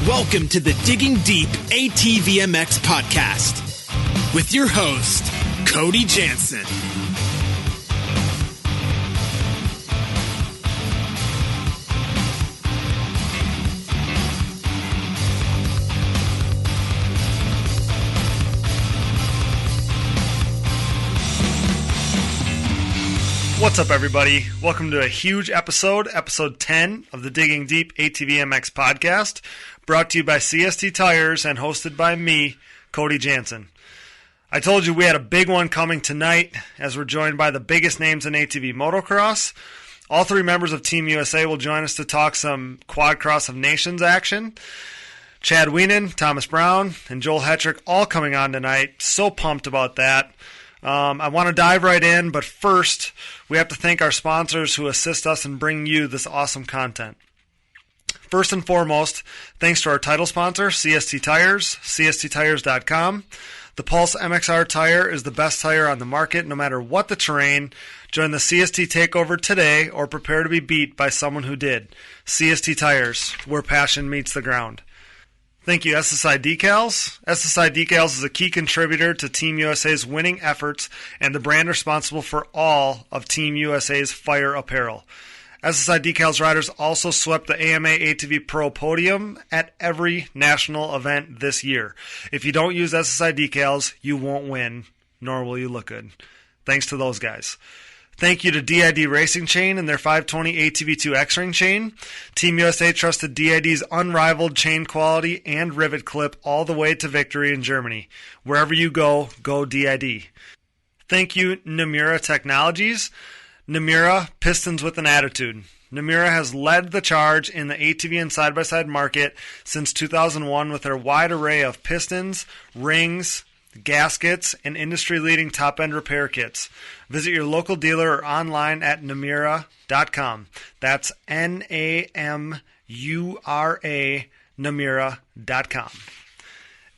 Welcome to the Digging Deep ATVMX podcast with your host, Cody Jansen. What's up, everybody? Welcome to a huge episode 10 of the Digging Deep ATVMX podcast, brought to you by CST Tires and hosted by me, Cody Jansen. I told you we had a big one coming tonight as we're joined by the biggest names in ATV Motocross. All three members of Team USA will join us to talk some Quadcross of Nations action. Chad Wienen, Thomas Brown, and Joel Hetrick all coming on tonight. So pumped about that. I want to dive right in, but first, we have to thank our sponsors who assist us in bringing you this awesome content. First and foremost, thanks to our title sponsor, CST Tires, CSTTires.com. The Pulse MXR tire is the best tire on the market, no matter what the terrain. Join the CST takeover today or prepare to be beat by someone who did. CST Tires, where passion meets the ground. Thank you, SSI Decals. SSI Decals is a key contributor to Team USA's winning efforts and the brand responsible for all of Team USA's fire apparel. SSI Decals riders also swept the AMA ATV Pro podium at every national event this year. If you don't use SSI Decals, you won't win, nor will you look good. Thanks to those guys. Thank you to DID Racing Chain and their 520 ATV2 X-Ring chain. Team USA trusted DID's unrivaled chain quality and rivet clip all the way to victory in Germany. Wherever you go, go DID. Thank you, Nomura Technologies. Nomura, pistons with an attitude. Nomura has led the charge in the ATV and side-by-side market since 2001 with their wide array of pistons, rings, gaskets, and industry-leading top-end repair kits. Visit your local dealer or online at Nomura.com. That's Namura, Nomura.com.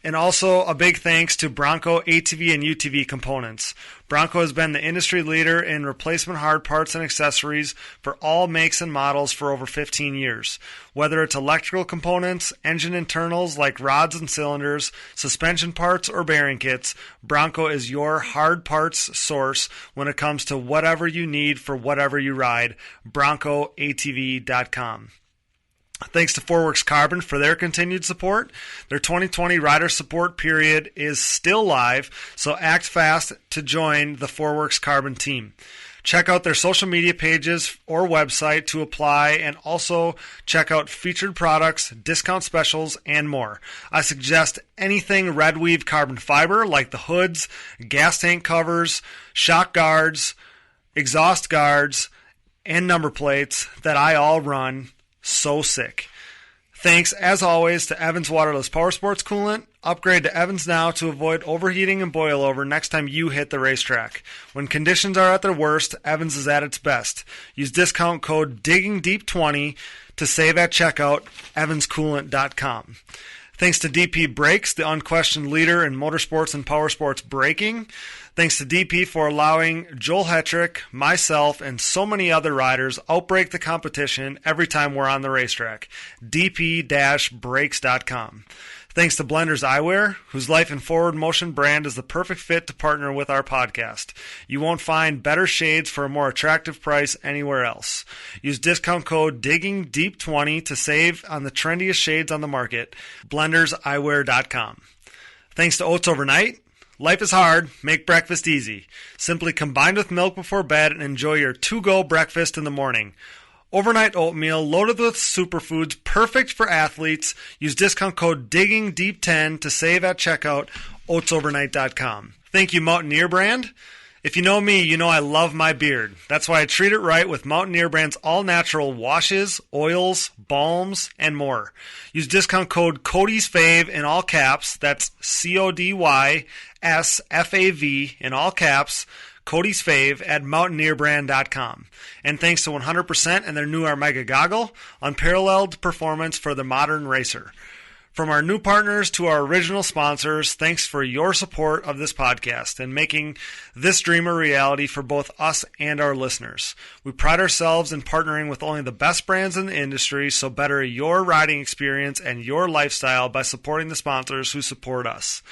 And also a big thanks to Bronco ATV and UTV Components. Bronco has been the industry leader in replacement hard parts and accessories for all makes and models for over 15 years. Whether it's electrical components, engine internals like rods and cylinders, suspension parts, or bearing kits, Bronco is your hard parts source when it comes to whatever you need for whatever you ride. BroncoATV.com. Thanks to Forworks Carbon for their continued support. Their 2020 rider support period is still live, so act fast to join the Forworks Carbon team. Check out their social media pages or website to apply, and also check out featured products, discount specials, and more. I suggest anything red weave carbon fiber like the hoods, gas tank covers, shock guards, exhaust guards, and number plates that I all run. So sick. Thanks, as always, to Evans Waterless Power Sports Coolant. Upgrade to Evans now to avoid overheating and boil over next time you hit the racetrack. When conditions are at their worst, Evans is at its best. Use discount code DIGGINGDEEP20 to save at checkout, evanscoolant.com. Thanks to DP Brakes, the unquestioned leader in motorsports and power sports braking. Thanks to DP for allowing Joel Hetrick, myself, and so many other riders outbreak the competition every time we're on the racetrack. dp-brakes.com. Thanks to Blenders Eyewear, whose Life and Forward Motion brand is the perfect fit to partner with our podcast. You won't find better shades for a more attractive price anywhere else. Use discount code DIGGINGDEEP20 to save on the trendiest shades on the market. BlendersEyewear.com. Thanks to Oats Overnight. Life is hard, make breakfast easy. Simply combine with milk before bed and enjoy your to-go breakfast in the morning. Overnight oatmeal loaded with superfoods, perfect for athletes. Use discount code DIGGINGDEEP10 to save at checkout, oatsovernight.com. Thank you, Mountaineer Brand. If you know me, you know I love my beard. That's why I treat it right with Mountaineer Brand's all-natural washes, oils, balms, and more. Use discount code CODYSFAVE in all caps. That's CODYSFAV in all caps. Cody's Fave at mountaineerbrand.com. And thanks to 100% and their new Armega goggle, unparalleled performance for the modern racer. From our new partners to our original sponsors, thanks for your support of this podcast and making this dream a reality for both us and our listeners. We pride ourselves in partnering with only the best brands in the industry, so better your riding experience and your lifestyle by supporting the sponsors who support us.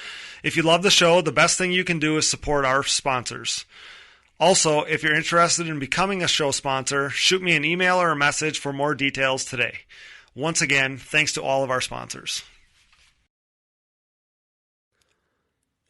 If you love the show, the best thing you can do is support our sponsors. Also, if you're interested in becoming a show sponsor, shoot me an email or a message for more details today. Once again, thanks to all of our sponsors.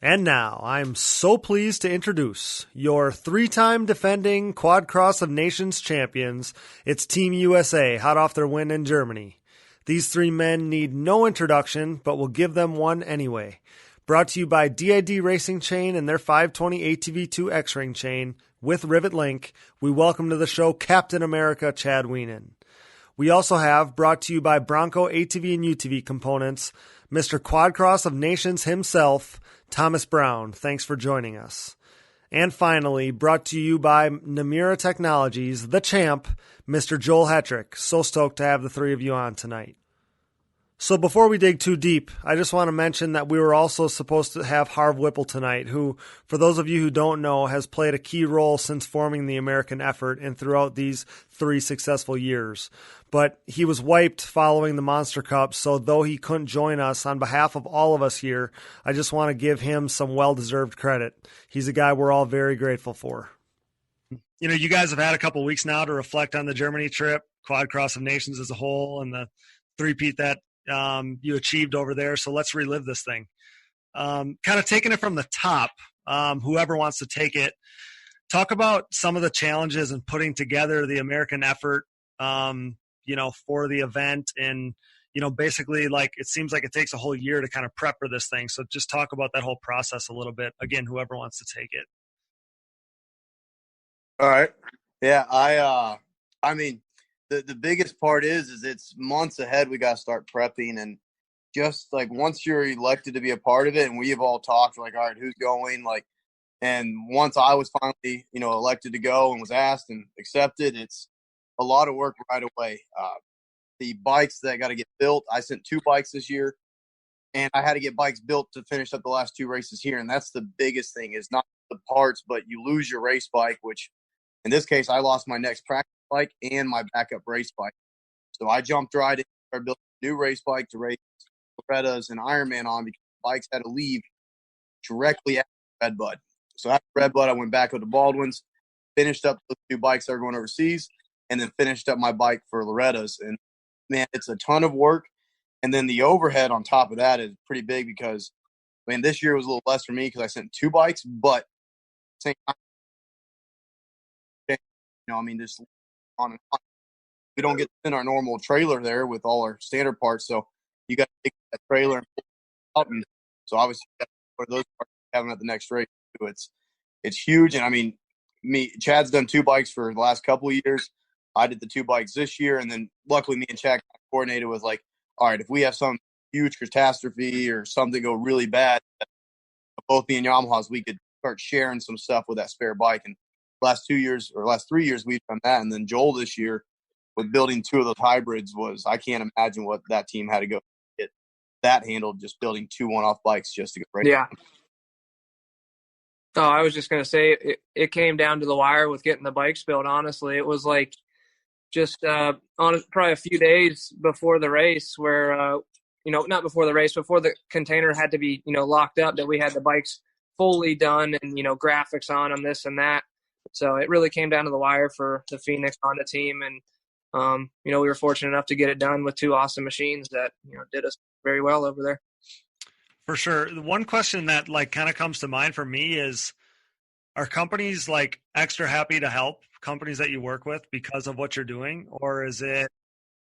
And now, I'm so pleased to introduce your three-time defending Quadcross of Nations champions. It's Team USA, hot off their win in Germany. These three men need no introduction, but we'll give them one anyway. Brought to you by DID Racing Chain and their 520 ATV2 X-Ring chain with Rivet Link, we welcome to the show Captain America Chad Wienen. We also have, brought to you by Bronco ATV and UTV Components, Mr. Quadcross of Nations himself, Thomas Brown. Thanks for joining us. And finally, brought to you by Namura Technologies, the champ, Mr. Joel Hetrick. So stoked to have the three of you on tonight. So before we dig too deep, I just want to mention that we were also supposed to have Harv Whipple tonight, who, for those of you who don't know, has played a key role since forming the American effort and throughout these 3 successful years. But he was wiped following the Monster Cup, so though he couldn't join us, on behalf of all of us here, I just want to give him some well-deserved credit. He's a guy we're all very grateful for. You know, you guys have had a couple weeks now to reflect on the Germany trip, Quadcross of Nations as a whole, and the three-peat that you achieved over there. So let's relive this thing. Kind of taking it from the top, whoever wants to take it, talk about some of the challenges in putting together the American effort, for the event. And, basically, like, it seems like it takes a whole year to kind of prep for this thing. So just talk about that whole process a little bit. Again, whoever wants to take it. All right. Yeah. I mean, the biggest part is it's months ahead. We got to start prepping, and just like once you're elected to be a part of it, and we've all talked like, all right, who's going? Like, and once I was finally, elected to go and was asked and accepted, it's a lot of work right away. The bikes that got to get built, I sent 2 bikes this year, and I had to get bikes built to finish up the last 2 races here. And that's the biggest thing, is not the parts, but you lose your race bike, which in this case, I lost my next practice bike and my backup race bike. So I jumped right in, started building a new race bike to race Loretta's and Ironman on, because bikes had to leave directly after Redbud. So after Redbud, I went back up to Baldwin's, finished up those 2 bikes that are going overseas, and then finished up my bike for Loretta's. And man, it's a ton of work. And then the overhead on top of that is pretty big, because this year was a little less for me because I sent 2 bikes, but same time, just on and on. We don't get to send our normal trailer there with all our standard parts, so you got to take that trailer and pull it out. And so obviously, for those parts having at the next race, it's huge. And Chad's done 2 bikes for the last couple of years. I did the 2 bikes this year, and then luckily me and Chad coordinated with like, all right, if we have some huge catastrophe or something go really bad, both me and Yamaha's, we could start sharing some stuff with that spare bike. And last 3 years, we've done that. And then Joel this year, with building 2 of those hybrids, I can't imagine what that team had to go get that handled, just building 2 one-off bikes just to get ready. Yeah. Oh, I was just going to say it came down to the wire with getting the bikes built. Honestly, it was like just probably a few days before the race where, not before the race, before the container had to be, locked up, that we had the bikes fully done and, graphics on them, this and that. So it really came down to the wire for the Phoenix Honda team. And, we were fortunate enough to get it done with 2 awesome machines that, did us very well over there. For sure. The one question that kind of comes to mind for me is, are companies extra happy to help, companies that you work with, because of what you're doing? Or is it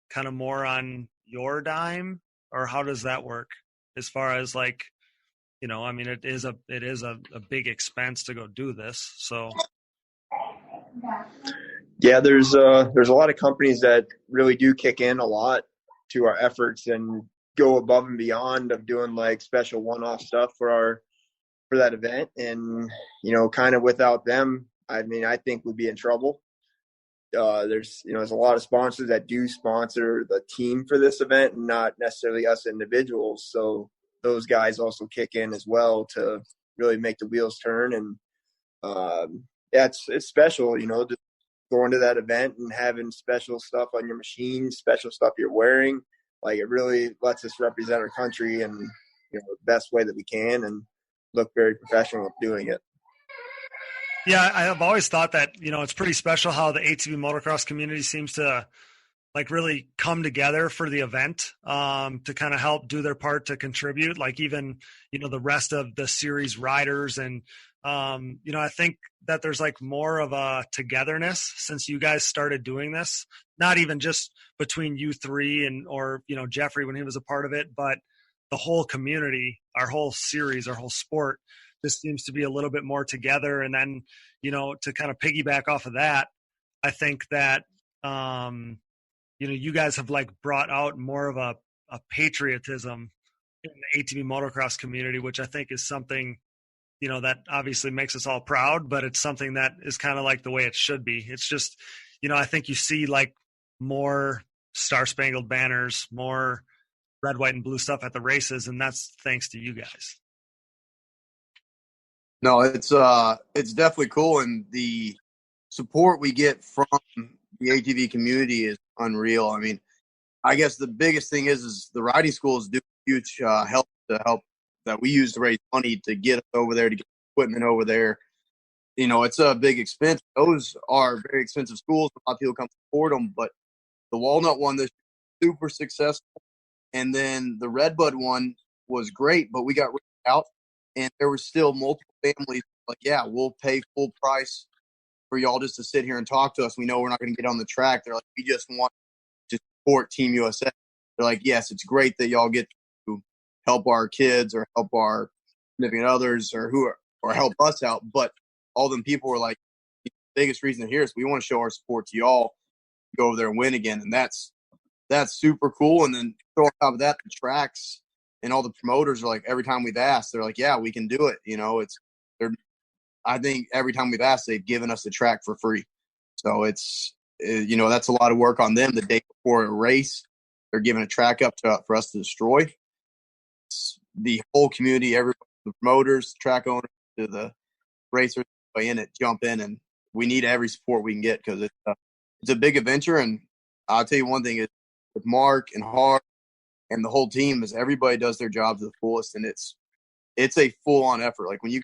kind of more on your dime, or how does that work as far as it is a big expense to go do this. So. Yeah, there's a lot of companies that really do kick in a lot to our efforts and go above and beyond of doing special one-off stuff for that event. And, kind of without them, I think we'd be in trouble. there's a lot of sponsors that do sponsor the team for this event and not necessarily us individuals. So those guys also kick in as well to really make the wheels turn. And it's special, just going to that event and having special stuff on your machine, special stuff you're wearing. Like, it really lets us represent our country in the best way that we can and look very professional doing it. Yeah, I've always thought that, it's pretty special how the ATV motocross community seems to like really come together for the event, to kind of help do their part to contribute, like even, the rest of the series riders. And, I think that there's like more of a togetherness since you guys started doing this, not even just between you three or Jeffrey when he was a part of it, but the whole community, our whole series, our whole sport just seems to be a little bit more together. And then, to kind of piggyback off of that, I think that, you guys have like brought out more of a patriotism in the ATV motocross community, which I think is something, that obviously makes us all proud, but it's something that is kind of like the way it should be. It's just, I think you see like more Star Spangled Banners, more red, white, and blue stuff at the races, and that's thanks to you guys. No, it's definitely cool, and the support we get from the ATV community is unreal. I mean, I guess the biggest thing is the riding schools do huge help that we use to raise money to get us over there, to get equipment over there. It's a big expense. Those are very expensive schools. A lot of people come support them, but the Walnut one is super successful. And then the Redbud one was great, but we got ripped out, and there were still multiple families like, yeah, we'll pay full price for y'all just to sit here and talk to us. We know we're not going to get on the track. They're like, we just want to support Team USA. They're like, yes, it's great that y'all get to help our kids or help our significant others or help us out. But all them people were like, the biggest reason they're here is we want to show our support to y'all, go over there and win again. And that's super cool. And then on top of that, the tracks and all the promoters are like, every time we've asked, they're like, yeah, we can do it. I think every time we've asked, they've given us the track for free. So it's, that's a lot of work on them. The day before a race, they're giving a track up for us to destroy. It's the whole community, everybody, the promoters, track owners, to the racers in it, jump in, and we need every support we can get because it's a big adventure. And I'll tell you one thing is with Mark and Hart and the whole team is everybody does their job to the fullest, and it's a full-on effort. Like when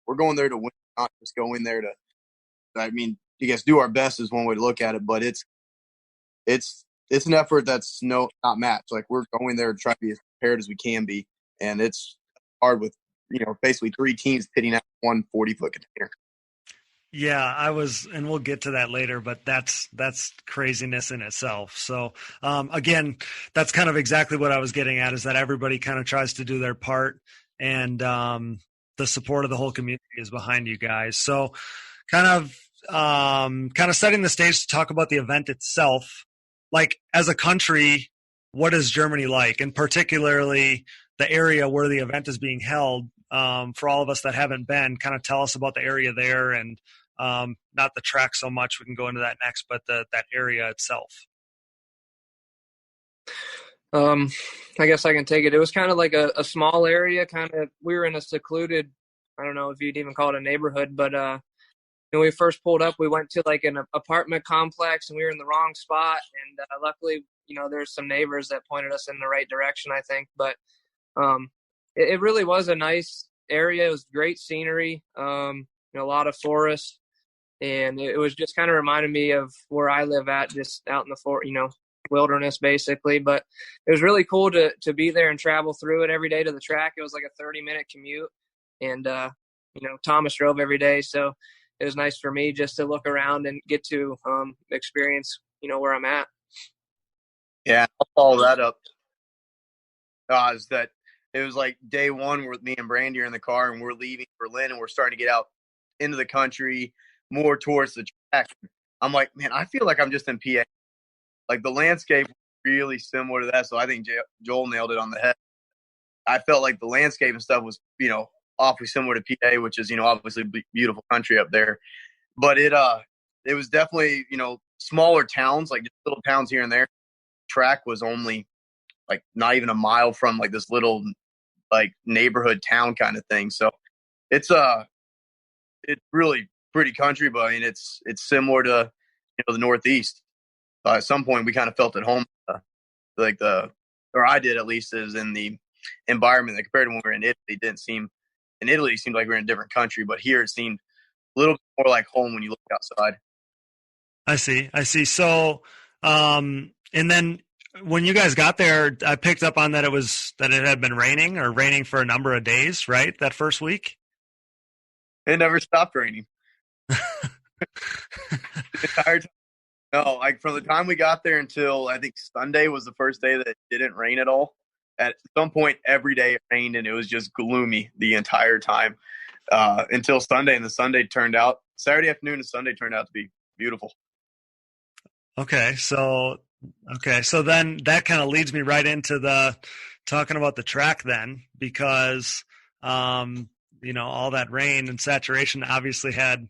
we're going there to win, not just go in there to. I mean, you guys do our best is one way to look at it, but it's an effort that's not matched. Like we're going there to try to be as prepared as we can be, and it's hard with basically three teams pitting out one 40-foot container. Yeah, and we'll get to that later, but that's craziness in itself. So, again, that's kind of exactly what I was getting at, is that everybody kind of tries to do their part, and the support of the whole community is behind you guys. So kind of setting the stage to talk about the event itself. Like, as a country, what is Germany like? And particularly the area where the event is being held, for all of us that haven't been, kind of tell us about the area there, and not the track so much. We can go into that next, but that area itself. I guess I can take it. It was kind of like a small area. We were in a secluded, I don't know if you'd even call it a neighborhood, but when we first pulled up, we went to like an apartment complex, and we were in the wrong spot. And luckily, there's some neighbors that pointed us in the right direction, I think. But it really was a nice area. It was great scenery, a lot of forest, and it was just kind of reminded me of where I live at, just out in the wilderness basically. But it was really cool to be there and travel through it every day to the track. It was like a 30-minute commute, and Thomas drove every day, so it was nice for me just to look around and get to experience where I'm at. Yeah, I'll follow that up. Is that it was like day one where me and Brandy are in the car, and we're leaving Berlin, and we're starting to get out into the country, more towards the track. I'm like, man, I feel like I'm just in PA. Like the landscape was really similar to that, so I think Joel nailed it on the head. I felt like the landscape and stuff was, awfully similar to PA, which is, obviously beautiful country up there. But it was definitely, smaller towns, like just little towns here and there. Track was only like not even a mile from like this little like neighborhood town kind of thing. So it's really pretty country, but I mean it's similar to the Northeast. At some point, we kind of felt at home, or I did at least, is in the environment. That compared to when we were in Italy, it didn't seem. In Italy, it seemed like we were in a different country, but here it seemed a little bit more like home when you look outside. I see. So, and then when you guys got there, I picked up on that it had been raining for a number of days, right? That first week. It never stopped raining. The entire time. No, like from the time we got there until I think Sunday was the first day that it didn't rain at all. At some point, every day it rained, and it was just gloomy the entire time until Sunday. And the Saturday afternoon and Sunday turned out to be beautiful. Okay, so then that kind of leads me right into the talking about the track then, because all that rain and saturation obviously had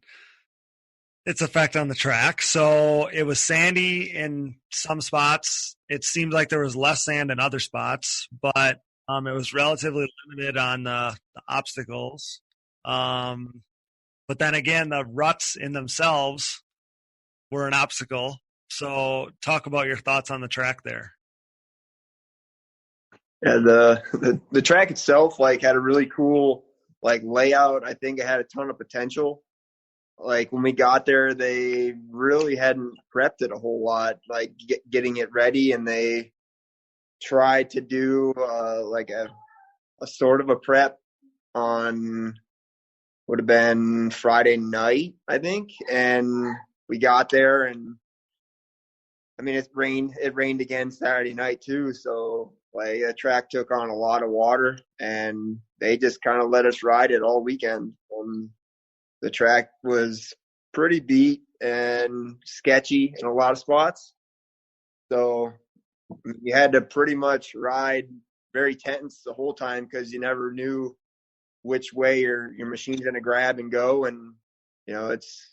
its effect on the track. So it was sandy in some spots. It seemed like there was less sand in other spots, but it was relatively limited on the obstacles. But then again, the ruts in themselves were an obstacle. So talk about your thoughts on the track there. Yeah, the track itself like had a really cool like layout. I think it had a ton of potential. Like when we got there, they really hadn't prepped it a whole lot, like getting it ready, and they tried to do like a sort of a prep on would have been Friday night, I think, and we got there, and I mean it rained again Saturday night too, so like the track took on a lot of water, and they just kind of let us ride it all weekend. The track was pretty beat and sketchy in a lot of spots. So you had to pretty much ride very tense the whole time because you never knew which way your machine's going to grab and go. And, it's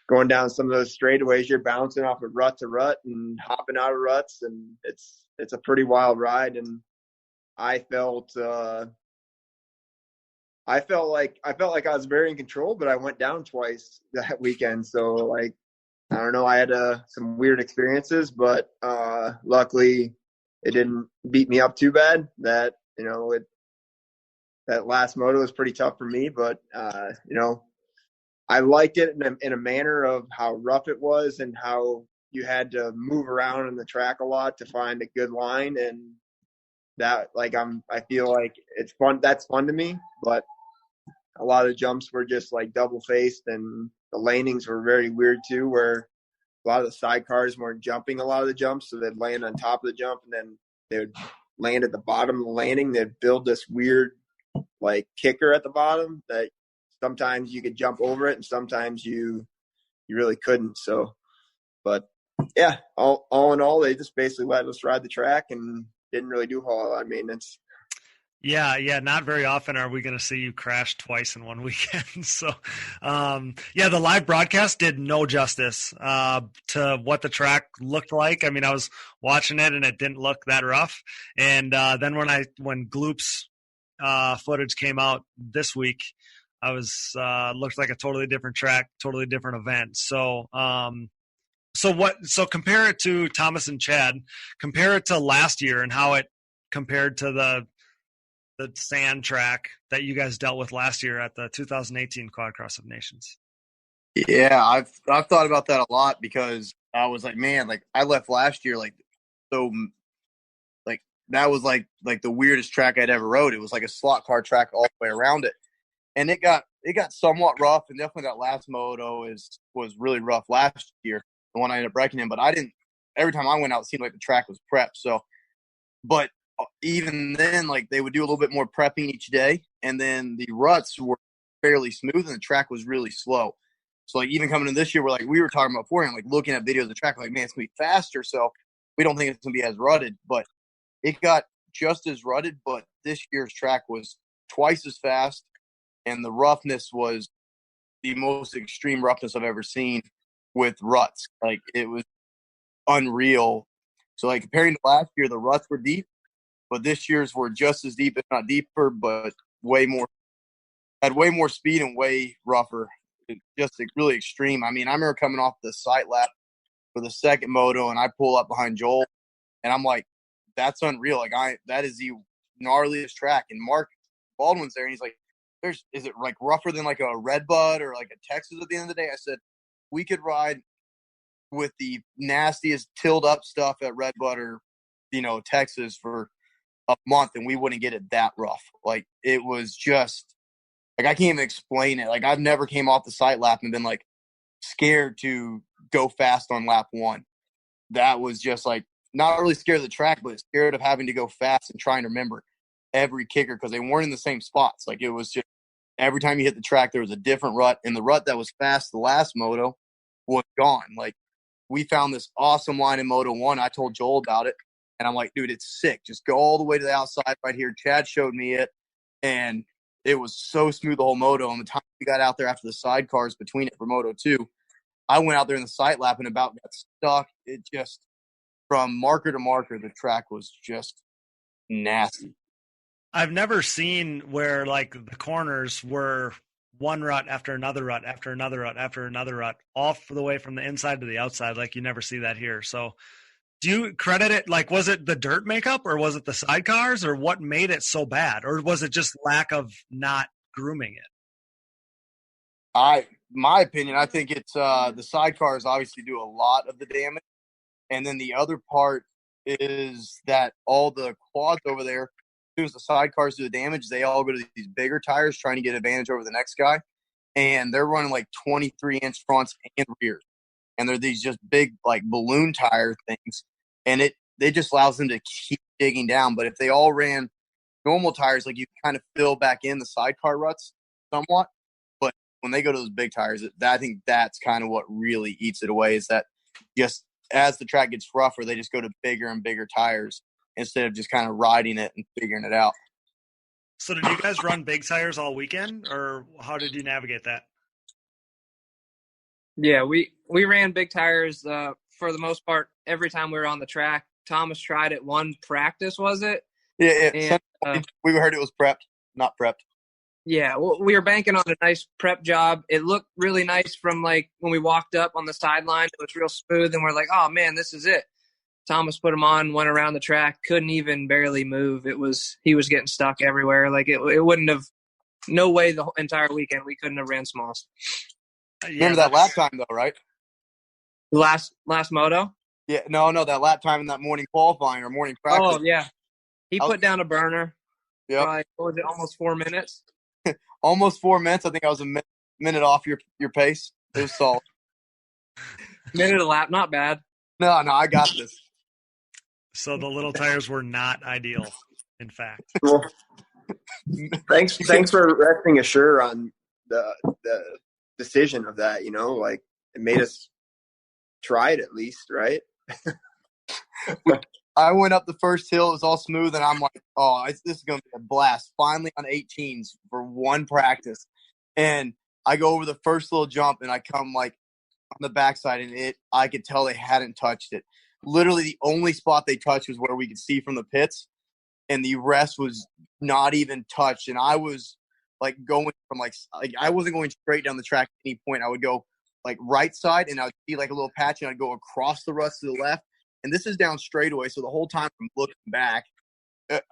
going down some of those straightaways, you're bouncing off of rut to rut and hopping out of ruts. And it's a pretty wild ride. And I felt like I was very in control, but I went down twice that weekend. So like, I don't know, I had some weird experiences, but luckily it didn't beat me up too bad. That that last moto was pretty tough for me, but I liked it in a manner of how rough it was and how you had to move around in the track a lot to find a good line, and that like I feel like it's fun. That's fun to me, but a lot of jumps were just like double faced, and the landings were very weird too, where a lot of the sidecars weren't jumping a lot of the jumps. So they'd land on top of the jump and then they would land at the bottom of the landing. They'd build this weird like kicker at the bottom that sometimes you could jump over it and sometimes you really couldn't. So, but yeah, all in all, they just basically let us ride the track and didn't really do a whole lot of maintenance. Yeah. Not very often are we going to see you crash twice in one weekend. So, the live broadcast did no justice to what the track looked like. I mean, I was watching it and it didn't look that rough. And then when Gloop's footage came out this week, I was looked like a totally different track, totally different event. So, so compare it to Thomas and Chad. Compare it to last year and how it compared to the sand track that you guys dealt with last year at the 2018 Quadcross of Nations. Yeah, I've thought about that a lot because I was like, man, like I left last year, like so, like that was like the weirdest track I'd ever rode. It was like a slot car track all the way around it, and it got somewhat rough, and definitely that last moto was really rough last year, the one I ended up wrecking in. But I didn't. Every time I went out, it seemed like the track was prepped. So, but even then, like they would do a little bit more prepping each day, and then the ruts were fairly smooth and the track was really slow. So like even coming in this year, we were talking about beforehand, like looking at videos of the track, like man, it's gonna be faster. So we don't think it's gonna be as rutted, but it got just as rutted. But this year's track was twice as fast, and the roughness was the most extreme roughness I've ever seen. with ruts. Like, it was unreal. So, like, comparing to last year, the ruts were deep, but this year's were just as deep, if not deeper, but had way more speed and way rougher. Just really extreme. I mean, I remember coming off the sight lap for the second moto, and I pull up behind Joel, and I'm like, that's unreal. Like, that is the gnarliest track. And Mark Baldwin's there, and he's like, is it like rougher than like a Redbud or like a Texas at the end of the day? I said, we could ride with the nastiest tilled up stuff at Redbud or, Texas for a month, and we wouldn't get it that rough. Like, it was just, like, I can't even explain it. Like, I've never came off the sight lap and been like scared to go fast on lap one. That was just like, not really scared of the track, but scared of having to go fast and trying to remember every kicker because they weren't in the same spots. Like, it was just every time you hit the track, there was a different rut, and the rut that was fast the last moto was gone. Like, we found this awesome line in Moto 1. I told Joel about it, and I'm like, dude, it's sick. Just go all the way to the outside right here. Chad showed me it, and it was so smooth the whole moto. And the time we got out there after the sidecars between it for Moto 2, I went out there in the sight lap and about got stuck. It just, from marker to marker, the track was just nasty. I've never seen where like the corners were one rut after another rut after another rut after another rut, all the way from the inside to the outside. Like, you never see that here. So do you credit it? Like, was it the dirt makeup, or was it the sidecars, or what made it so bad? Or was it just lack of not grooming it? My opinion, I think it's the sidecars obviously do a lot of the damage. And then the other part is that all the quads over there, as soon as the sidecars do the damage, they all go to these bigger tires trying to get advantage over the next guy. And they're running like 23-inch fronts and rears. And they're these just big, like, balloon tire things. And it just allows them to keep digging down. But if they all ran normal tires, like, you kind of fill back in the sidecar ruts somewhat. But when they go to those big tires, I think that's kind of what really eats it away, is that just as the track gets rougher, they just go to bigger and bigger tires instead of just kind of riding it and figuring it out. So did you guys run big tires all weekend, or how did you navigate that? Yeah, we ran big tires for the most part every time we were on the track. Thomas tried it one practice, was it? Yeah. And, we heard it was prepped, not prepped. Yeah, well, we were banking on a nice prep job. It looked really nice from, like, when we walked up on the sideline. It was real smooth, and we're like, oh, man, this is it. Thomas put him on, went around the track, couldn't even barely move. He was getting stuck everywhere. Like, it wouldn't have – no way the entire weekend we couldn't have ran smalls. Remember that lap time, though, right? Last moto? Yeah, no, that lap time in that morning qualifying or morning practice. Oh, yeah. He put down a burner. Yeah. What was it, almost 4 minutes? Almost 4 minutes. I think I was a minute off your pace. It was solid. Minute a lap, not bad. No, I got this. So the little tires were not ideal, in fact. Well, thanks for resting assured on the decision of that. Like, it made us try it at least, right? I went up the first hill. It was all smooth, and I'm like, oh, this is going to be a blast. Finally on 18s for one practice. And I go over the first little jump, and I come, like, on the backside, and I could tell they hadn't touched it. Literally the only spot they touched was where we could see from the pits, and the rest was not even touched. And I was, like, going from, like I wasn't going straight down the track at any point. I would go, like, right side, and I would see, like, a little patch, and I'd go across the rust to the left. And this is down straightaway, so the whole time I'm looking back,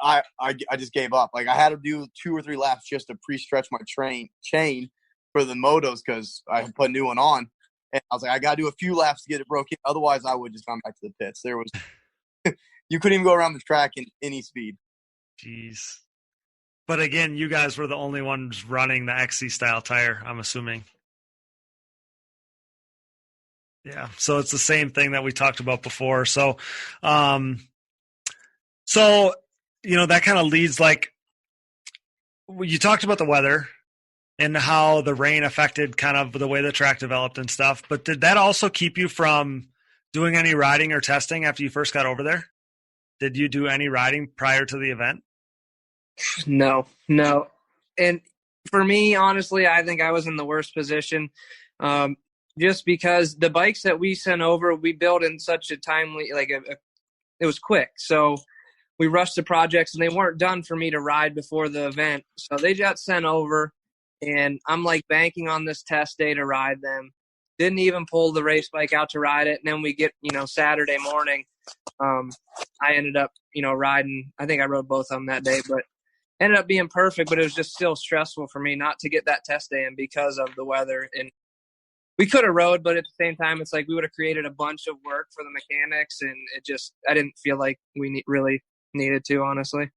I just gave up. Like, I had to do 2 or 3 laps just to pre-stretch my chain for the motos because I put a new one on. And I was like, I got to do a few laps to get it broken. Otherwise, I would just come back to the pits. There was you couldn't even go around the track in any speed. Jeez. But again, you guys were the only ones running the XC style tire, I'm assuming. Yeah, so it's the same thing that we talked about before. So, that kind of leads, like, you talked about the weather and how the rain affected kind of the way the track developed and stuff. But did that also keep you from doing any riding or testing after you first got over there? Did you do any riding prior to the event? No. And for me, honestly, I think I was in the worst position. just because the bikes that we sent over, we built in such a timely, it was quick. So we rushed the projects and they weren't done for me to ride before the event. So they got sent over and I'm like banking on this test day to ride them. Didn't even pull the race bike out to ride it. And then we get, Saturday morning, I ended up, riding. I think I rode both of them that day, but ended up being perfect. But it was just still stressful for me not to get that test day in because of the weather. And we could have rode, but at the same time, it's like we would have created a bunch of work for the mechanics, and I didn't feel like we really needed to, honestly.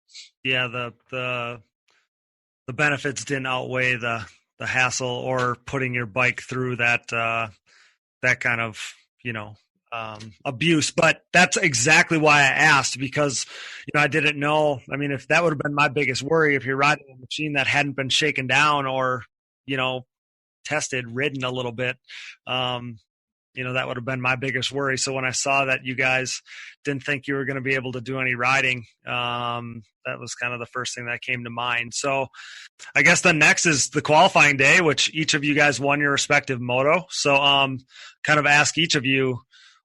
Yeah, the benefits didn't outweigh the hassle or putting your bike through that kind of abuse. But that's exactly why I asked, because I didn't know. I mean, if that would have been my biggest worry, if you're riding a machine that hadn't been shaken down or tested, ridden a little bit, that would have been my biggest worry. So when I saw that you guys didn't think you were going to be able to do any riding, that was kind of the first thing that came to mind. So I guess the next is the qualifying day, which each of you guys won your respective moto. So kind of ask each of you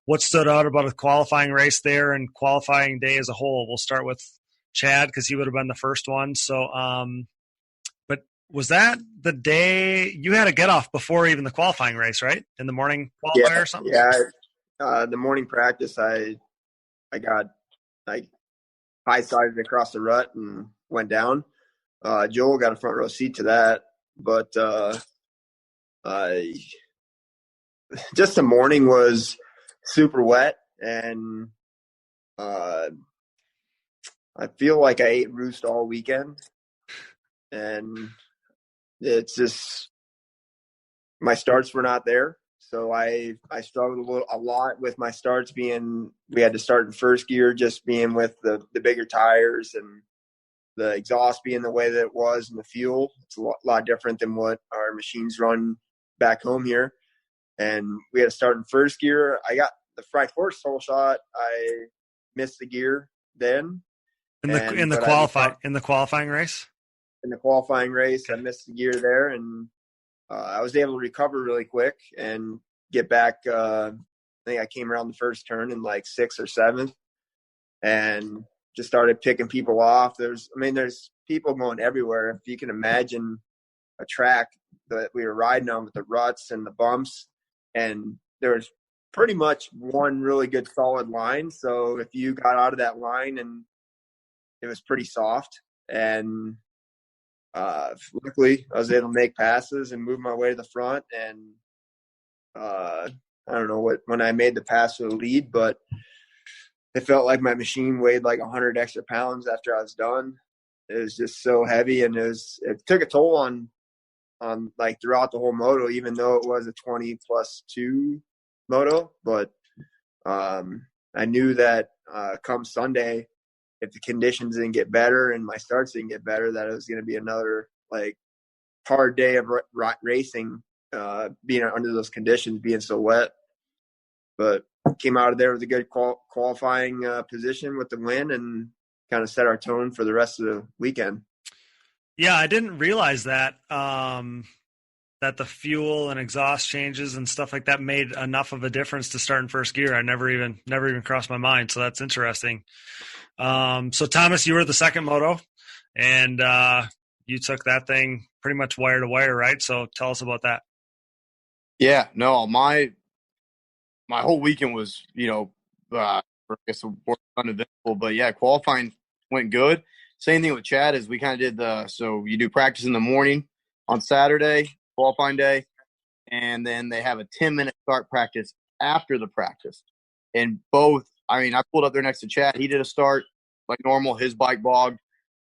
what stood out about a qualifying race there and qualifying day as a whole. We'll start with Chad because he would have been the first one. So was that the day you had a get off before even the qualifying race, right? In the morning qualifier or something? Yeah. The morning practice, I got high-sided across the rut and went down. Joel got a front row seat to that, but just the morning was super wet, and I feel like I ate roost all weekend, and it's just my starts were not there. So I struggled a lot with my starts we had to start in first gear, just being with the bigger tires and the exhaust being the way that it was and the fuel. It's a lot different than what our machines run back home here. And we had to start in first gear. I got the first hole shot. I missed the gear then. In the qualifying race? In the qualifying race, I missed the gear there, and I was able to recover really quick and get back. I think I came around the first turn in like 6th or 7th, and just started picking people off. There's people going everywhere. If you can imagine a track that we were riding on with the ruts and the bumps, and there was pretty much one really good solid line. So if you got out of that line, and it was pretty soft, and luckily I was able to make passes and move my way to the front. And I don't know when I made the pass to the lead, but it felt like my machine weighed like 100 extra pounds after I was done. It was just so heavy, and it took a toll on like throughout the whole moto, even though it was a 20+2 moto. But I knew that come Sunday, if the conditions didn't get better and my starts didn't get better, that it was going to be another like hard day of racing, being under those conditions, being so wet. But came out of there with a good qualifying position with the win, and kind of set our tone for the rest of the weekend. Yeah, I didn't realize that that the fuel and exhaust changes and stuff like that made enough of a difference to start in first gear. I never even crossed my mind. So that's interesting. So Thomas, you were the second moto, and you took that thing pretty much wire to wire, right? So tell us about that. Yeah, no, my whole weekend was, I guess uneventful, but yeah, qualifying went good. Same thing with Chad is we kind of did so you do practice in the morning on Saturday, qualifying day, and then they have a 10-minute start practice after the practice. And both, I pulled up there next to Chad. He did a start like normal, his bike bogged,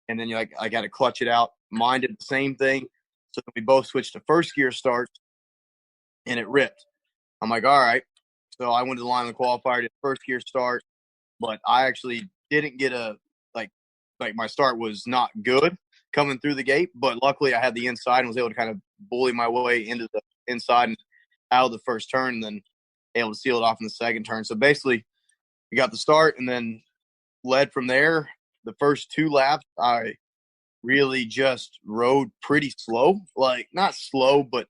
and then I got to clutch it out. Mine did the same thing. So we both switched to first gear starts, and it ripped. I'm like, all right. So I went to the line of the qualifier, did first gear start, but I actually didn't get like my start was not good coming through the gate, but luckily I had the inside and was able to kind of bully my way into the inside and out of the first turn, and then able to seal it off in the second turn. So basically we got the start and then led from there. The first 2 laps, I really just rode pretty slow, like not slow, but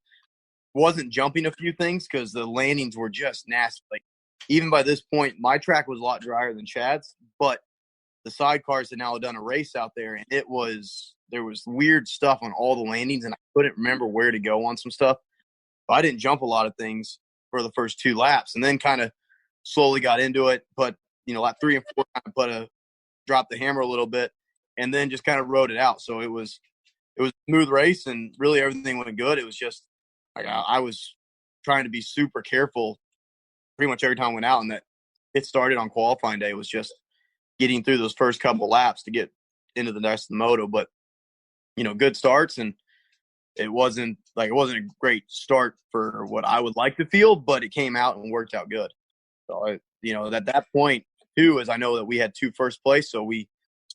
wasn't jumping a few things because the landings were just nasty. Like, even by this point, my track was a lot drier than Chad's, but the sidecars had now done a race out there, and there was weird stuff on all the landings, and I couldn't remember where to go on some stuff. But I didn't jump a lot of things for the first 2 laps, and then kind of slowly got into it. But, lap 3 and 4 kind of dropped the hammer a little bit, and then just kind of rode it out. So it was a smooth race, and really everything went good. It was just like I was trying to be super careful pretty much every time I went out, and that it started on qualifying day was just getting through those first couple laps to get into the rest of the moto. But, good starts, and it wasn't a great start for what I would like to feel, but it came out and worked out good. So, at that point too, is I know that we had 2 first place, so we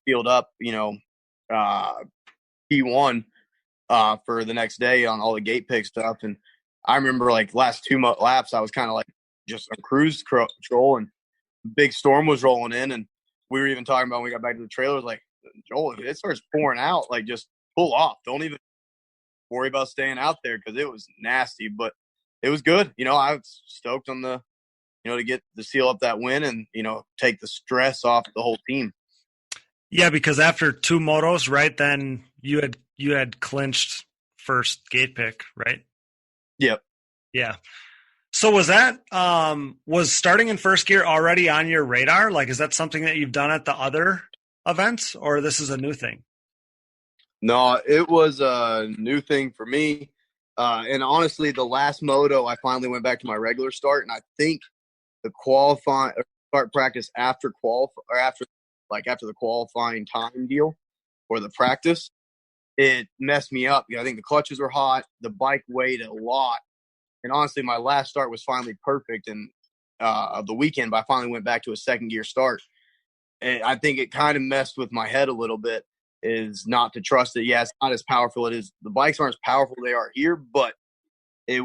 sealed up, P1 for the next day on all the gate pick stuff. And I remember like last 2 laps, I was kind of like just on cruise control, and big storm was rolling in, and we were even talking about when we got back to the trailer, like, Joel, if it starts pouring out, like, just pull off. Don't even worry about staying out there, because it was nasty. But it was good. I was stoked on the, to get the seal up that win and, take the stress off the whole team. Yeah, because after 2 motos, right, then you had clinched first gate pick, right? Yep. Yeah. So was that was starting in first gear already on your radar? Like, is that something that you've done at the other events, or this is a new thing? No, it was a new thing for me. And honestly, the last moto, I finally went back to my regular start, and I think the start practice after after the qualifying time deal or the practice, it messed me up. I think the clutches were hot, the bike weighed a lot. And honestly, my last start was finally perfect of the weekend, but I finally went back to a second gear start. And I think it kind of messed with my head a little bit, is not to trust it. Yeah, it's not as powerful. It is. The bikes aren't as powerful they are here, but it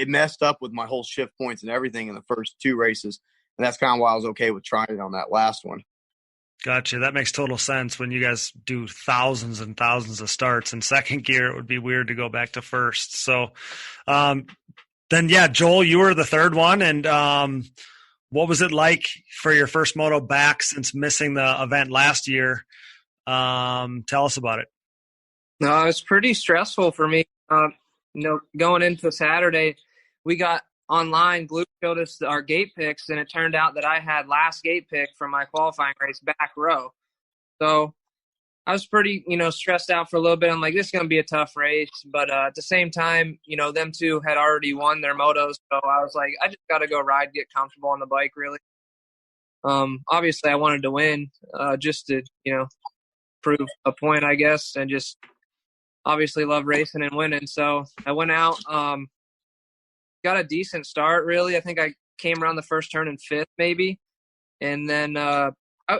messed up with my whole shift points and everything in the first 2 races. And that's kind of why I was okay with trying it on that last one. Gotcha. That makes total sense. When you guys do thousands and thousands of starts in second gear, it would be weird to go back to first. So then, yeah, Joel, you were the third one. And what was it like for your first moto back since missing the event last year? Tell us about it. No, it was pretty stressful for me. Going into Saturday, we got online, Glue showed us our gate picks, and it turned out that I had last gate pick from my qualifying race, back row. So I was pretty, stressed out for a little bit. I'm like, this is going to be a tough race. But at the same time, them 2 had already won their motos. So I was like, I just got to go ride, get comfortable on the bike, really. Obviously, I wanted to win just to, prove a point, I guess, and just obviously love racing and winning. So I went out, got a decent start, really. I think I came around the first turn in 5th, maybe. And then I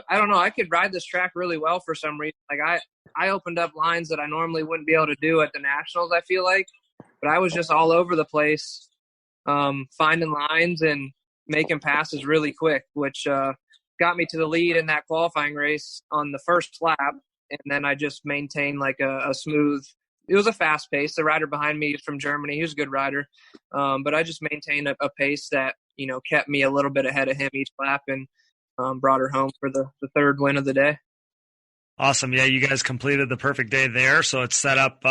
don't know. I could ride this track really well for some reason. Like I opened up lines that I normally wouldn't be able to do at the Nationals, I feel like. But I was just all over the place, finding lines and making passes really quick, which got me to the lead in that qualifying race on the first lap. And then I just maintained like a smooth – it was a fast pace. The rider behind me is from Germany. He was a good rider. But I just maintained a pace that, kept me a little bit ahead of him each lap, and brought her home for the 3rd win of the day. Awesome. Yeah, you guys completed the perfect day there. So it's set up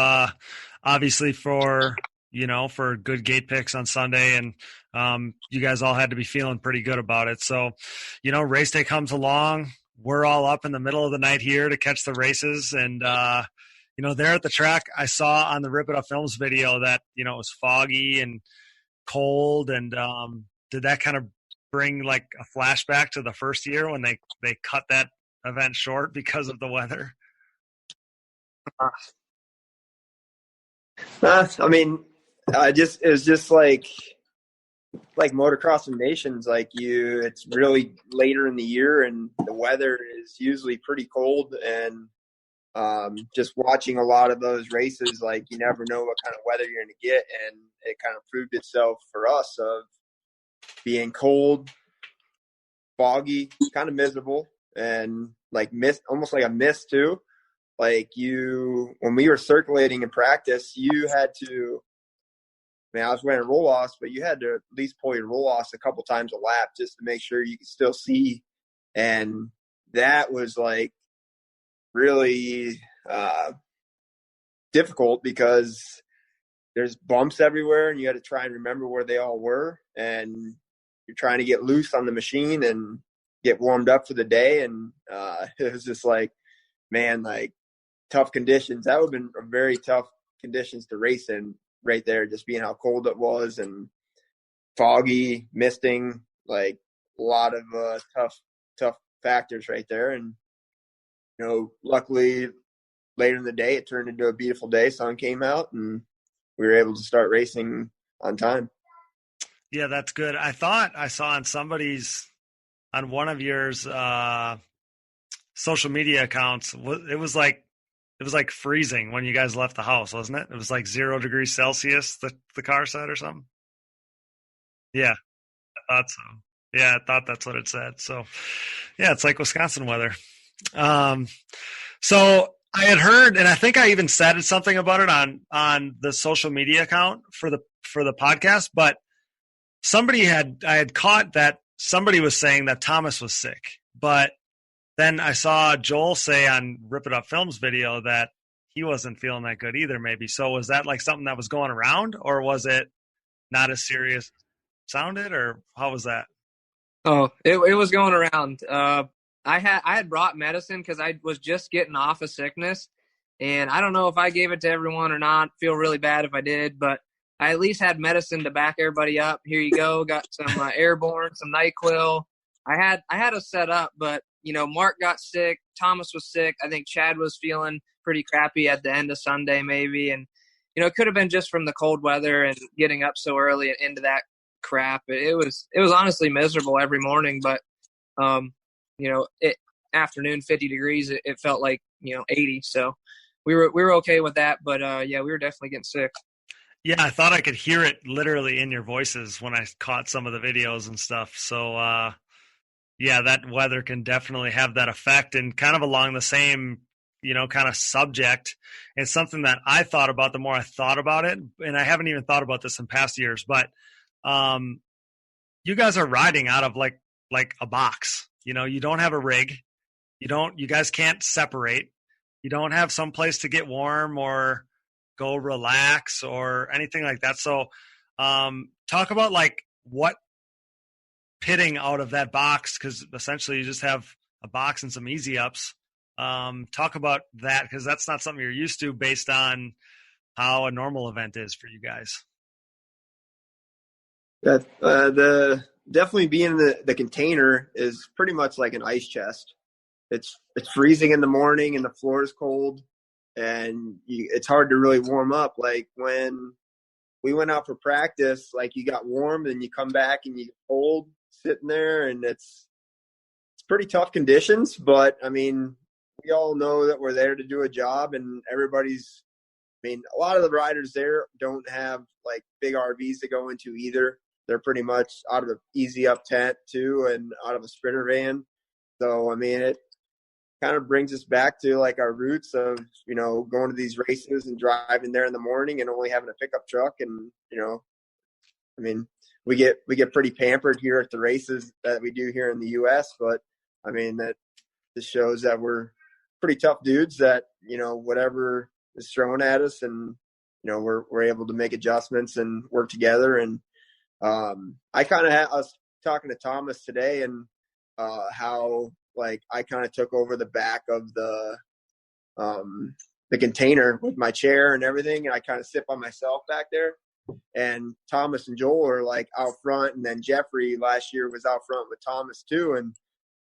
obviously for good gate picks on Sunday, and you guys all had to be feeling pretty good about it. So, race day comes along. We're all up in the middle of the night here to catch the races. And, there at the track, I saw on the Rip It Up Films video that, it was foggy and cold. And did that kind of bring like a flashback to the first year when they cut that event short because of the weather? I mean, it was just like Motocross of Nations. It's really later in the year, and the weather is usually pretty cold. And just watching a lot of those races, you never know what kind of weather you're going to get, and it kind of proved itself for us of being cold, foggy, kind of miserable, and mist, almost like a mist too. When we were circulating in practice, you had to I was wearing roll-offs, but you had to at least pull your roll-offs a couple times a lap just to make sure you could still see. And that was like really difficult because there's bumps everywhere and you had to try and remember where they all were. And you're trying to get loose on the machine and get warmed up for the day. And it was just like, man, like tough conditions. That would have been a very tough conditions to race in right there, just being how cold it was and foggy, misting, like a lot of tough factors right there. And, luckily later in the day, it turned into a beautiful day. Sun came out and we were able to start racing on time. Yeah, that's good. I thought I saw on one of yours social media accounts, it was like freezing when you guys left the house, wasn't it? It was like 0 degrees Celsius, the car said, or something. Yeah, I thought so. Yeah, I thought that's what it said. So yeah, it's like Wisconsin weather. So I had heard, and I think I even said something about it on the social media account for the podcast, but I had caught that somebody was saying that Thomas was sick, but then I saw Joel say on Rip It Up Films video that he wasn't feeling that good either, maybe. So was that like something that was going around, or was it not as serious as it sounded, or how was that? Oh, it was going around. I had brought medicine because I was just getting off of sickness, and I don't know if I gave it to everyone or not. Feel really bad if I did, but I at least had medicine to back everybody up. Here you go. Got some Airborne, some NyQuil. I had a set up, but Mark got sick. Thomas was sick. I think Chad was feeling pretty crappy at the end of Sunday, maybe, and it could have been just from the cold weather and getting up so early and into that crap. It was honestly miserable every morning, but afternoon 50 degrees, it felt like 80. So we were okay with that, but yeah, we were definitely getting sick. Yeah, I thought I could hear it literally in your voices when I caught some of the videos and stuff. So yeah, that weather can definitely have that effect. And kind of along the same kind of subject, it's something that I thought about the more I thought about it, and I haven't even thought about this in past years, but you guys are riding out of like a box. You don't have a rig. You guys can't separate. You don't have some place to get warm or go relax or anything like that. So talk about like what pitting out of that box, because essentially you just have a box and some easy ups. Talk about that, because that's not something you're used to based on how a normal event is for you guys. The definitely being the container is pretty much like an ice chest. It's freezing in the morning and the floor is cold, and it's hard to really warm up. Like when we went out for practice, like you got warm and you come back and you get cold sitting there, and it's pretty tough conditions. But I mean, we all know that we're there to do a job, and a lot of the riders there don't have like big RVs to go into either. They're pretty much out of an easy up tent too, and out of a Sprinter van. So, I mean, it kind of brings us back to like our roots of, going to these races and driving there in the morning and only having a pickup truck. And, we get pretty pampered here at the races that we do here in the US, but I mean, that just shows that we're pretty tough dudes that, whatever is thrown at us, and, we're able to make adjustments and work together. And, I was talking to Thomas today, and how like I kind of took over the back of the container with my chair and everything, and I kind of sit by myself back there. And Thomas and Joel are like out front, and then Jeffrey last year was out front with Thomas too. And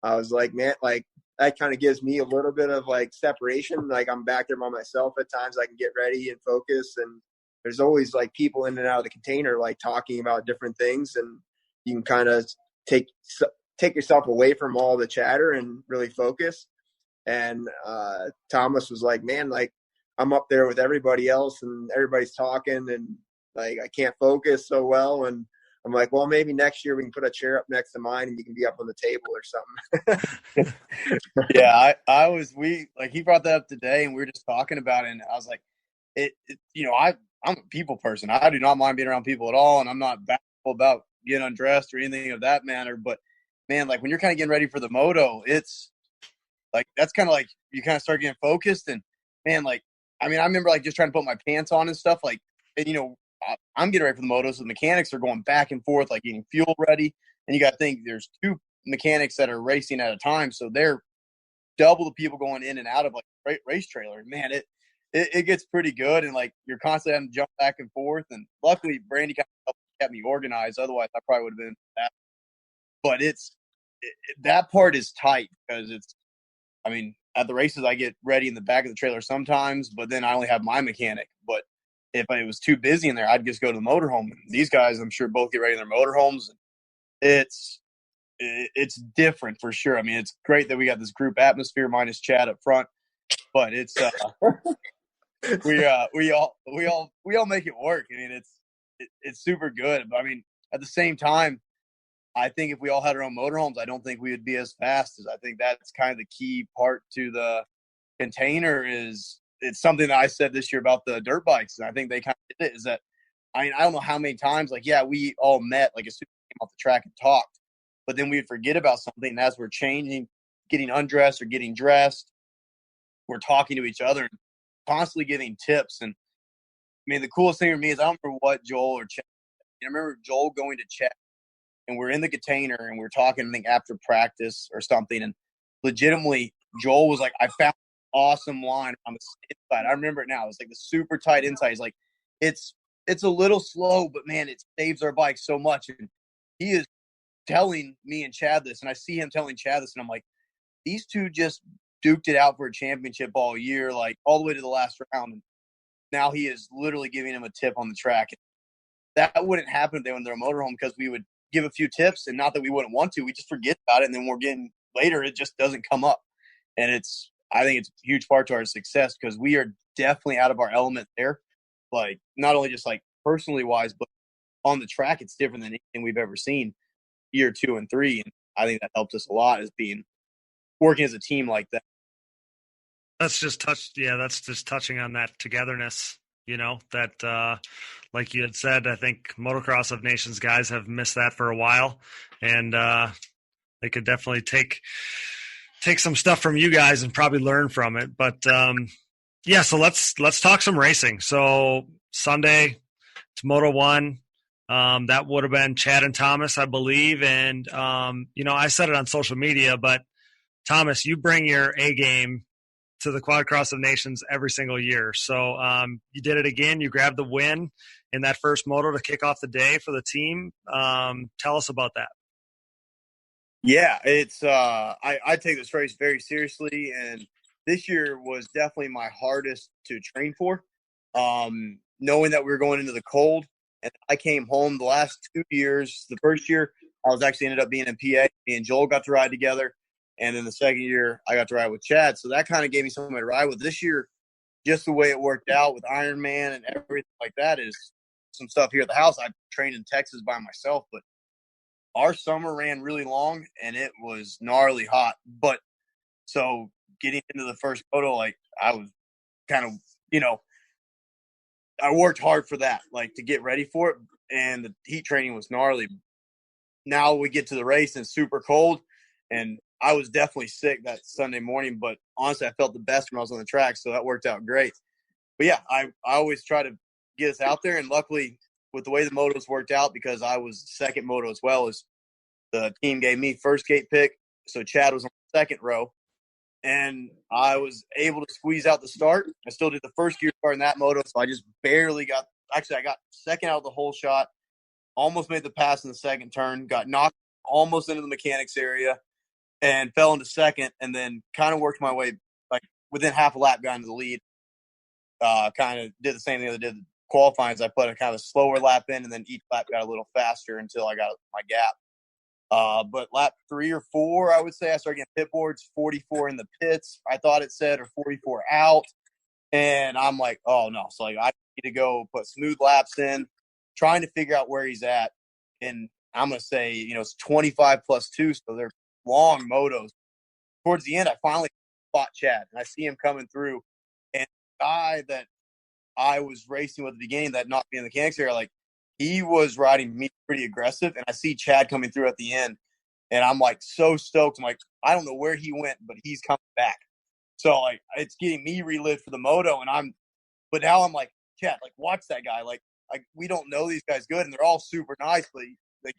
I was like, man, like that kind of gives me a little bit of like separation. Like I'm back there by myself at times. I can get ready and focus, and there's always like people in and out of the container, like talking about different things, and you can kind of take yourself away from all the chatter and really focus. And Thomas was like, man, like I'm up there with everybody else and everybody's talking, and like I can't focus so well. And I'm like, well, maybe next year we can put a chair up next to mine and you can be up on the table or something. Yeah, he brought that up today, and we were just talking about it, and I was like, I I'm a people person. I do not mind being around people at all, and I'm not bashful about getting undressed or anything of that manner. But man, like when you're kind of getting ready for the moto, it's like that's kind of like you kind of start getting focused. And man, like I mean, I remember like just trying to put my pants on and stuff. Like, and, you know, I'm getting ready for the moto, so the mechanics are going back and forth, like getting fuel ready. And you got to think there's 2 mechanics that are racing at a time, so they're double the people going in and out of like race trailer. Man, it gets pretty good, and like you're constantly having to jump back and forth. And luckily, Brandy kind of kept me organized. Otherwise, I probably would have been that. But that part is tight because I mean, at the races, I get ready in the back of the trailer sometimes, but then I only have my mechanic. But if it was too busy in there, I'd just go to the motorhome. These guys, I'm sure, both get ready in their motorhomes. It's different for sure. I mean, it's great that we got this group atmosphere minus Chad up front, but it's we all make it work. I mean, it's super good. But I mean, at the same time, I think if we all had our own motorhomes, I don't think we would be as fast. As I think that's kind of the key part to the container. Is it's something that I said this year about the dirt bikes, and I think they kind of did it. Is that I mean, I don't know how many times, like, yeah, we all met like as soon as we came off the track and talked, but then we'd forget about something. And as we're changing, getting undressed or getting dressed, we're talking to each other and constantly giving tips. And I mean, the coolest thing for me is I don't remember what Joel or Chad. I remember Joel going to Chad, and we're in the container and we're talking, I think, after practice or something. And legitimately, Joel was like, I found an awesome line on the inside. I remember it now. It was like the super tight inside. He's like, it's a little slow, but man, it saves our bike so much. And he is telling me and Chad this, and I see him telling Chad this, and I'm like, these two just duked it out for a championship all year, like all the way to the last round. And now he is literally giving him a tip on the track. That wouldn't happen if they were in their motorhome, because we would give a few tips, and not that we wouldn't want to, we just forget about it, and then we're getting later, it just doesn't come up. And I think it's a huge part to our success, because we are definitely out of our element there. Like, not only just like personally wise, but on the track, it's different than anything we've ever seen year 2 and 3. And I think that helps us a lot, as working as a team like that. That's just touching on that togetherness, you know, that, like you had said, I think Motocross of Nations guys have missed that for a while, and they could definitely take some stuff from you guys and probably learn from it. But yeah, so let's talk some racing. So Sunday, it's Moto 1. That would have been Chad and Thomas, I believe. And, you know, I said it on social media, but Thomas, you bring your A game to the Quadcross of Nations every single year. So you did it again. You grabbed the win in that first moto to kick off the day for the team. Tell us about that. Yeah, it's I take this race very seriously, and this year was definitely my hardest to train for. Knowing that we were going into the cold, and I came home the last 2 years. The first year, I was actually ended up being in PA. Me and Joel got to ride together, and then the second year, I got to ride with Chad. So that kind of gave me somebody to ride with. This year, just the way it worked out with Ironman and everything like that, is some stuff here at the house. I trained in Texas by myself, but our summer ran really long, and it was gnarly hot. But so getting into the first moto, like, I was kind of, you know, I worked hard for that, like, to get ready for it, and the heat training was gnarly. Now we get to the race and it's super cold, and I was definitely sick that Sunday morning, but honestly, I felt the best when I was on the track, so that worked out great. But yeah, I always try to get us out there, and luckily, with the way the motos worked out, because I was second moto as well, as the team gave me first gate pick, so Chad was on the second row, and I was able to squeeze out the start. I still did the first gear start in that moto, so I just barely got – actually, I got second out of the whole shot, almost made the pass in the second turn, got knocked almost into the mechanics area, and fell into second, and then kind of worked my way, like, within half a lap, got into the lead. Kind of did the same thing I did qualifying, as I put a kind of slower lap in, and then each lap got a little faster until I got my gap. But lap 3 or 4, I would say, I started getting pit boards, 44 in the pits, I thought it said, or 44 out. And I'm like, oh no. So like, I need to go put smooth laps in, trying to figure out where he's at. And I'm going to say, you know, it's 25 plus 2. So they're long motos. Towards the end, I finally spot Chad, and I see him coming through. And the guy that I was racing with at the beginning that knocked me in the mechanics area, like he was riding me pretty aggressive, and I see Chad coming through at the end, and I'm like so stoked. I'm like, I don't know where he went, but he's coming back. So like it's getting me relived for the moto, but now I'm like, Chad, like watch that guy. Like we don't know these guys good, and they're all super nice, but like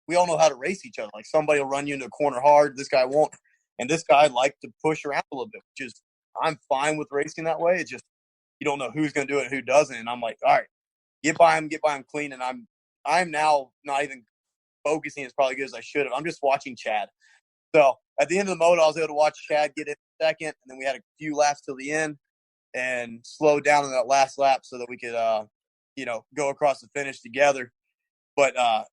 we all know how to race each other. Like somebody will run you into a corner hard, this guy won't, and this guy likes to push around a little bit, which is I'm fine with racing that way. It's just you don't know who's going to do it and who doesn't, and I'm like, all right, get by him clean, and I'm now not even focusing as probably good as I should have. I'm just watching Chad. So at the end of the moto, I was able to watch Chad get in second, and then we had a few laps till the end and slow down in that last lap so that we could, go across the finish together. But I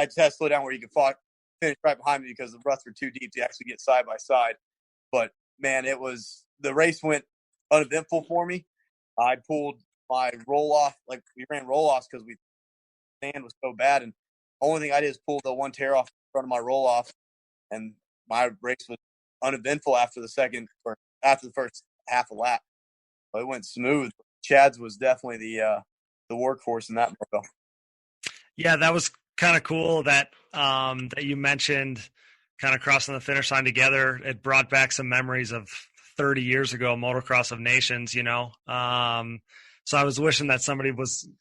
just had to slow down where you could finish right behind me because the ruts were too deep to actually get side by side. But man, the race went uneventful for me. I pulled my roll off, like we ran roll offs because sand was so bad, and the only thing I did is pull the one tear off in front of my roll off, and my race was uneventful after the first half a lap. But it went smooth. Chad's was definitely the workhorse in that moto. Yeah, that was kind of cool that you mentioned kind of crossing the finish line together. It brought back some memories of 30 years ago, Motocross of Nations, So I was wishing that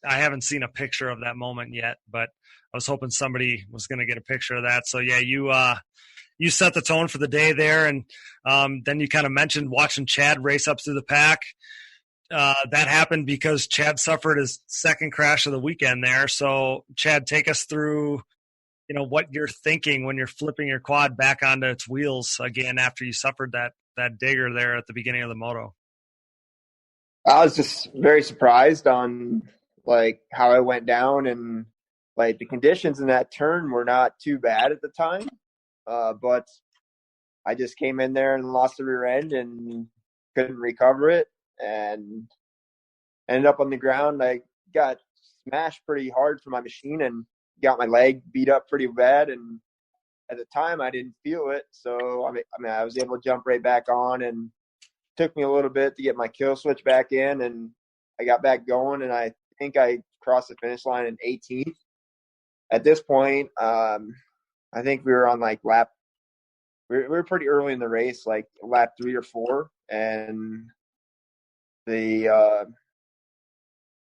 I haven't seen a picture of that moment yet, but I was hoping somebody was going to get a picture of that. So yeah, you set the tone for the day there. And then you kind of mentioned watching Chad race up through the pack. That happened because Chad suffered his second crash of the weekend there. So Chad, take us through, what you're thinking when you're flipping your quad back onto its wheels again after you suffered that digger there at the beginning of the moto. I was just very surprised on like how I went down, and like the conditions in that turn were not too bad at the time. But I just came in there and lost the rear end and couldn't recover it and ended up on the ground. I got smashed pretty hard for my machine and got my leg beat up pretty bad. And at the time I didn't feel it. So, I was able to jump right back on, and took me a little bit to get my kill switch back in, and I got back going, and I think I crossed the finish line in 18th. At this point, I think we were on like we were pretty early in the race, like lap 3 or 4, and I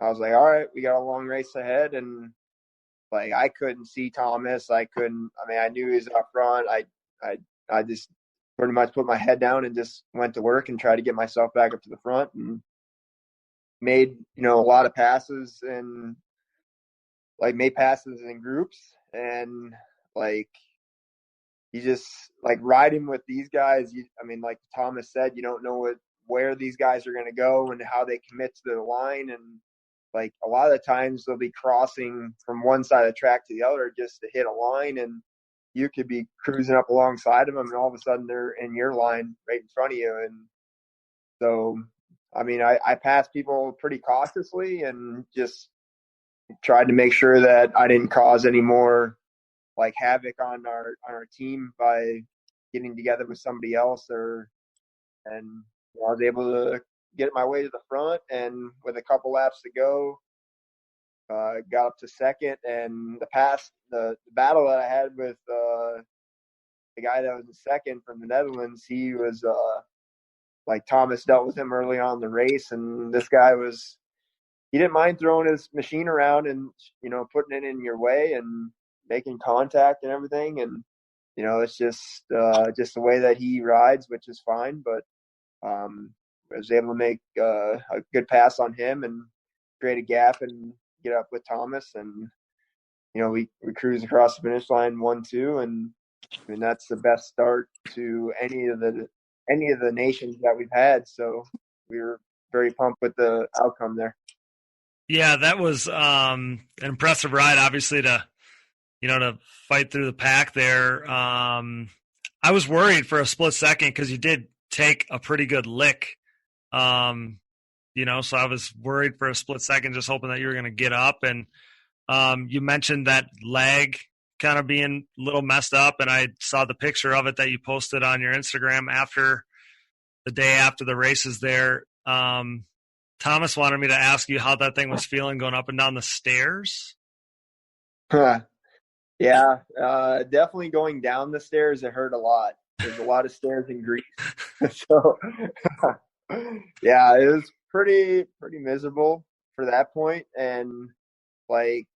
was like, all right, we got a long race ahead, and like I couldn't see Thomas. I knew he was up front. I just pretty much put my head down and just went to work and tried to get myself back up to the front, and made, a lot of passes, and like made passes in groups, and like you just like riding with these guys. Like Thomas said, you don't know where these guys are going to go and how they commit to the line. And like a lot of the times they'll be crossing from one side of the track to the other just to hit a line, and you could be cruising up alongside of them, and all of a sudden they're in your line right in front of you. And so, I passed people pretty cautiously and just tried to make sure that I didn't cause any more like havoc on our team by getting together with somebody else, and I was able to get my way to the front, and with a couple laps to go, got up to second. And the battle that I had with the guy that was in second from the Netherlands, he was like Thomas dealt with him early on in the race, and this guy he didn't mind throwing his machine around and putting it in your way and making contact and everything. And it's just the way that he rides, which is fine. But I was able to make a good pass on him and create a gap and get up with Thomas, and we cruised across the finish line 1-2, and that's the best start to any of the nations that we've had. So we were very pumped with the outcome there. Yeah, that was an impressive ride, obviously, to fight through the pack there. I was worried for a split second because you did take a pretty good lick. So I was worried for a split second, just hoping that you were going to get up. And you mentioned that leg kind of being a little messed up, and I saw the picture of it that you posted on your Instagram after the day after the races there. Thomas wanted me to ask you how that thing was feeling going up and down the stairs. Yeah, definitely going down the stairs, it hurt a lot. There's a lot of stairs in Greece. So, yeah, it was pretty miserable for that point. And, like,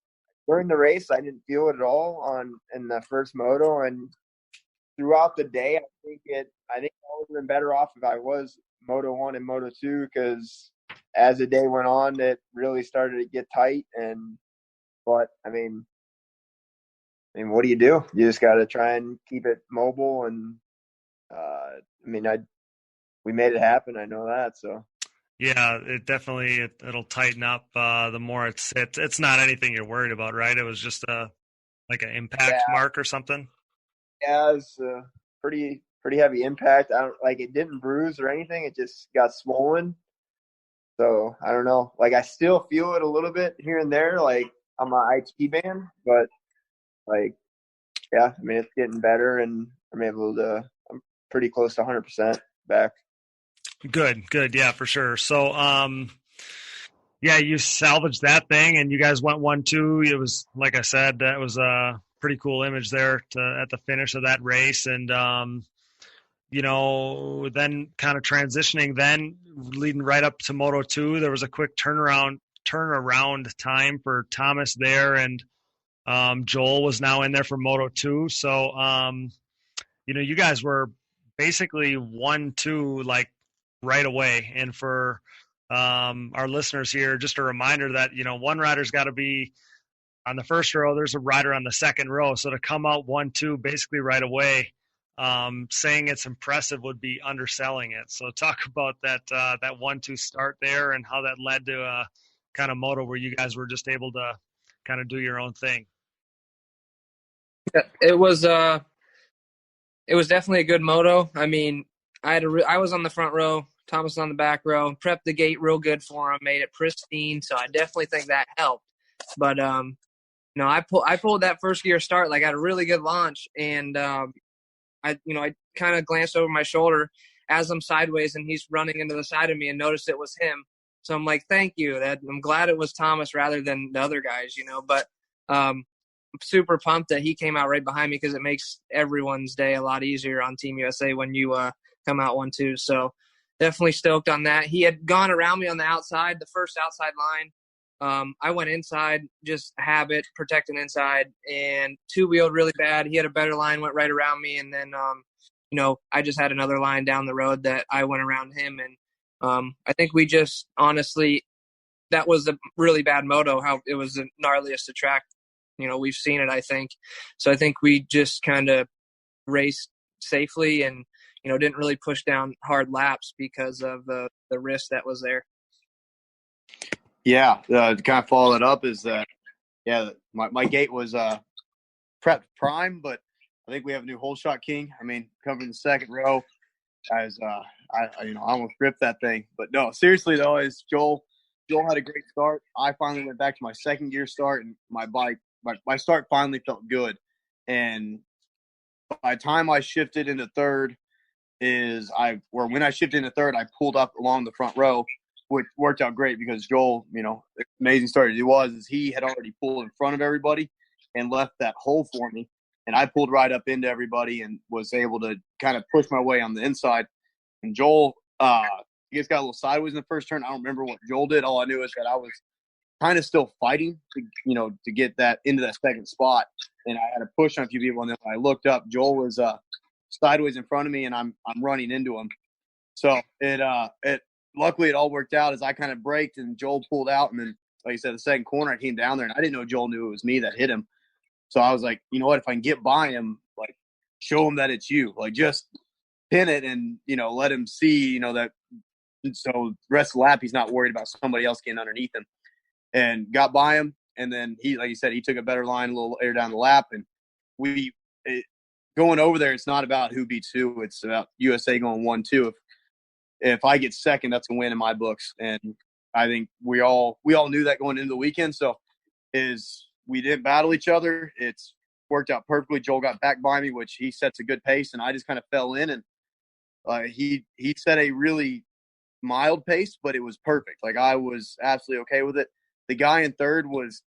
during the race, I didn't feel it at all in the first moto. And throughout the day, I think I would have been better off if I was Moto 1 and Moto 2, because as the day went on, it really started to get tight. But I mean, what do? You just got to try and keep it mobile. And we made it happen. I know that. So yeah, it definitely it'll tighten up the more it sits. It's not anything you're worried about, right? It was just like an impact mark or something. Yeah, it was pretty heavy impact. It didn't bruise or anything. It just got swollen. So I don't know. Like, I still feel it a little bit here and there, like on my IT band, but like, yeah, I mean, it's getting better, and I'm pretty close to 100% back. Good. Yeah, for sure. So, yeah, you salvaged that thing, and you guys went 1-2. It was, like I said, that was a pretty cool image there at the finish of that race. And, then kind of transitioning, then leading right up to Moto 2, there was a quick turnaround time for Thomas there, and Joel was now in there for Moto 2. So, you guys were basically 1-2 like right away. And for our listeners here, just a reminder that, one rider's got to be on the first row. There's a rider on the second row. So to come out 1-2 basically right away, saying it's impressive would be underselling it. So talk about that 1-2 start there and how that led to a kind of moto where you guys were just able to kind of do your own thing. It was definitely a good moto. I mean, I was on the front row, Thomas was on the back row, prepped the gate real good for him, made it pristine. So I definitely think that helped. But I pulled that first gear start. Like, I had a really good launch, and I kind of glanced over my shoulder as I'm sideways, and he's running into the side of me, and noticed it was him. So I'm like, thank you. I'm glad it was Thomas rather than the other guys, But I'm super pumped that he came out right behind me, because it makes everyone's day a lot easier on Team USA when you come out 1-2. So definitely stoked on that. He had gone around me on the outside, the first outside line. I went inside, just habit, protecting inside, and two-wheeled really bad. He had a better line, went right around me, and then, I just had another line down the road that I went around him. And I think we just, honestly, that was a really bad moto, how it was the gnarliest to track. We've seen it, I think. So I think we just kind of raced safely and, didn't really push down hard laps because of the risk that was there. Yeah, to kind of follow that up is that, my gate was prepped prime, but I think we have a new hole shot king. I mean, covering the second row, guys, I almost ripped that thing. But no, seriously though, is Joel had a great start. I finally went back to my second gear start, and my start finally felt good. And by the time I shifted into third, when I shifted into third, I pulled up along the front row, which worked out great because Joel, the amazing start he had already pulled in front of everybody and left that hole for me. And I pulled right up into everybody and was able to kind of push my way on the inside. And Joel, he just got a little sideways in the first turn. I don't remember what Joel did. All I knew is that I was kind of still fighting to get that into that second spot. And I had to push on a few people. And then when I looked up, Joel was sideways in front of me, and I'm running into him. So it luckily it all worked out as I kind of braked and Joel pulled out. And then, like you said, the second corner, I came down there, and I didn't know Joel knew it was me that hit him. So I was like, you know what, if I can get by him, like, show him that it's you. Like, just pin it and, let him see, that. So the rest of the lap, he's not worried about somebody else getting underneath him. And got by him. And then he, like you said, he took a better line a little later down the lap. And going over there, it's not about who beats who. It's about USA going 1-2. If I get second, that's a win in my books. And I think we all knew that going into the weekend. So we didn't battle each other. It's worked out perfectly. Joel got back by me, which he sets a good pace, and I just kind of fell in. And he set a really mild pace, but it was perfect. Like, I was absolutely okay with it. The guy in third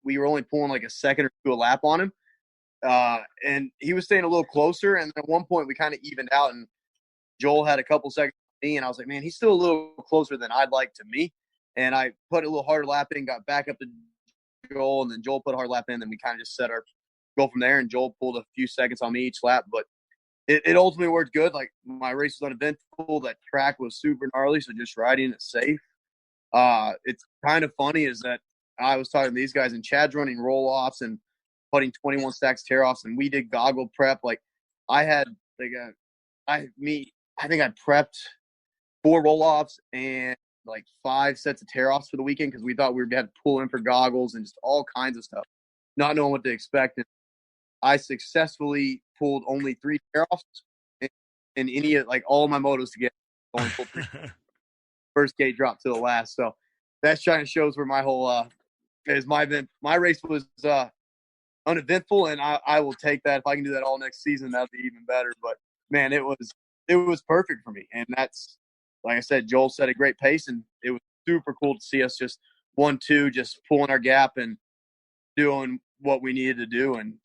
we were only pulling like a second or two a lap on him. And he was staying a little closer. And at one point we kind of evened out, and Joel had a couple seconds on me, and I was like, man, he's still a little closer than I'd like to me. And I put a little harder lap in, got back up to Joel, and then Joel put a hard lap in, and we kind of just set our goal from there. And Joel pulled a few seconds on me each lap, but it ultimately worked good. Like, my race was uneventful. That track was super gnarly, so just riding it safe. It's kind of funny is that I was talking to these guys, and Chad's running roll-offs and putting 21 stacks tear-offs, and we did goggle prep. Like, I had like I think I prepped 4 roll-offs and like 5 sets of tear-offs for the weekend, because we thought we had to pull in for goggles and just all kinds of stuff, not knowing what to expect. And I successfully pulled only 3 tear-offs in any of, like, all of my motos together. Only pulled 3. First gate drop to the last. So that kind of shows where my whole my race was uneventful, and I will take that. If I can do that all next season, that'd be even better. But man, it was perfect for me. And that's, like I said, Joel set a great pace, and it was super cool to see us just 1-2, just pulling our gap and doing what we needed to do. And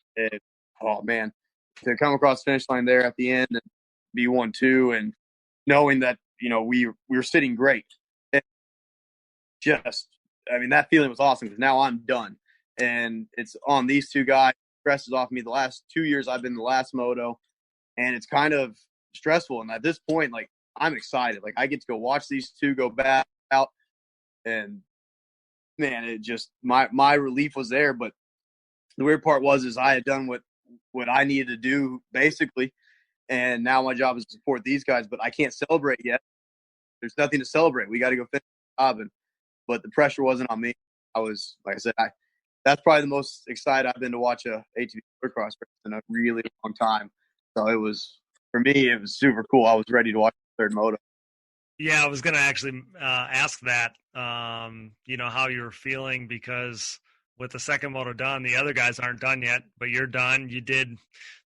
oh man, to come across the finish line there at the end and be 1-2, and knowing that, you know, we were sitting great. And that feeling was awesome, because now I'm done. And it's on these 2 guys. Stress is off me. The last 2 years I've been the last moto, and it's kind of stressful. And at this point, like, I'm excited. Like, I get to go watch these 2 go back out, and man, it just, my relief was there. But the weird part is I had done what I needed to do, basically, and now my job is to support these guys. But I can't celebrate yet. There's nothing to celebrate. We got to go finish the job. But the pressure wasn't on me. I was, like I said, that's probably the most excited I've been to watch a ATV Motocross race in a really long time. So for me, it was super cool. I was ready to watch the third moto. Yeah, I was going to actually ask that, how you were feeling, because with the second moto done, the other guys aren't done yet, but you're done. You did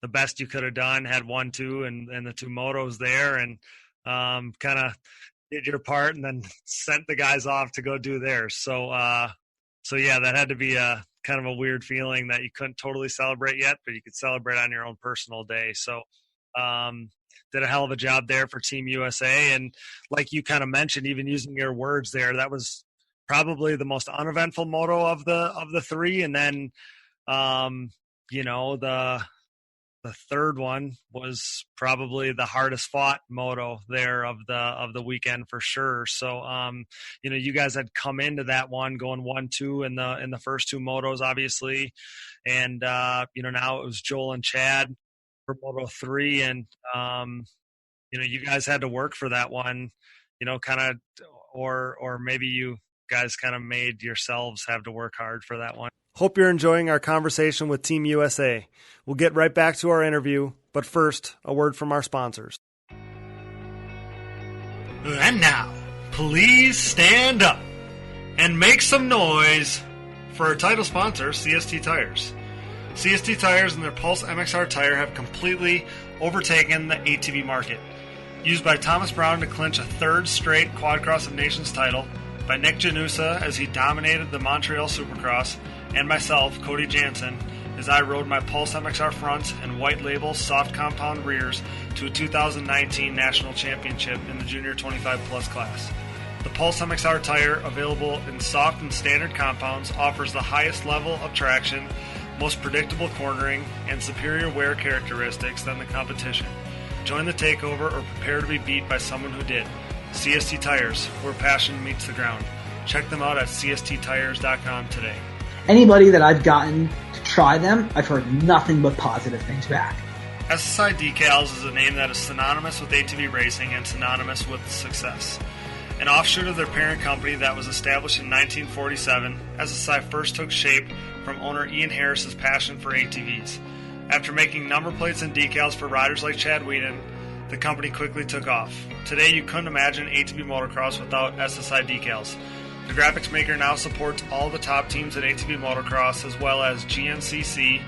the best you could have done, had 1-2 and the 2 motos there, and kind of did your part, and then sent the guys off to go do theirs. So yeah, that had to be a kind of a weird feeling that you couldn't totally celebrate yet, but you could celebrate on your own personal day. So did a hell of a job there for Team USA. And like you kind of mentioned, even using your words there, that was probably the most uneventful moto of the 3. And then, the third one was probably the hardest fought moto there of the weekend for sure. So, you guys had come into that one going 1-2 in the first 2 motos, obviously. And, now it was Joel and Chad for Moto 3. And, you guys had to work for that one, kind of, or maybe you guys kind of made yourselves have to work hard for that one. Hope you're enjoying our conversation with Team USA. We'll get right back to our interview, but first, a word from our sponsors. And now, please stand up and make some noise for our title sponsor, CST Tires. CST Tires and their Pulse MXR tire have completely overtaken the ATV market. Used by Thomas Brown to clinch a 3rd straight Quadcross of Nations title, by Nick Janusa as he dominated the Montreal Supercross, and myself, Cody Jansen, as I rode my Pulse MXR fronts and white label soft compound rears to a 2019 National Championship in the Junior 25 Plus class. The Pulse MXR tire, available in soft and standard compounds, offers the highest level of traction, most predictable cornering, and superior wear characteristics than the competition. Join the takeover or prepare to be beat by someone who did. CST Tires, where passion meets the ground. Check them out at csttires.com today. Anybody that I've gotten to try them, I've heard nothing but positive things back. SSI Decals is a name that is synonymous with ATV racing and synonymous with success. An offshoot of their parent company that was established in 1947, SSI first took shape from owner Ian Harris's passion for ATVs. After making number plates and decals for riders like Chad Wienen, the company quickly took off. Today, you couldn't imagine ATV Motocross without SSI Decals. The graphics maker now supports all the top teams in ATV Motocross, as well as GNCC,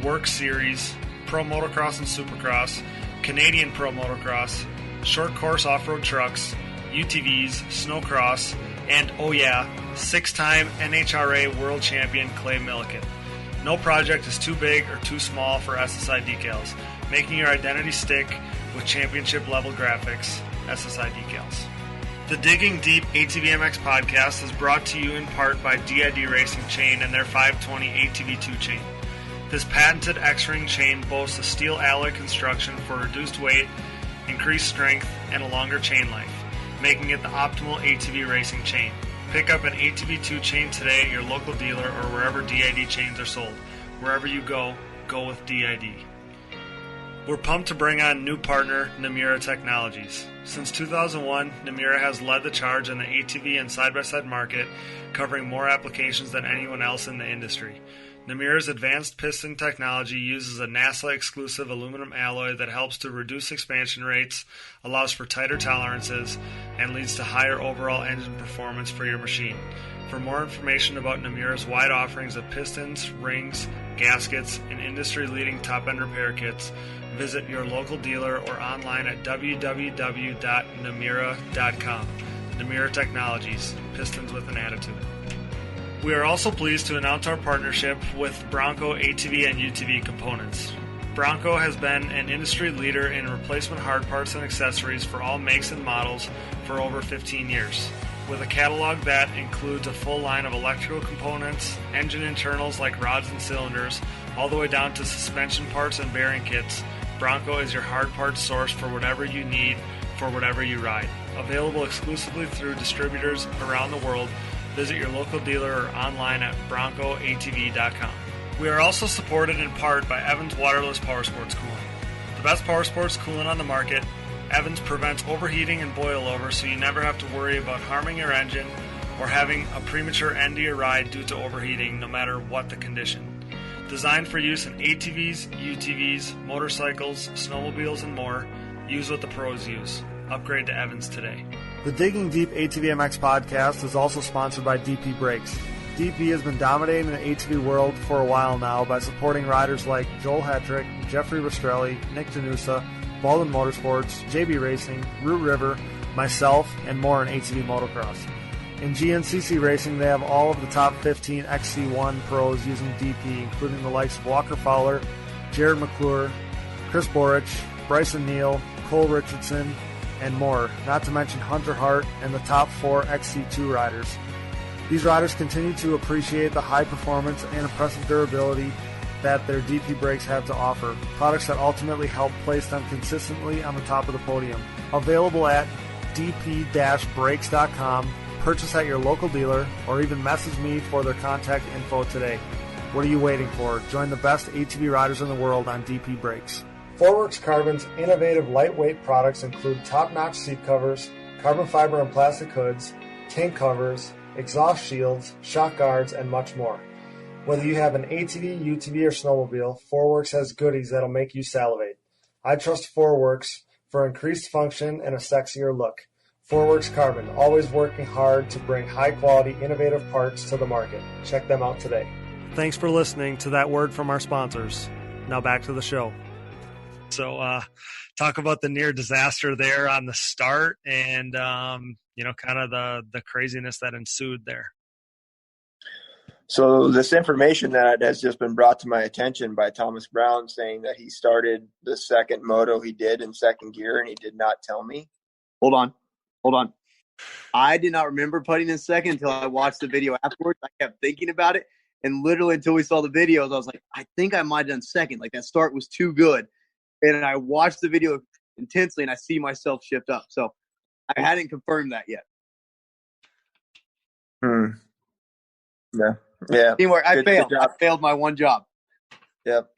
Work Series, Pro Motocross and Supercross, Canadian Pro Motocross, short course off-road trucks, UTVs, snowcross, and, oh yeah, 6-time NHRA World Champion Clay Milliken. No project is too big or too small for SSI decals, making your identity stick with championship-level graphics, SSI decals. The Digging Deep ATVMX podcast is brought to you in part by DID Racing Chain and their 520 ATV2 chain. This patented X-ring chain boasts a steel alloy construction for reduced weight, increased strength, and a longer chain life, making it the optimal ATV racing chain. Pick up an ATV2 chain today at your local dealer or wherever DID chains are sold. Wherever you go, go with DID. We're pumped to bring on new partner, Namura Technologies. Since 2001, Namura has led the charge in the ATV and side-by-side market, covering more applications than anyone else in the industry. Namura's advanced piston technology uses a NASA-exclusive aluminum alloy that helps to reduce expansion rates, allows for tighter tolerances, and leads to higher overall engine performance for your machine. For more information about Namura's wide offerings of pistons, rings, gaskets, and industry-leading top-end repair kits, visit your local dealer or online at www.namura.com. Namura Technologies, pistons with an attitude. We are also pleased to announce our partnership with Bronco ATV and UTV components. Bronco has been an industry leader in replacement hard parts and accessories for all makes and models for over 15 years. With a catalog that includes a full line of electrical components, engine internals like rods and cylinders, all the way down to suspension parts and bearing kits, Bronco is your hard parts source for whatever you need for whatever you ride. Available exclusively through distributors around the world, visit your local dealer or online at broncoatv.com. We are also supported in part by Evans Waterless Powersports Cooling. The best powersports coolant on the market, Evans prevents overheating and boilover so you never have to worry about harming your engine or having a premature end to your ride due to overheating no matter what the condition. Designed for use in ATVs, UTVs, motorcycles, snowmobiles, and more, use what the pros use. Upgrade to Evans today. The Digging Deep ATVMX podcast is also sponsored by DP Brakes. DP has been dominating the ATV world for a while now by supporting riders like Joel Hetrick, Jeffrey Rastrelli, Nick Janusa, Baldwin Motorsports, JB Racing, Root River, myself, and more in ATV Motocross. In GNCC Racing, they have all of the top 15 XC1 pros using DP, including the likes of Walker Fowler, Jared McClure, Chris Borich, Bryson Neal, Cole Richardson, and more, not to mention Hunter Hart and the top 4 XC2 riders. These riders continue to appreciate the high performance and impressive durability that their DP brakes have to offer, products that ultimately help place them consistently on the top of the podium. Available at dp-brakes.com, purchase at your local dealer, or even message me for their contact info today. What are you waiting for? Join the best ATV riders in the world on DP Brakes. Forworks Carbon's innovative lightweight products include top-notch seat covers, carbon fiber and plastic hoods, tank covers, exhaust shields, shock guards, and much more. Whether you have an ATV, UTV, or snowmobile, Forworks has goodies that'll make you salivate. I trust Forworks for increased function and a sexier look. Forworks Carbon, always working hard to bring high-quality, innovative parts to the market. Check them out today. Thanks for listening to that word from our sponsors. Now back to the show. So talk about the near disaster there on the start and, kind of the craziness that ensued there. So this information that has just been brought to my attention by Thomas Brown saying that he started the second moto he did in second gear and he did not tell me. Hold on. I did not remember putting in second until I watched the video afterwards. I kept thinking about it. And literally until we saw the videos, I was like, I think I might have done second. Like that start was too good. And I watched the video intensely and I see myself shift up. So I hadn't confirmed that yet. Yeah. Teamwork. I failed. Good I failed my one job. Yep.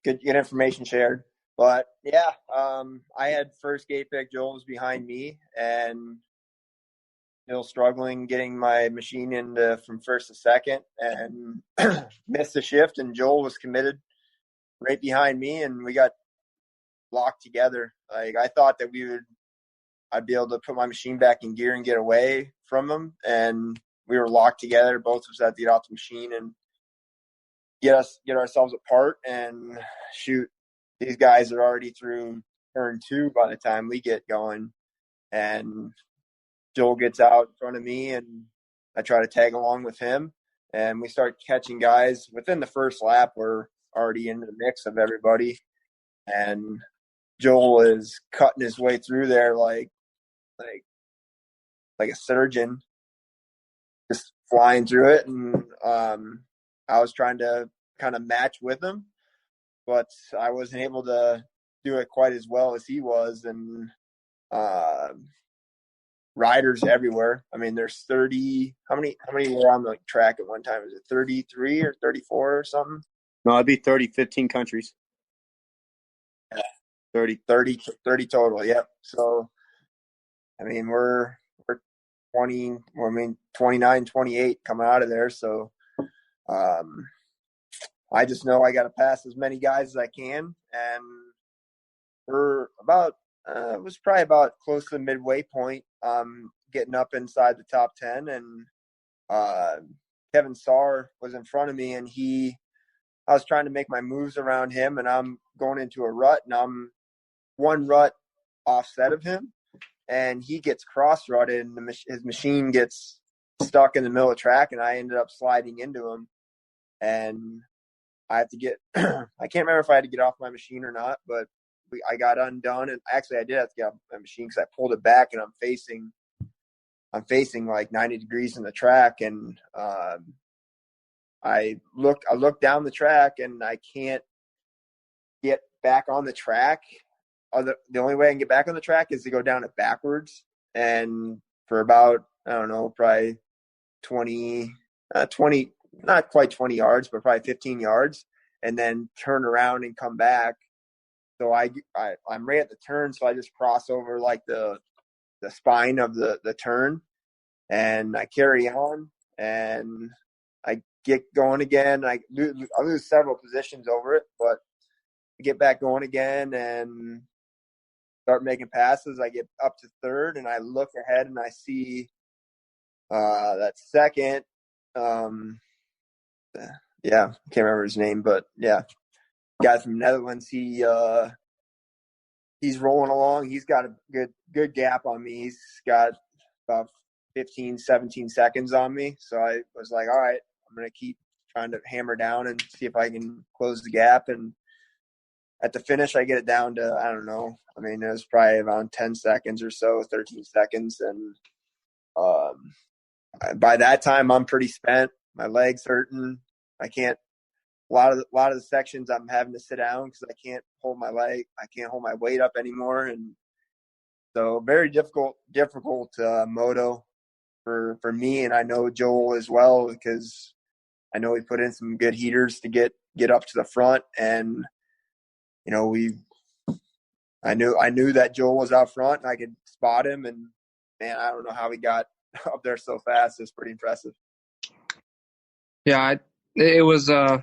Good information shared. But yeah, I had first gate pick. Joel was behind me and still struggling getting my machine into from first to second and missed the shift. And Joel was committed right behind me and we got locked together. Like I thought that I'd be able to put my machine back in gear and get away from him. And we were locked together. Both of us had to get off the machine and get ourselves apart and shoot. These guys are already through turn 2 by the time we get going. And Joel gets out in front of me, and I try to tag along with him, and we start catching guys. Within the first lap, we're already into the mix of everybody, and Joel is cutting his way through there like a surgeon, just flying through it. And I was trying to kind of match with him, but I wasn't able to do it quite as well as he was. And riders everywhere. I mean, there's 30. How many were on the track at one time? Is it 33 or 34 or something? No, it'd be 30, 15 countries. Yeah. 30 total. Yep. So, I mean, we're 20, 29, 28 coming out of there. So, I just know I got to pass as many guys as I can. And we're about, it was probably about close to the midway point, getting up inside the top 10. And Kevin Saar was in front of me, and I was trying to make my moves around him, and I'm going into a rut, and I'm one rut offset of him, and he gets cross-rutted, and his machine gets stuck in the middle of the track, and I ended up sliding into him. And I have to get – I can't remember if I had to get off my machine or not, but I got undone. And actually I did have to get off my machine because I pulled it back, and I'm facing like 90 degrees in the track. And I look down the track, and I can't get back on the track. The only way I can get back on the track is to go down it backwards. And for about, I don't know, probably 20, not quite 20 yards, but probably 15 yards, and then turn around and come back. So I'm right at the turn, so I just cross over like the spine of the turn, and I carry on, and I get going again. I lose several positions over it, but I get back going again and start making passes. I get up to third, and I look ahead, and I see that second. Yeah, I can't remember his name, but yeah, guy from Netherlands. He's rolling along. He's got a good gap on me. He's got about 15, 17 seconds on me. So I was like, all right, I'm going to keep trying to hammer down and see if I can close the gap. And at the finish, I get it down to, I don't know. I mean, it was probably around 10 seconds or so, 13 seconds. And by that time, I'm pretty spent. My leg's hurting. I can't. A lot of the sections I'm having to sit down because I can't hold my weight up anymore. And so very difficult moto for me. And I know Joel as well, because I know he put in some good heaters to get up to the front. And, you know, I knew that Joel was out front, and I could spot him, and man, I don't know how he got up there so fast. It's pretty impressive. Yeah, it was a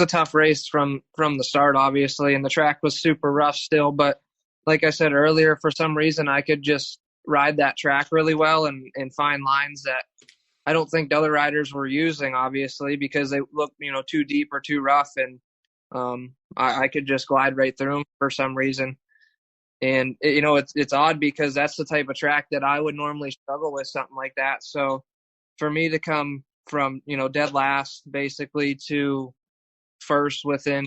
tough race from the start, obviously, and the track was super rough still. But like I said earlier, for some reason, I could just ride that track really well and find lines that I don't think the other riders were using, obviously, because they looked, too deep or too rough. And I could just glide right through them for some reason. And, it's odd because that's the type of track that I would normally struggle with, something like that. So for me to come from, dead last basically to first within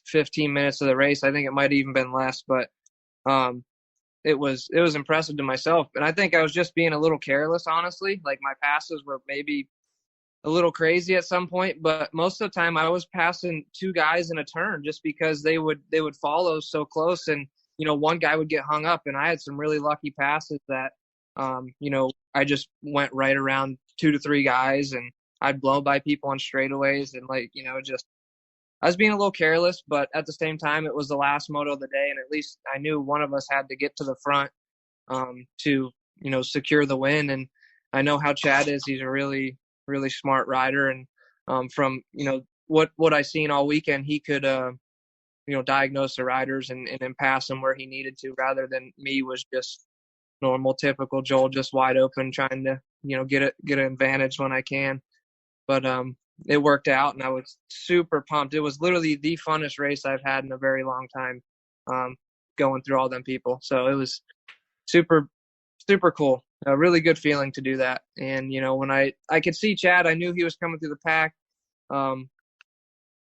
15 minutes of the race, I think it might have even been less, but it was impressive to myself. And I think I was just being a little careless, honestly. Like, my passes were maybe a little crazy at some point, but most of the time I was passing two guys in a turn just because they would follow so close, and one guy would get hung up. And I had some really lucky passes that I just went right around 2 to 3 guys, and I'd blow by people on straightaways, and just I was being a little careless. But at the same time, it was the last moto of the day, and at least I knew one of us had to get to the front to secure the win. And I know how Chad is. He's a really, really smart rider, and from what I seen all weekend, he could diagnose the riders and pass them where he needed to, rather than me was just normal, typical Joel, just wide open, trying to get an advantage when I can. But it worked out, and I was super pumped. It was literally the funnest race I've had in a very long time, going through all them people. So it was super, super cool. a really good feeling to do that. And, when I could see Chad, I knew he was coming through the pack. And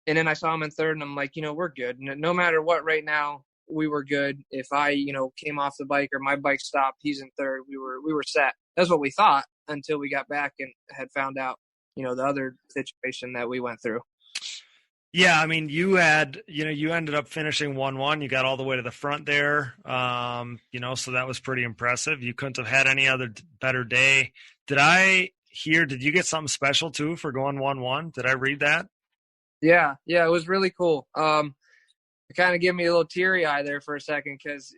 then I saw him in third, and I'm like, we're good. No matter what right now, we were good. If I, came off the bike or my bike stopped, he's in third, we were set. That's what we thought until we got back and had found out, the other situation that we went through. Yeah, I mean, you ended up finishing 1-1. You got all the way to the front there, so that was pretty impressive. You couldn't have had any other better day. Did you get something special too for going 1-1? Did I read that? Yeah, it was really cool. It kind of gave me a little teary eye there for a second because,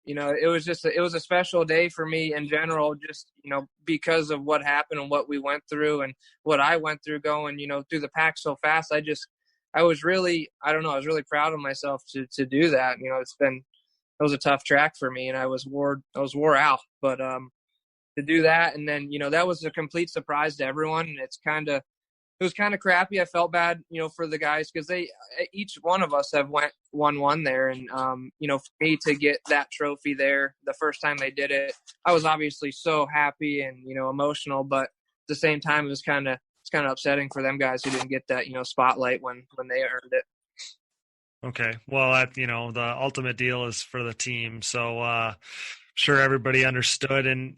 it was a special day for me in general, just, because of what happened and what we went through and what I went through going, through the pack so fast. I was really proud of myself to do that. It was a tough track for me and I was wore out, but, to do that. And then, that was a complete surprise to everyone. And it was kind of crappy. I felt bad, for the guys because each one of us have went 1-1 there. And, for me to get that trophy there the first time they did it, I was obviously so happy and, emotional, but at the same time, it was kind of upsetting for them guys who didn't get that, spotlight when they earned it. Okay. Well, the ultimate deal is for the team. So, sure everybody understood and,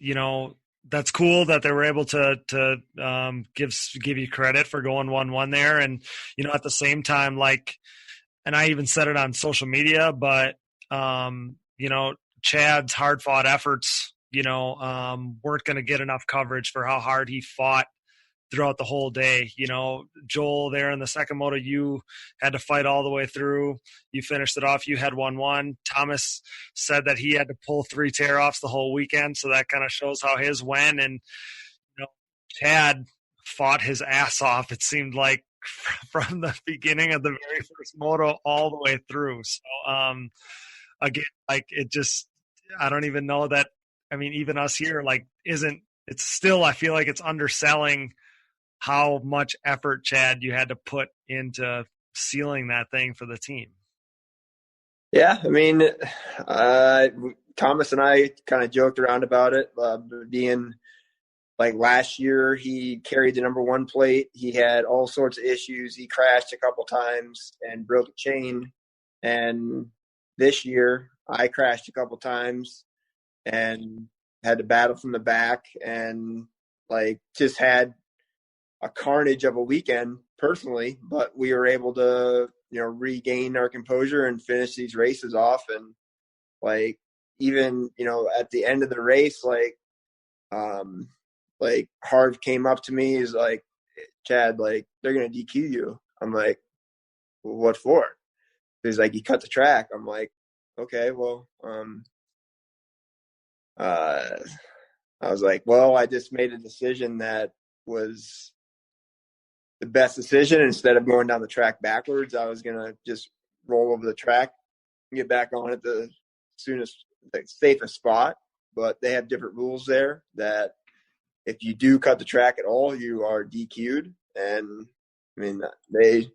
that's cool that they were able to give you credit for going 1-1 there. And, at the same time, and I even said it on social media, but, Chad's hard fought efforts, weren't going to get enough coverage for how hard he fought throughout the whole day. Joel there in the second moto, you had to fight all the way through. You finished it off. You had 1-1. Thomas said that he had to pull 3 tear-offs the whole weekend, so that kind of shows how his went. And, Chad fought his ass off, it seemed like, from the beginning of the very first moto all the way through. So, again, I don't even know that, even us here, it's still, I feel like it's underselling how much effort, Chad, you had to put into sealing that thing for the team. Yeah, Thomas and I kind of joked around about it, being like last year he carried the number 1 plate. He had all sorts of issues. He crashed a couple times and broke a chain. And this year I crashed a couple times and had to battle from the back and just had a carnage of a weekend personally, but we were able to, regain our composure and finish these races off. And even, at the end of the race, Harv came up to me. He's like, Chad, they're going to DQ you. I'm like, well, what for? He's like, you cut the track. I'm like, okay, well, I was like, well, I just made a decision that was the best decision. Instead of going down the track backwards, I was going to just roll over the track and get back on at the soonest, safest spot. But they have different rules there that if you do cut the track at all, you are DQ'd. And they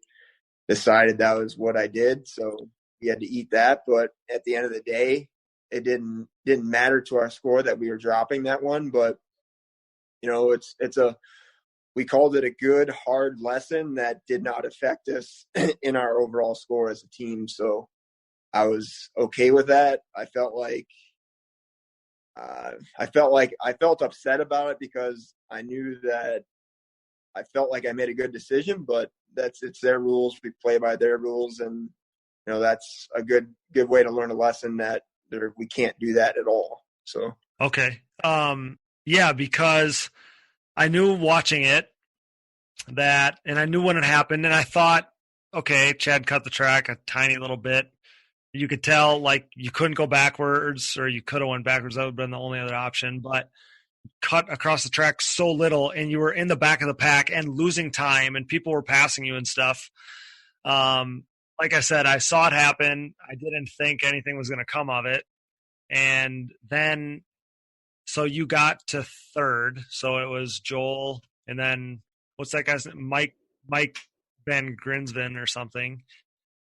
decided that was what I did. So we had to eat that. But at the end of the day, it didn't matter to our score that we were dropping that one. But, we called it a good, hard lesson that did not affect us in our overall score as a team. So I was okay with that. I felt upset about it because I knew that I felt like I made a good decision, but it's their rules. We play by their rules. And, that's a good way to learn a lesson that we can't do that at all. So, okay. Yeah, because I knew watching it and I knew when it happened, and I thought, okay, Chad cut the track a tiny little bit. You could tell, you couldn't go backwards, or you could have went backwards. That would have been the only other option, but cut across the track so little, and you were in the back of the pack and losing time, and people were passing you and stuff. Like I said, I saw it happen. I didn't think anything was going to come of it. And then, so you got to third. So it was Joel, and then what's that guy's name? Mike Ben Grinsven or something.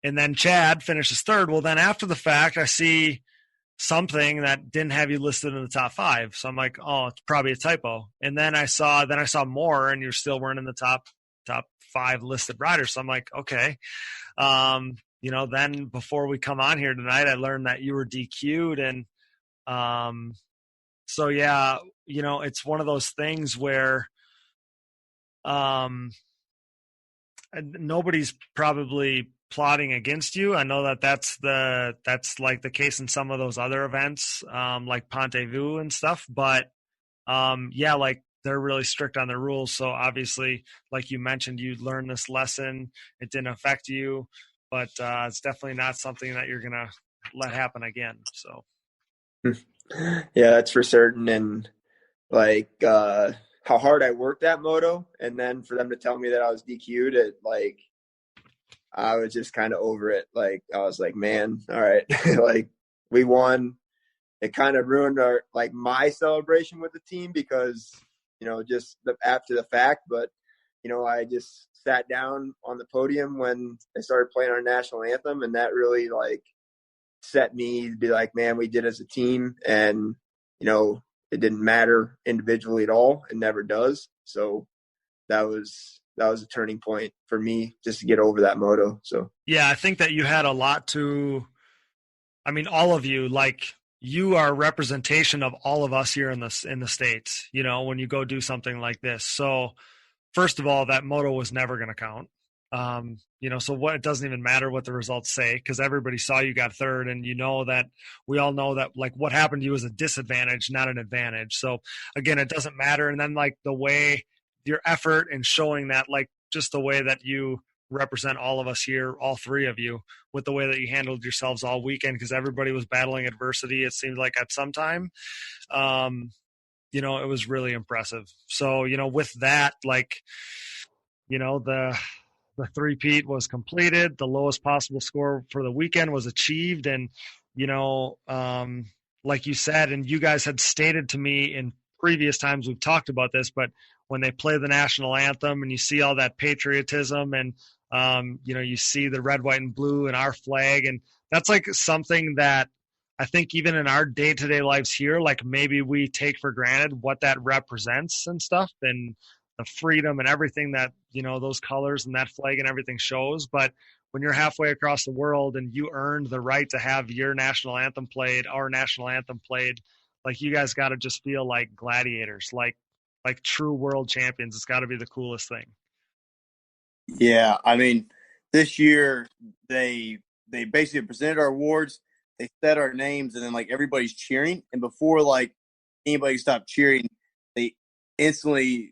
And then Chad finishes third. Well, then after the fact, I see something that didn't have you listed in the top 5. So I'm like, oh, it's probably a typo. And then I saw more, and you still weren't in the top 5 listed riders. So I'm like, okay. Then before we come on here tonight, I learned that you were DQ'd, and so yeah, it's one of those things where nobody's probably plotting against you. I know that that's like the case in some of those other events, like Ponte Vu and stuff. But like they're really strict on their rules. So obviously, like you mentioned, you learned this lesson. It didn't affect you, but it's definitely not something that you're gonna let happen again. So yeah, that's for certain. And like how hard I worked that moto, and then for them to tell me that I was DQ'd, I was just kind of over it. Like, I was like, man, all right, like we won. It kind of ruined my celebration with the team because, just after the fact. But, I just sat down on the podium when they started playing our national anthem, and that really set me to be like, man, we did as a team, and, it didn't matter individually at all. It never does. So that was a turning point for me just to get over that moto. So, yeah, I think that you had a lot all of you, you are a representation of all of us here in the States, when you go do something like this. So first of all, that moto was never going to count. So it doesn't even matter what the results say, because everybody saw you got third, and that we all know that what happened to you is a disadvantage, not an advantage. So again, it doesn't matter. And then the way your effort and showing that, just the way that you represent all of us here, all 3 of you, with the way that you handled yourselves all weekend, because everybody was battling adversity, it seemed like at some time. It was really impressive. So, with that, the three-peat was completed. The lowest possible score for the weekend was achieved. And, like you said, and you guys had stated to me in previous times we've talked about this, but when they play the national anthem and you see all that patriotism and, you see the red, white, and blue and our flag, and that's something that I think even in our day-to-day lives here, maybe we take for granted what that represents and stuff, and the freedom and everything that, those colors and that flag and everything shows. But when you're halfway across the world and you earned the right to have your national anthem played, our national anthem played, you guys got to just feel like gladiators, like true world champions. It's got to be the coolest thing. Yeah, this year they basically presented our awards, they said our names, and then everybody's cheering. And before anybody stopped cheering, they instantly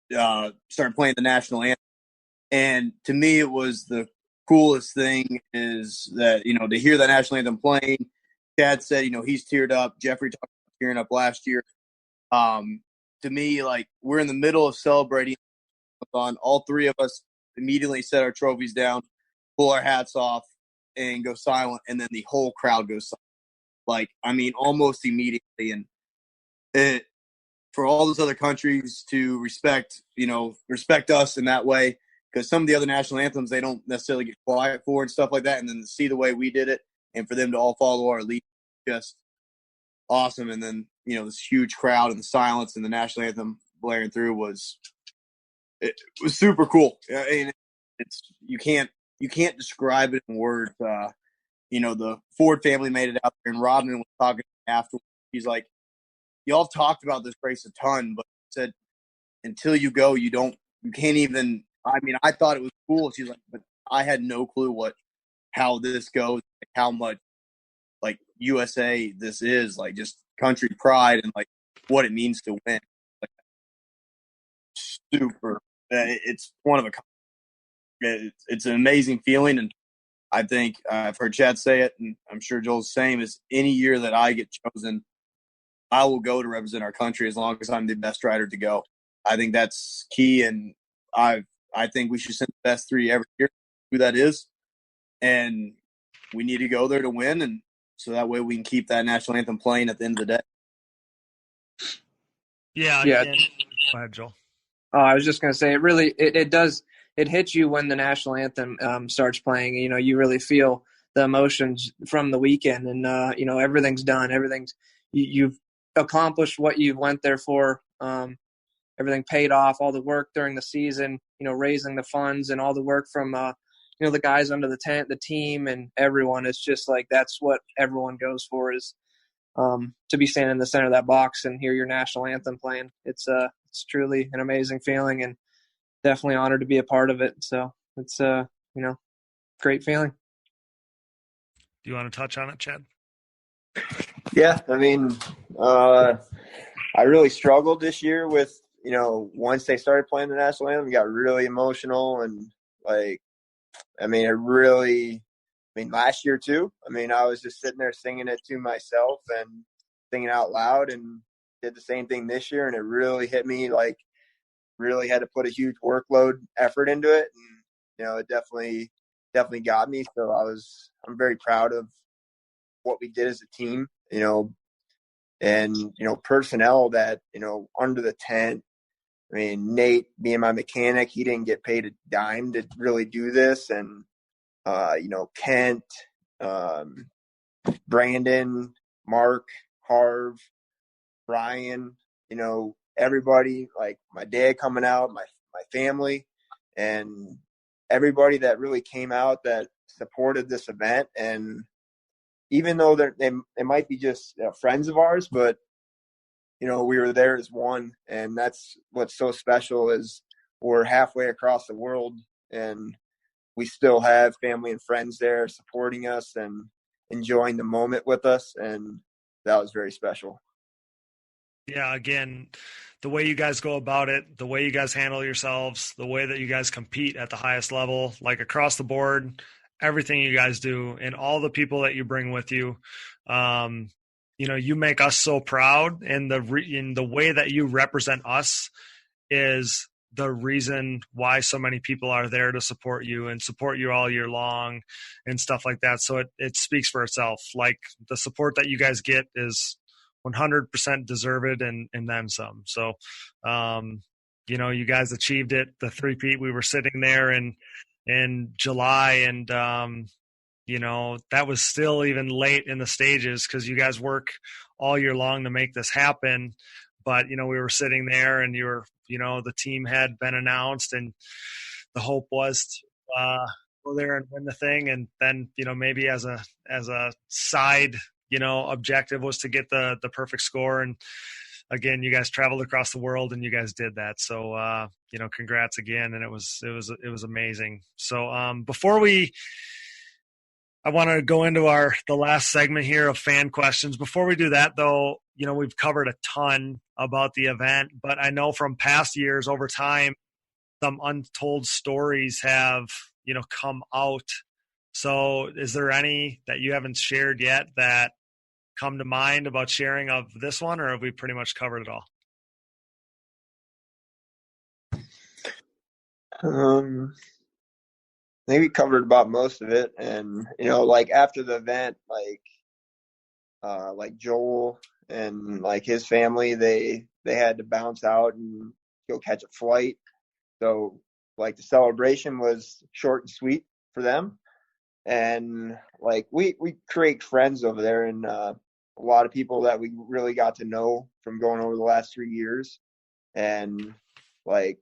started playing the national anthem. And to me, it was the coolest thing is that, to hear that national anthem playing. Chad said, he's teared up. Jeffrey talked about tearing up last year. To me, we're in the middle of celebrating. All 3 of us immediately set our trophies down, pull our hats off, and go silent. And then the whole crowd goes silent. Almost immediately. And for all those other countries to respect us in that way, because some of the other national anthems they don't necessarily get quiet for and stuff like that, and then to see the way we did it and for them to all follow our lead, just awesome. And then this huge crowd and the silence and the national anthem blaring through was super cool. It's you can't describe it in words. The Ford family made it out there, and Rodman was talking afterwards. He's like, y'all talked about this race a ton, but said until you go, you can't even. I thought it was cool. She's like, but I had no clue how this goes, how much USA this is, just country pride and what it means to win. Super. It's one of a kind. It's an amazing feeling, and I think I've heard Chad say it, and I'm sure Joel's the same. Is any year that I get chosen, I will go to represent our country as long as I'm the best rider to go. I think that's key, and I think we should send the best 3 every year, who that is, and we need to go there to win, and so that way we can keep that national anthem playing at the end of the day. Yeah. Go ahead, Joel. I was just going to say, it really it hits you when the national anthem starts playing. You really feel the emotions from the weekend. And, everything's done. You've accomplished what you went there for. Everything paid off, all the work during the season, raising the funds and all the work from, the guys under the tent, the team, and everyone. It's just like that's what everyone goes for, is to be standing in the center of that box and hear your national anthem playing. It's truly an amazing feeling, and definitely honored to be a part of it. So it's great feeling. Do you want to touch on it, Chad? Yeah, I mean, I really struggled this year with, once they started playing the national anthem, it got really emotional. And last year too, I was just sitting there singing it to myself and singing out loud, and did the same thing this year. And it really hit me, like really had to put a huge workload effort into it. And, it definitely got me. So I'm very proud of what we did as a team, and, personnel that, under the tent. Nate being my mechanic, he didn't get paid a dime to really do this. And, Kent, Brandon, Mark, Harv, Brian, everybody, like my dad coming out, my family, and everybody that really came out that supported this event. And even though they might be just friends of ours, but we were there as one. And that's what's so special, is we're halfway across the world and we still have family and friends there supporting us and enjoying the moment with us. And that was very special. Yeah, again, the way you guys go about it, the way you guys handle yourselves, the way that you guys compete at the highest level, like across the board, everything you guys do, and all the people that you bring with you, you make us so proud. And in the way that you represent us is the reason why so many people are there to support you and support you all year long and stuff like that. So it speaks for itself. Like the support that you guys get is 100% deserved and then some. So, you guys achieved it. The three-peat, we were sitting there in July, and, that was still even late in the stages because you guys work all year long to make this happen. But, we were sitting there and the team had been announced, and the hope was to go there and win the thing. And then, maybe as a side, objective was to get the perfect score. And again, you guys traveled across the world and you guys did that. So, congrats again. And it was amazing. So, I want to go into the last segment here of fan questions. Before we do that, though, we've covered a ton about the event, but I know from past years over time, some untold stories have, come out. So is there any that you haven't shared yet that come to mind about sharing of this one, or have we pretty much covered it all? I think we covered about most of it. And, like after the event, like Joel and like his family, they had to bounce out and go catch a flight. So like the celebration was short and sweet for them. And like we create friends over there, and a lot of people that we really got to know from going over the last 3 years. And like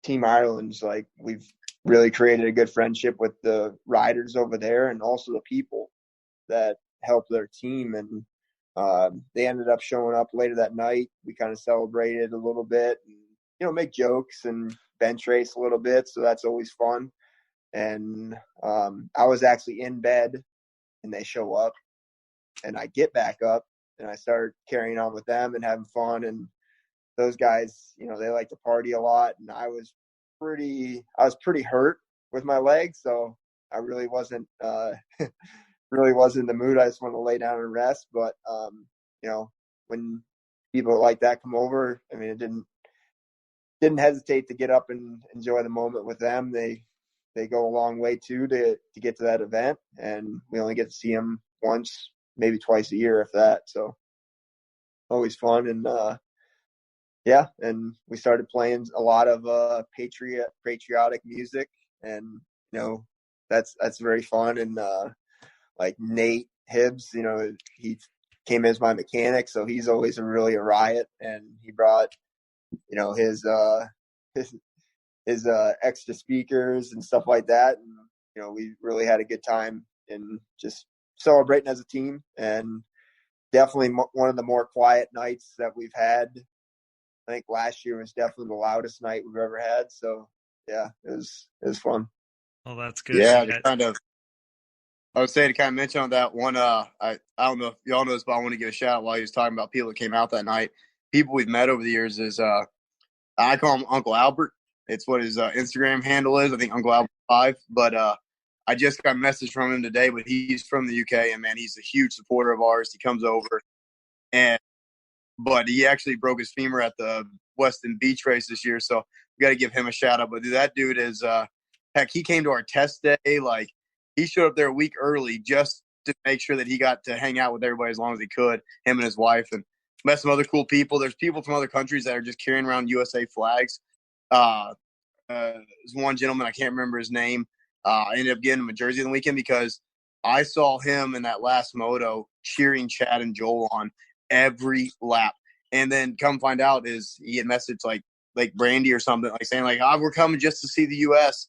Team Ireland's, like we've really created a good friendship with the riders over there and also the people that help their team. And they ended up showing up later that night. We kind of celebrated a little bit and, make jokes and bench race a little bit. So that's always fun. And I was actually in bed and they show up, and I get back up and I start carrying on with them and having fun. And those guys, they like to party a lot. And I was pretty hurt with my leg. So I really wasn't in the mood. I just wanted to lay down and rest. But, when people like that come over, it didn't hesitate to get up and enjoy the moment with them. They go a long way too to get to that event, and we only get to see them once, maybe twice a year, if that. So always fun. And and we started playing a lot of patriotic music, and that's very fun. And like Nate Hibbs, he came as my mechanic, so he's always really a riot, and he brought, his extra speakers and stuff like that. And, we really had a good time and just celebrating as a team, and definitely one of the more quiet nights that we've had. I think last year was definitely the loudest night we've ever had. So yeah, it was fun. Well, that's good. Yeah, I would say to kind of mention on that one, I don't know if y'all know this, but I want to give a shout out while he was talking about people that came out that night. People we've met over the years is I call him Uncle Albert. It's what his Instagram handle is. I think Uncle Albert 5. But I just got a message from him today, but he's from the UK, and man, he's a huge supporter of ours. He comes over, but he actually broke his femur at the Weston Beach race this year, so we got to give him a shout out. But that dude is heck, he came to our test day. Like, he showed up there a week early just to make sure that he got to hang out with everybody as long as he could, him and his wife, and met some other cool people. There's people from other countries that are just carrying around USA flags. There's one gentleman, I can't remember his name. I ended up getting him a jersey on the weekend because I saw him in that last moto cheering Chad and Joel on every lap. And then come find out is he had messaged like Brandy or something, like saying like, we're coming just to see the U.S.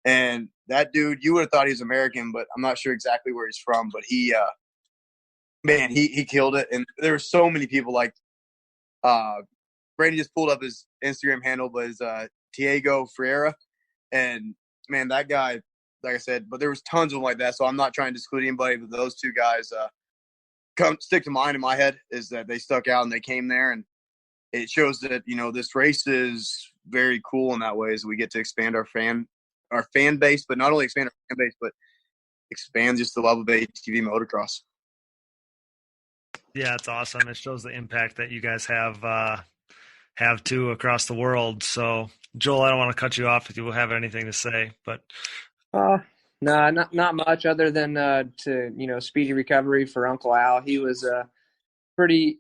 And that dude, you would have thought he's American, but I'm not sure exactly where he's from. But he killed it. And there were so many people like Brandy just pulled up his Instagram handle, but it's Diego Ferreira. And, man, that guy, like I said, but there was tons of them like that. So I'm not trying to exclude anybody, but those two guys stick to mind in my head is that they stuck out and they came there. And it shows that, this race is very cool in that way as we get to expand our fan base, but not only expand our fan base, but expand just the love of ATV motocross. Yeah, it's awesome. It shows the impact that you guys have too across the world. So, Joel, I don't want to cut you off if you will have anything to say, but no, not much other than to speedy recovery for Uncle Al. He was a pretty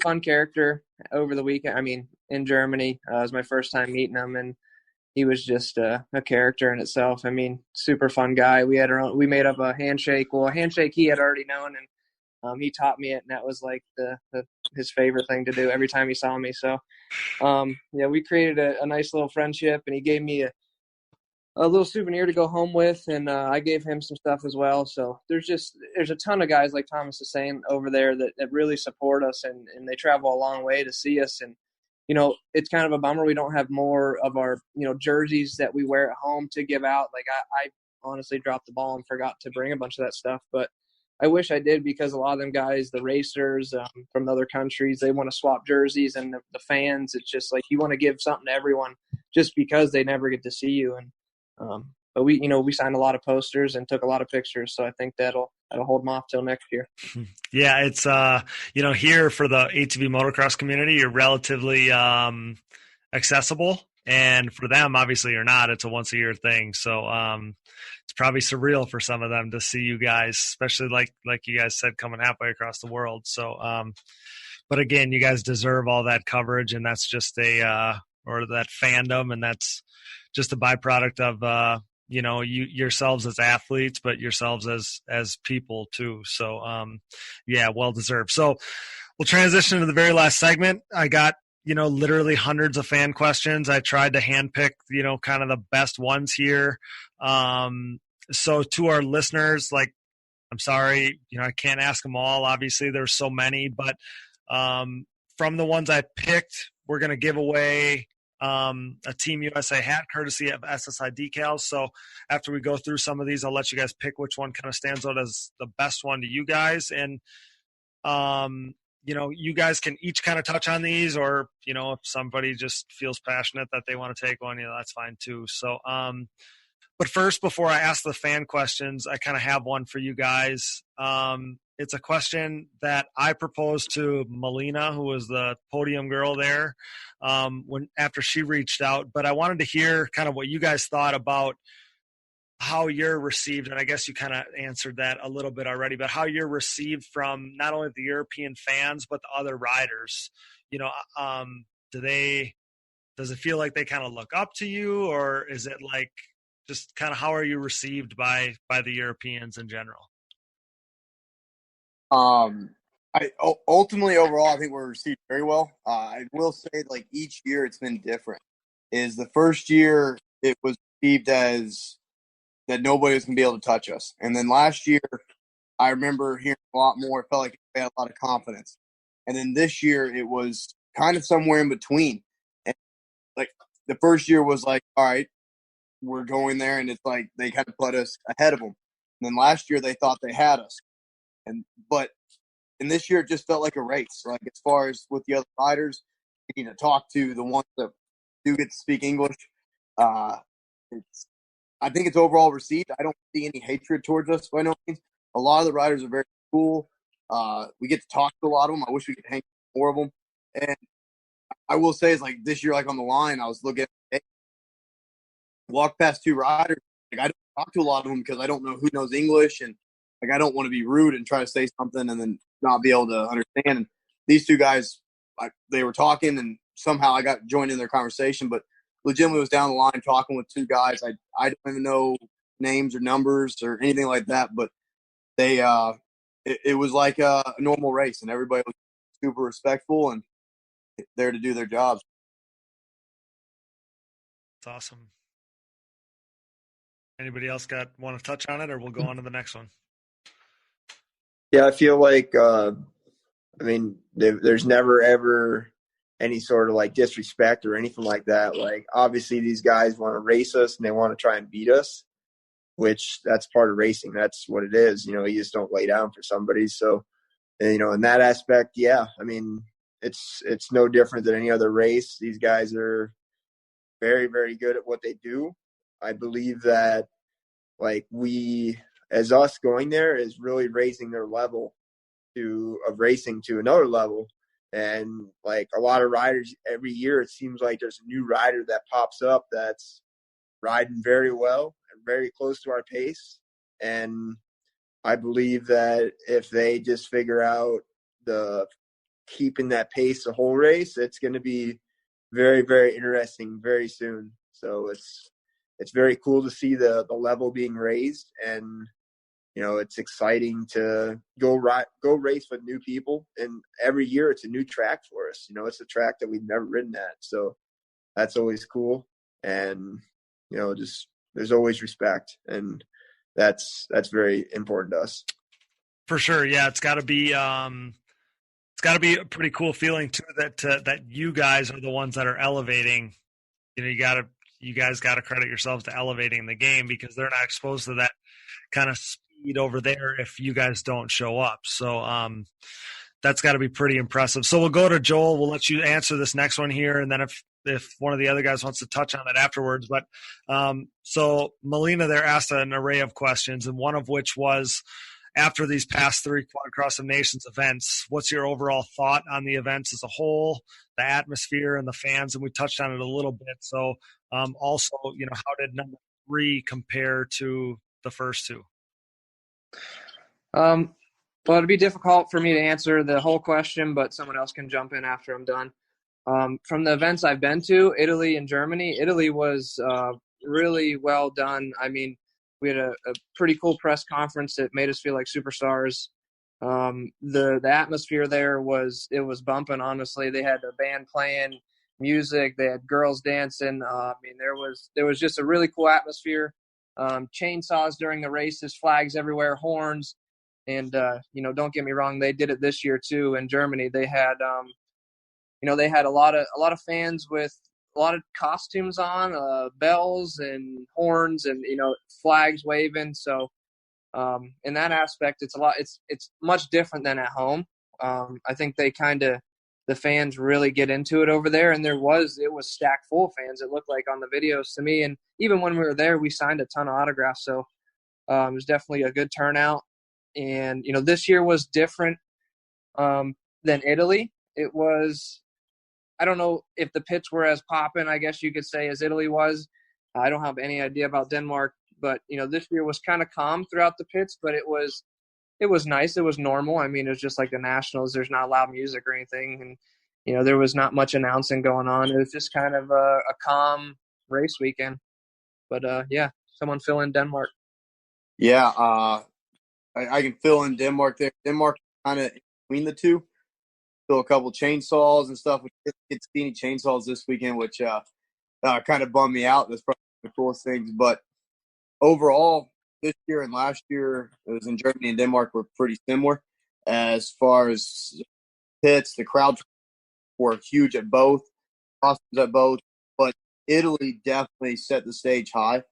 fun character over the weekend. I mean, in Germany, it was my first time meeting him, and he was just a character in itself. I mean, super fun guy. We made up a handshake. Well, a handshake he had already known, and he taught me it, and that was like his favorite thing to do every time he saw me. So, we created a nice little friendship, and he gave me a little souvenir to go home with, and I gave him some stuff as well. So there's a ton of guys, like Thomas is saying, over there that really support us, and they travel a long way to see us. And it's kind of a bummer we don't have more of our jerseys that we wear at home to give out. Like I honestly dropped the ball and forgot to bring a bunch of that stuff, but I wish I did, because a lot of them guys, the racers from other countries, they want to swap jerseys, and the fans, it's just like you want to give something to everyone just because they never get to see you. And but we signed a lot of posters and took a lot of pictures, so I think that'll hold them off till next year. Yeah, it's here for the ATV motocross community, you're relatively accessible, and for them, obviously, you're not. It's a once a year thing, so it's probably surreal for some of them to see you guys, especially like you guys said, coming halfway across the world. So, but again, you guys deserve all that coverage, and that's just or that fandom, and that's just a byproduct of you yourselves as athletes, but yourselves as people too. So yeah, well deserved. So we'll transition to the very last segment. I got literally hundreds of fan questions. I tried to handpick kind of the best ones here. So to our listeners, I'm sorry, I can't ask them all. Obviously, there's so many, but from the ones I picked, we're going to give away a Team USA hat courtesy of SSI Decals. So after we go through some of these, I'll let you guys pick which one kind of stands out as the best one to you guys. And, you guys can each kind of touch on these, or, if somebody just feels passionate that they want to take one, that's fine too. So, but first, before I ask the fan questions, I kind of have one for you guys. It's a question that I proposed to Melina, who was the podium girl there, after she reached out. But I wanted to hear kind of what you guys thought about how you're received, and I guess you kind of answered that a little bit already, but how you're received from not only the European fans, but the other riders. Does it feel like they kind of look up to you, or is it like just kind of how are you received by the Europeans in general? Ultimately overall, I think we're received very well. I will say, like, each year it's been different. Is the first year it was received as that nobody was gonna be able to touch us, and then last year I remember hearing a lot more. It felt like they had a lot of confidence, and then this year it was kind of somewhere in between. And like the first year was like, all right, we're going there, and it's like they kind of put us ahead of them. And then last year they thought they had us, and this year it just felt like a race. Like as far as with the other riders, you need to talk to the ones that do get to speak English. Uh, it's I think it's overall received. I don't see any hatred towards us by no means. A lot of the riders are very cool. We get to talk to a lot of them. I wish we could hang with more of them. And I will say, is like this year, like on the line, I was looking at walk past two riders. Like I don't talk to a lot of them because I don't know who knows English, and like I don't want to be rude and try to say something and then not be able to understand. And these two guys, they were talking, and somehow I got joined in their conversation, but legitimately was down the line talking with two guys. I don't even know names or numbers or anything like that, but they it was like a normal race, and everybody was super respectful and there to do their jobs. It's awesome. Anybody else want to touch on it, or we'll go on to the next one? Yeah, I feel like there's never ever any sort of like disrespect or anything like that. Like obviously these guys want to race us and they want to try and beat us, which that's part of racing. That's what it is. You just don't lay down for somebody. So, in that aspect, yeah, I mean, it's no different than any other race. These guys are very, very good at what they do. I believe that like we, as us going there is really raising their level of racing to another level. And like a lot of riders every year, it seems like there's a new rider that pops up that's riding very well and very close to our pace. And I believe that if they just figure out keeping that pace the whole race, it's going to be very, very interesting very soon. So it's very cool to see the level being raised, and it's exciting to go race with new people. And every year it's a new track for us. It's a track that we've never ridden at. So that's always cool. And, just there's always respect. And that's very important to us. For sure. Yeah. It's gotta be a pretty cool feeling too, that you guys are the ones that are elevating. You guys got to credit yourselves to elevating the game, because they're not exposed to that kind of speed over there if you guys don't show up. So that's got to be pretty impressive. So we'll go to Joel. We'll let you answer this next one here, and then if one of the other guys wants to touch on it afterwards. But so Melina there asked an array of questions, and one of which was, after these past 3 Quadcross of Nations events, what's your overall thought on the events as a whole, the atmosphere and the fans? And we touched on it a little bit. So also, how did number 3 compare to the first 2? Well, it'd be difficult for me to answer the whole question, but someone else can jump in after I'm done. From the events I've been to, Italy and Germany, Italy was really well done. I mean, we had a pretty cool press conference that made us feel like superstars. The atmosphere there was bumping, honestly. They had a band playing music. They had girls dancing. I mean, there was just a really cool atmosphere. Chainsaws during the races, flags everywhere, horns. And, don't get me wrong, they did it this year too in Germany. They had, they had a lot of fans with a lot of costumes on, bells and horns and, flags waving. So in that aspect, it's much different than at home. I think the fans really get into it over there. And it was stacked full of fans. It looked like on the videos to me. And even when we were there, we signed a ton of autographs. So it was definitely a good turnout. And, this year was different than Italy. It was, I don't know if the pits were as popping, I guess you could say, as Italy was. I don't have any idea about Denmark, but, this year was kind of calm throughout the pits, but it was nice. It was normal. I mean, it was just like the Nationals. There's not loud music or anything. And, there was not much announcing going on. It was just kind of a calm race weekend. But, yeah, someone fill in Denmark. Yeah, I can fill in Denmark there. Denmark kind of between the two. Still a couple chainsaws and stuff. We didn't get to see any chainsaws this weekend, which kind of bummed me out. That's probably the coolest things. But overall, this year and last year, it was in Germany and Denmark, were pretty similar as far as hits. The crowd were huge at both, costumes at both, but Italy definitely set the stage high.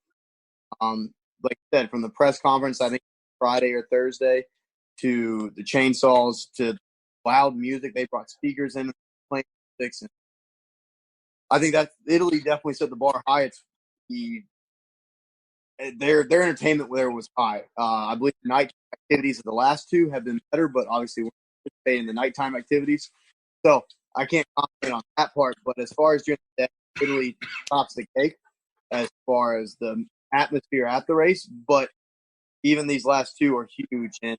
Like I said, from the press conference, I think Friday or Thursday, to the chainsaws, to loud music. They brought speakers in, playing music. And I think that Italy definitely set the bar high. It's their entertainment there was high. I believe the night activities of the last two have been better, but obviously we're participating in the nighttime activities. So I can't comment on that part. But as far as during the day, Italy tops the cake as far as the atmosphere at the race. But even these last two are huge, and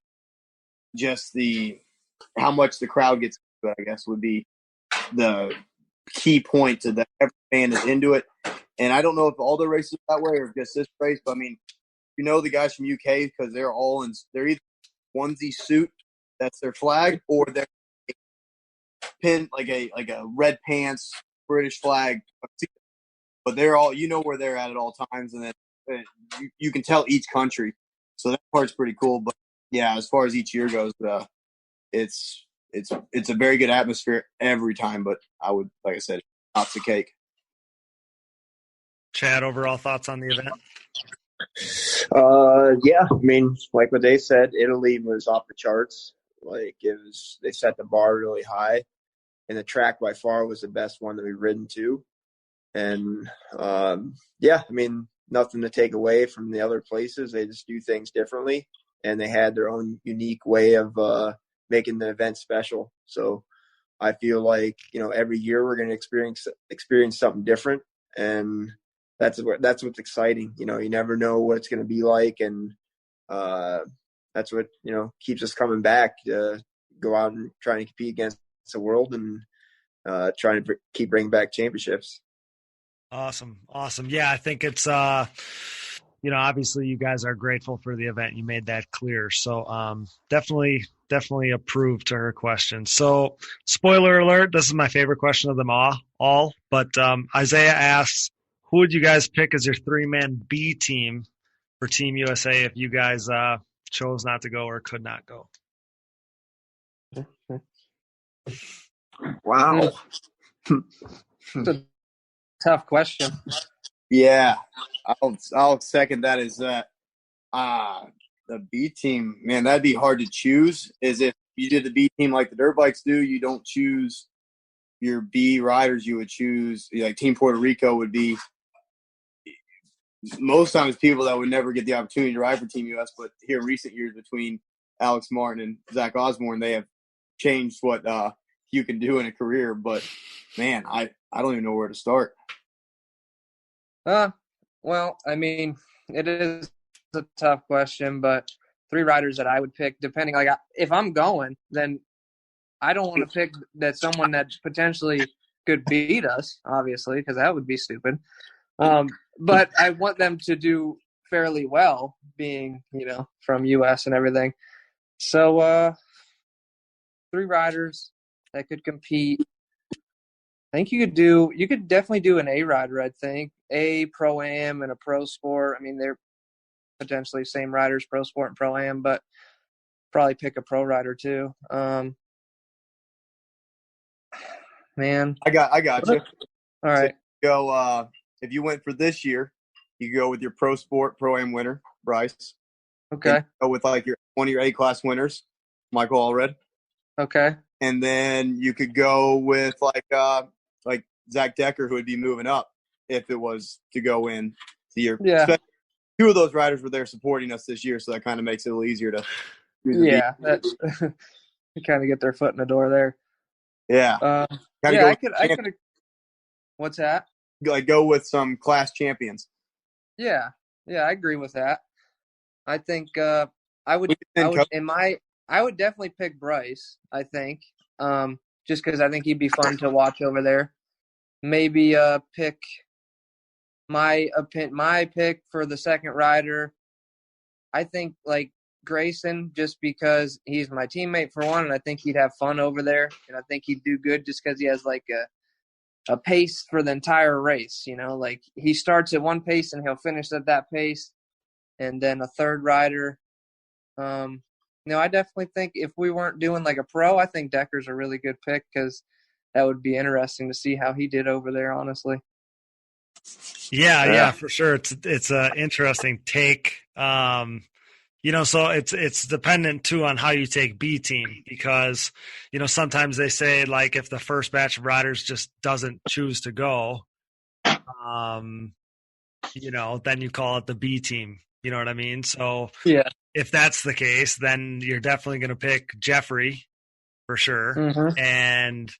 just how much the crowd gets into it, I guess, would be the key point to that every fan is into it. And I don't know if all the races are that way or just this race, but I mean, the guys from UK, because they're either onesie suit, that's their flag, or they're pinned like a red pants British flag. But they're all, where they're at all times, and then you can tell each country. So that part's pretty cool. But yeah, as far as each year goes, it's a very good atmosphere every time. But I would, like I said, tops the cake. Chad, overall thoughts on the event? Yeah, I mean, like what they said, Italy was off the charts. Like they set the bar really high, and the track by far was the best one that we've ridden to. And yeah, I mean, nothing to take away from the other places. They just do things differently, and they had their own unique way of making the event special. So I feel like every year we're going to experience something different, and that's what's exciting. You never know what it's going to be like, and that's what keeps us coming back to go out and try and compete against the world and trying to keep bringing back championships. Awesome. Yeah, I think it's obviously you guys are grateful for the event. You made that clear. So definitely approve to her question. So spoiler alert, this is my favorite question of them all. But Isaiah asks, who would you guys pick as your 3-man B team for Team USA if you guys chose not to go or could not go? Wow. It's a tough question. Yeah, I'll second that. Is that the B team, man, that'd be hard to choose. Is if you did the B team like the dirt bikes do, you don't choose your B riders. You would choose, like Team Puerto Rico would be most times people that would never get the opportunity to ride for Team US. But here in recent years, between Alex Martin and Zach Osborne, they have changed what you can do in a career. But man, I don't even know where to start. Well, I mean, it is a tough question, but 3 riders that I would pick, depending, like if I'm going, then I don't want to pick that someone that potentially could beat us, obviously, because that would be stupid. But I want them to do fairly well, being, from US and everything. So 3 riders that could compete. I think you could definitely do an A rider, I think. A Pro-Am and a Pro Sport. I mean, they're potentially same riders, Pro Sport and Pro-Am, but probably pick a pro rider too. Man. I got you. All right. So if you went for this year, you go with your Pro Sport, Pro-Am winner, Bryce. Okay. Go with like one of your A-class winners, Michael Allred. Okay. And then you could go with like Zach Decker, who would be moving up if it was to go in to your. Yeah. 2 of those riders were there supporting us this year, so that kind of makes it a little easier to. Yeah, that's you kind of get their foot in the door there. Yeah. Yeah, I could. What's that? Like go with some class champions. Yeah, I agree with that. I think I would definitely pick Bryce. I think just because I think he'd be fun to watch over there. Maybe pick my pick for the second rider. I think like Grayson just because he's my teammate for one, and I think he'd have fun over there, and I think he'd do good just because he has like a pace for the entire race. You know, like he starts at one pace and he'll finish at that pace, and then a third rider. I definitely think if we weren't doing like a pro, I think Decker's a really good pick because that would be interesting to see how he did over there, honestly. Yeah, for sure. It's an interesting take. So it's dependent too on how you take B team because, sometimes they say like if the first batch of riders just doesn't choose to go, then you call it the B team. You know what I mean? So yeah, if that's the case, then you're definitely going to pick Jeffrey for sure. Mm-hmm. And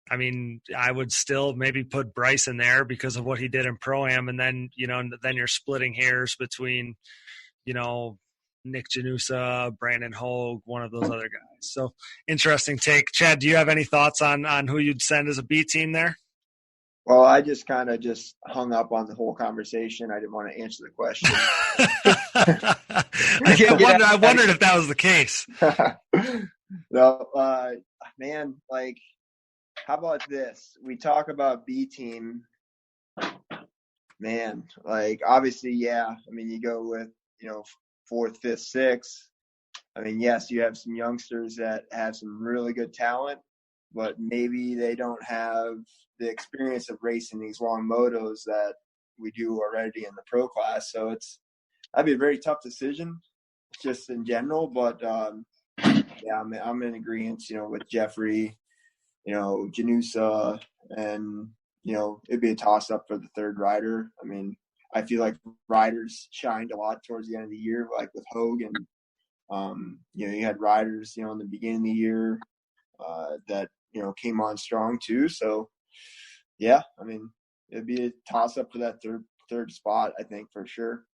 I mean, I would still maybe put Bryce in there because of what he did in Pro-Am. And then, then you're splitting hairs between, Nick Janusa, Brandon Hogue, one of those other guys. So interesting take. Chad, do you have any thoughts on who you'd send as a B team there? Well, I just kind of hung up on the whole conversation. I didn't want to answer the question. I wondered if that was the case. No, man, like, how about this? We talk about B team. Man, like, obviously, yeah. I mean, you go with, 4th, 5th, 6th. I mean, yes, you have some youngsters that have some really good talent, but maybe they don't have the experience of racing these long motos that we do already in the pro class. So that'd be a very tough decision just in general. But, I'm in agreement, with Jeffrey, Janusa, and, it'd be a toss-up for the third rider. I mean, I feel like riders shined a lot towards the end of the year, like with Hogue. And, you had riders, in the beginning of the year that, came on strong too. So, yeah, I mean, it'd be a toss-up for that third spot, I think, for sure.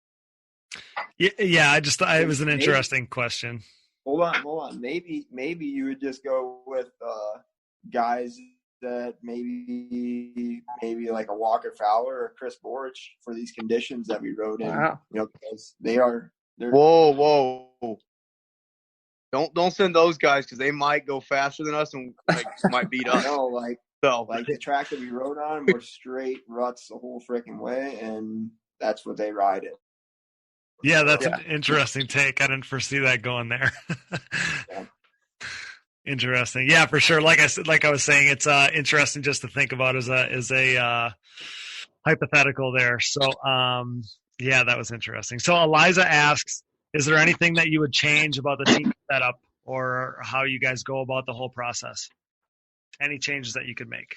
Yeah, I just thought it was an interesting question. Hold on. Maybe you would just go with guys that maybe like a Walker Fowler or Chris Borich for these conditions that we rode in. Wow. Because they're Whoa. Don't send those guys because they might go faster than us and might beat us. No, like the track that we rode on were straight ruts the whole freaking way, and that's what they ride it. Yeah, that's an interesting take. I didn't foresee that going there. Yeah. Interesting. Yeah, for sure. Like I was saying, it's interesting just to think about as a hypothetical there. So, that was interesting. So Eliza asks, is there anything that you would change about the team setup or how you guys go about the whole process? Any changes that you could make?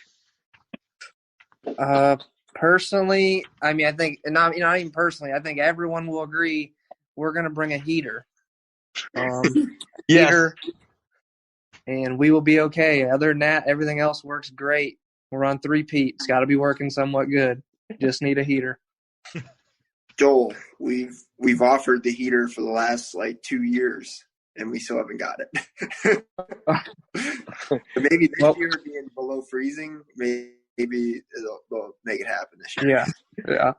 Personally, I mean, I think not even personally. I think everyone will agree we're going to bring a heater. Heater, and we will be okay. Other than that, everything else works great. We're on 3-peat. It's got to be working somewhat good. Just need a heater. Joel, we've offered the heater for the last 2 years, and we still haven't got it. Maybe this year being below freezing, maybe they'll make it happen this year. Yeah.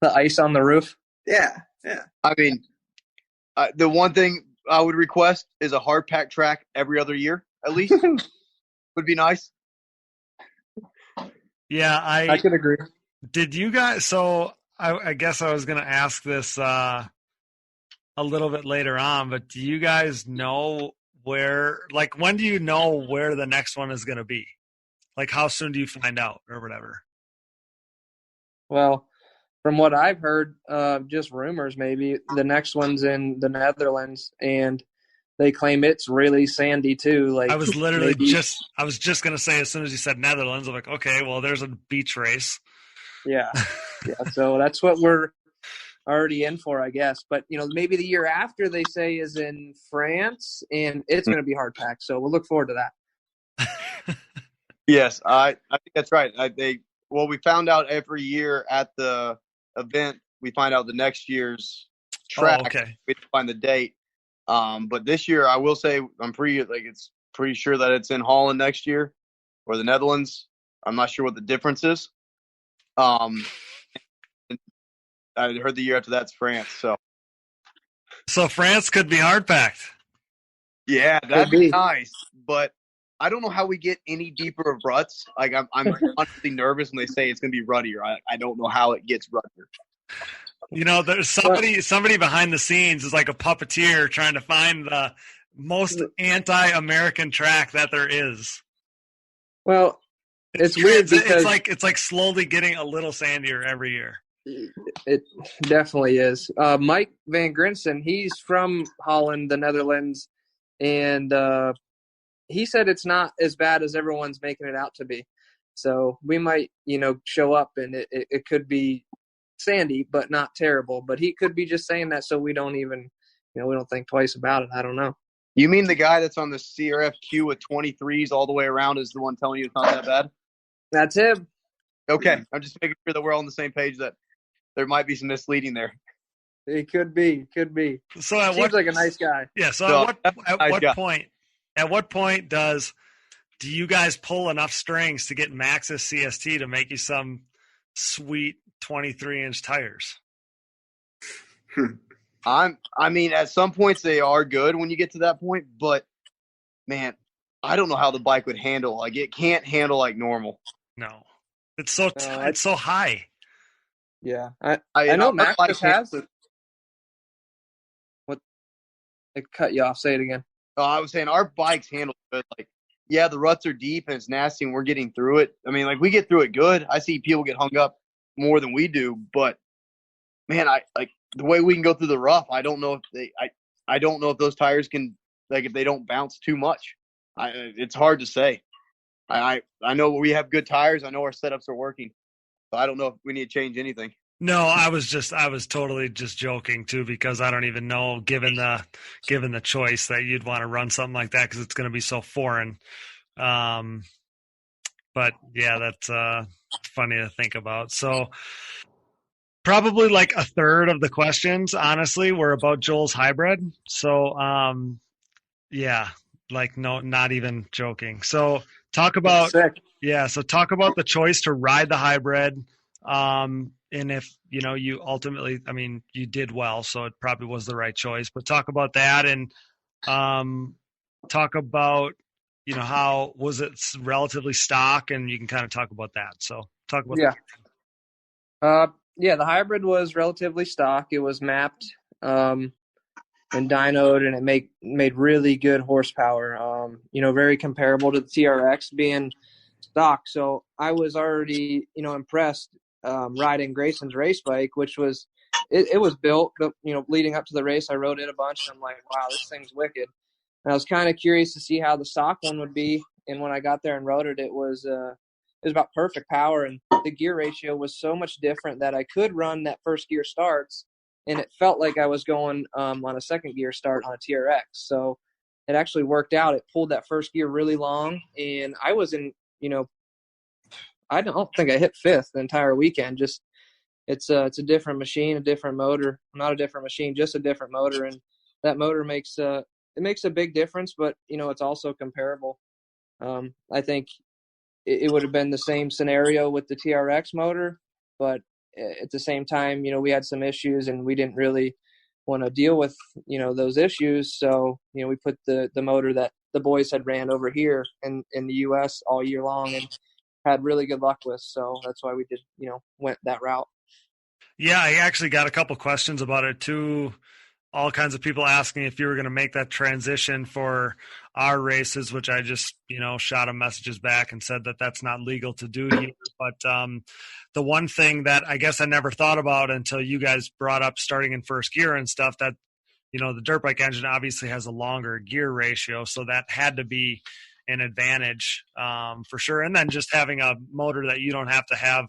The ice on the roof. Yeah. I mean, the one thing I would request is a hard pack track every other year, at least. Would be nice. Yeah, I could agree. Did you guys? So I guess I was going to ask this a little bit later on, but do you guys know when do you know where the next one is going to be? Like, how soon do you find out or whatever? Well, from what I've heard, just rumors maybe, the next one's in the Netherlands, and they claim it's really sandy too. Like I was literally just going to say as soon as you said Netherlands, I'm like, okay, well, there's a beach race. Yeah. So that's what we're already in for, I guess. But, maybe the year after they say is in France, and it's going to be hard packed. So we'll look forward to that. Yes, I think that's right. We found out every year at the event, we find out the next year's track. Oh, okay. We find the date. But this year, I will say it's pretty sure that it's in Holland next year or the Netherlands. I'm not sure what the difference is. I heard the year after that's France. So So France could be hard packed. Yeah, Could that'd be. be nice, but I don't know how we get any deeper of ruts. Like I'm honestly nervous when they say it's going to be ruddier. I don't know how it gets ruddier. You know, there's somebody behind the scenes is like a puppeteer trying to find the most anti-American track that there is. Well, it's weird because it's like slowly getting a little sandier every year. It definitely is. Mike Van Grinsen, he's from Holland, the Netherlands, and he said it's not as bad as everyone's making it out to be. So we might, show up and it could be sandy, but not terrible. But he could be just saying that so we don't even, we don't think twice about it. I don't know. You mean the guy that's on the CRFQ with 23s all the way around is the one telling you it's not that bad? That's him. Okay, I'm just making sure that we're all on the same page, that there might be some misleading there. It could be. So seems like a nice guy. Yeah. So at what point do you guys pull enough strings to get Maxxis CST to make you some sweet 23-inch tires? I mean, at some points they are good when you get to that point, but man, I don't know how the bike would handle. Like, it can't handle like normal. No, it's so high. Yeah, I know Maxxis has it. What? I cut you off. Say it again. I was saying our bikes handle good. Like, yeah, the ruts are deep and it's nasty, and we're getting through it. I mean, like, we get through it good. I see people get hung up more than we do, but man, I like the way we can go through the rough. I don't know if I don't know if those tires can, like, if they don't bounce too much. It's hard to say. I know we have good tires. I know our setups are working, but I don't know if we need to change anything. No, I was totally just joking too, because I don't even know, given the choice, that you'd want to run something like that because it's going to be so foreign. But yeah, that's funny to think about. So probably like a third of the questions, honestly, were about Joel's hybrid. So yeah, like, no, not even joking. So talk about the choice to ride the hybrid. And if, you ultimately, I mean, you did well, so it probably was the right choice, but talk about that, and talk about, how was it relatively stock, and you can kind of talk about that. So talk about that. The hybrid was relatively stock. It was mapped and dynoed, and it made really good horsepower, very comparable to the TRX being stock. So I was already, impressed riding Grayson's race bike, which was it was built, but leading up to the race I rode it a bunch, and I'm like, wow, this thing's wicked. And I was kind of curious to see how the stock one would be, and when I got there and rode it, it was about perfect power, and the gear ratio was so much different that I could run that first gear starts, and it felt like I was going on a second gear start on a TRX. So it actually worked out. It pulled that first gear really long, and I was in, I don't think I hit fifth the entire weekend. Just it's a different machine, a different motor. Not a different machine, just a different motor, and that motor makes a big difference. But it's also comparable. I think it would have been the same scenario with the TRX motor, but at the same time, we had some issues, and we didn't really want to deal with those issues. So we put the motor that the boys had ran over here in the U.S. all year long, and had really good luck with. So that's why we did, went that route. Yeah, I actually got a couple questions about it too. All kinds of people asking if you were going to make that transition for our races, which I just, shot them messages back and said that that's not legal to do here. But the one thing that I guess I never thought about until you guys brought up starting in first gear and stuff, that, the dirt bike engine obviously has a longer gear ratio. So that had to be an advantage for sure. And then just having a motor that you don't have to have,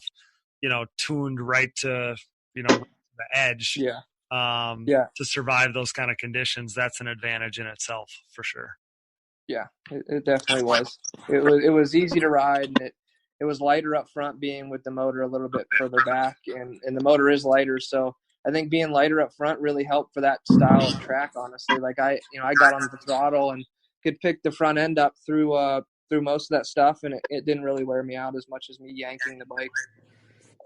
tuned right to, the edge. Yeah. To survive those kind of conditions, that's an advantage in itself for sure. Yeah, it definitely was. It was easy to ride, and it was lighter up front, being with the motor a little bit further back, and the motor is lighter. So I think being lighter up front really helped for that style of track. Honestly, like I got on the throttle and could pick the front end up through most of that stuff, and it didn't really wear me out as much as me yanking the bike.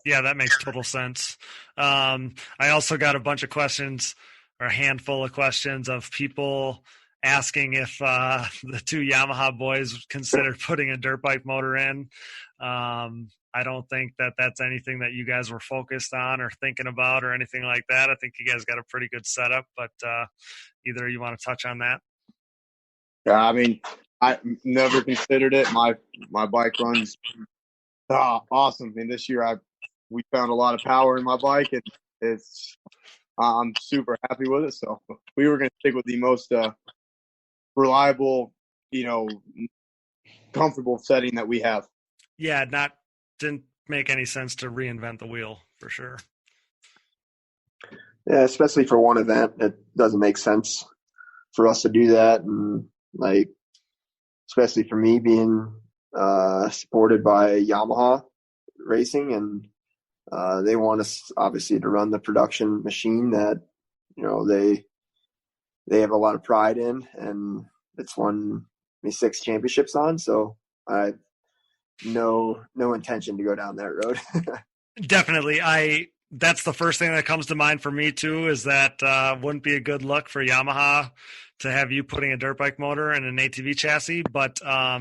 Yeah, that makes total sense. I also got a bunch of questions or a handful of questions of people asking if the two Yamaha boys considered putting a dirt bike motor in. I don't think that that's anything that you guys were focused on or thinking about or anything like that. I think you guys got a pretty good setup, but either you want to touch on that? Yeah, I mean, I never considered it. My bike runs awesome. I mean, this year we found a lot of power in my bike, and I'm super happy with it. So we were going to stick with the most reliable, comfortable setting that we have. Yeah, didn't make any sense to reinvent the wheel for sure. Yeah, especially for one event, it doesn't make sense for us to do that. And like, especially for me being supported by Yamaha Racing, and they want us obviously to run the production machine that they have a lot of pride in, and it's won me 6 championships on. So I no intention to go down that road. Definitely. That's the first thing that comes to mind for me too, is that wouldn't be a good look for Yamaha to have you putting a dirt bike motor in an ATV chassis, but I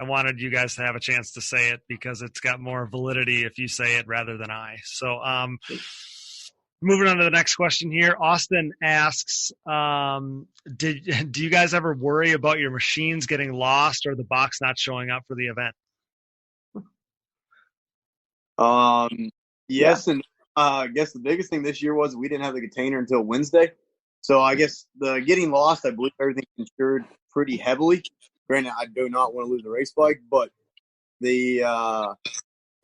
wanted you guys to have a chance to say it because it's got more validity if you say it rather than I. So moving on to the next question here. Austin asks, do you guys ever worry about your machines getting lost or the box not showing up for the event? Yes, and I guess the biggest thing this year was we didn't have the container until Wednesday. So I guess the getting lost, I believe everything's insured pretty heavily. Granted, I do not want to lose a race bike, but the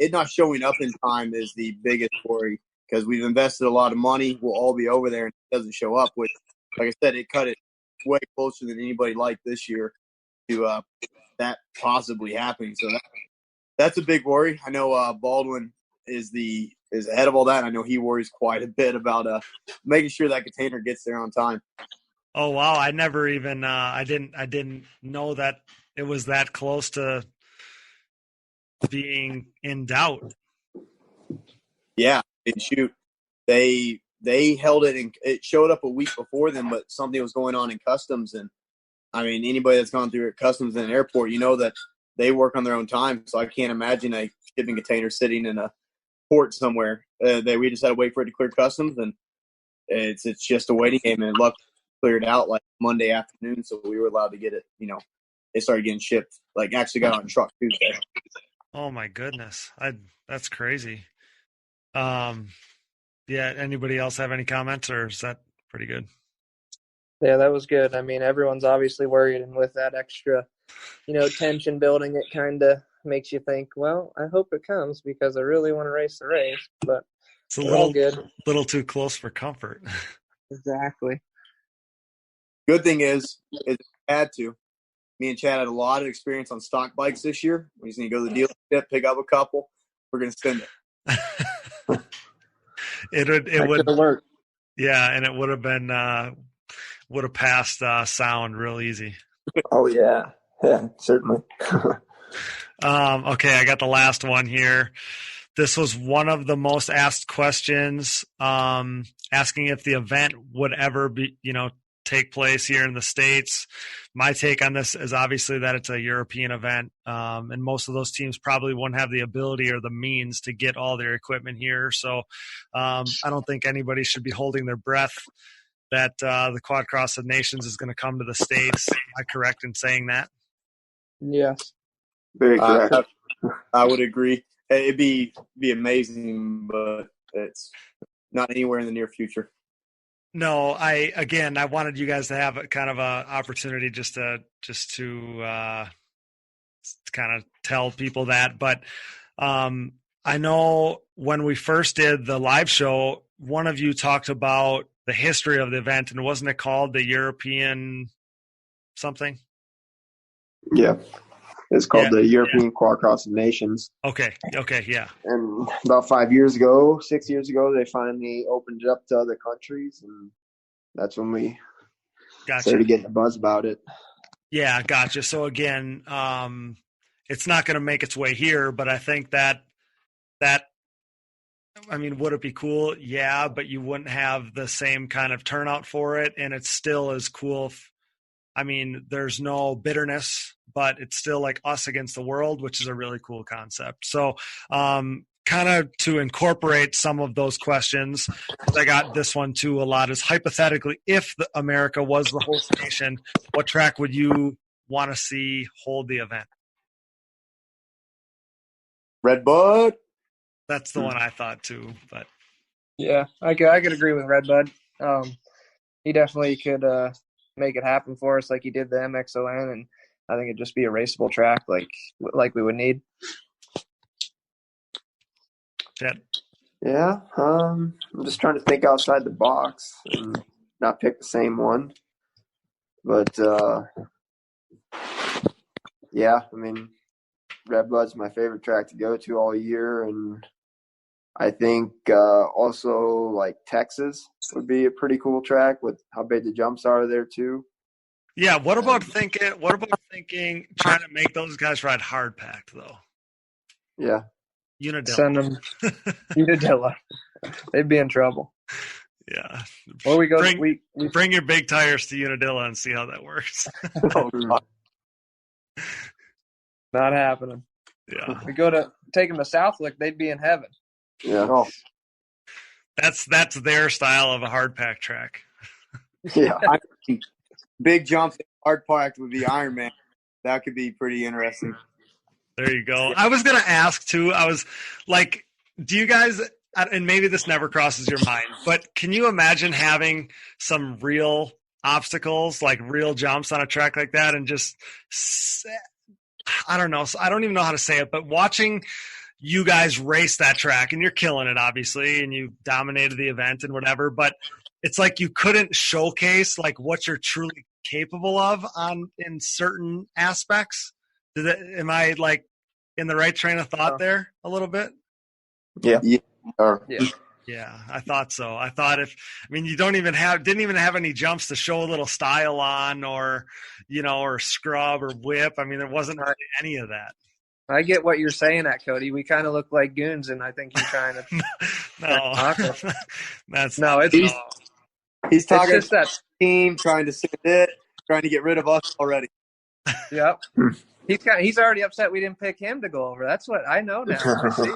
it not showing up in time is the biggest worry because we've invested a lot of money. We'll all be over there and it doesn't show up, which, like I said, it cut it way closer than anybody liked this year to that possibly happening. So that's a big worry. I know Baldwin is ahead of all that. I know he worries quite a bit about making sure that container gets there on time. Oh wow! I never even I didn't know that it was that close to being in doubt. Yeah, and shoot, they held it and it showed up a week before them, but something was going on in customs. And I mean, anybody that's gone through customs in an airport, you know that they work on their own time. So I can't imagine a shipping container sitting in a port somewhere. We just had to wait for it to clear customs, and it's just a waiting game. And luck cleared out like Monday afternoon, so we were allowed to get it. It started getting shipped. Like actually got on a truck Tuesday. Oh my goodness, that's crazy. Yeah. Anybody else have any comments, or is that pretty good? Yeah, that was good. I mean, everyone's obviously worried, and with that extra, tension building, it kind of makes you think, well, I hope it comes because I really want to race the race, but it's a little too close for comfort. Exactly. Good thing is had to. Me and Chad had a lot of experience on stock bikes this year. We just need to go to the dealership, pick up a couple. We're going to send it. It would work. Yeah, and it would have been would have passed sound real easy. Oh yeah, certainly. Okay, I got the last one here. This was one of the most asked questions, asking if the event would ever be, take place here in the States. My take on this is obviously that it's a European event, and most of those teams probably won't have the ability or the means to get all their equipment here. So I don't think anybody should be holding their breath that the Quadcross of Nations is going to come to the States. Am I correct in saying that? Yes. Very correct. I would agree. It'd be amazing, but it's not anywhere in the near future. No, I wanted you guys to have a kind of a opportunity just to kind of tell people that. But I know when we first did the live show, one of you talked about the history of the event, and wasn't it called the European something? Yeah. It's called the European Quadcross of Nations. Okay, yeah. And about 6 years ago, they finally opened it up to other countries, and that's when we started getting a buzz about it. Yeah, gotcha. So again, it's not going to make its way here, but I think that I mean, would it be cool? Yeah, but you wouldn't have the same kind of turnout for it, and it still is cool. I mean, there's no bitterness, but it's still like us against the world, which is a really cool concept. So, kind of to incorporate some of those questions, I got this one too a lot, is hypothetically, if America was the host nation, what track would you want to see hold the event? Red Bud. That's the one I thought too, but Yeah, I could agree with Redbud. He definitely could make it happen for us like he did the MXON, and I think it'd just be a raceable track like we would need. Chad. Yeah, I'm just trying to think outside the box and not pick the same one. But, yeah, I mean, Redbud's my favorite track to go to all year, and I think also like Texas would be a pretty cool track with how big the jumps are there too. Yeah, what about thinking trying to make those guys ride hard packed though? Yeah. Unadilla. Send them Unadilla. They'd be in trouble. Yeah. Or we go bring your big tires to Unadilla and see how that works. Not happening. Yeah. We go to take them to Southwick, they'd be in heaven. Yeah. Oh. That's their style of a hard pack track. Yeah. Big jumps, hard packed would be Ironman. That could be pretty interesting. There you go. I was going to ask too. I was like, do you guys, and maybe this never crosses your mind, but can you imagine having some real obstacles, like real jumps on a track like that, and just, I don't know. I don't even know how to say it, but watching you guys race that track, and you're killing it, obviously, and you dominated the event and whatever, but it's like you couldn't showcase like what you're truly capable of in certain aspects. Am I like in the right train of thought there a little bit? Yeah. Yeah, I thought so. I thought you didn't even have any jumps to show a little style on, or, or scrub or whip. I mean, there wasn't really any of that. I get what you're saying at Cody. We kind of look like goons, and I think you're trying to. He's talking just that team trying to send it, trying to get rid of us already. Yep. He's already upset we didn't pick him to go over. That's what I know now. I see.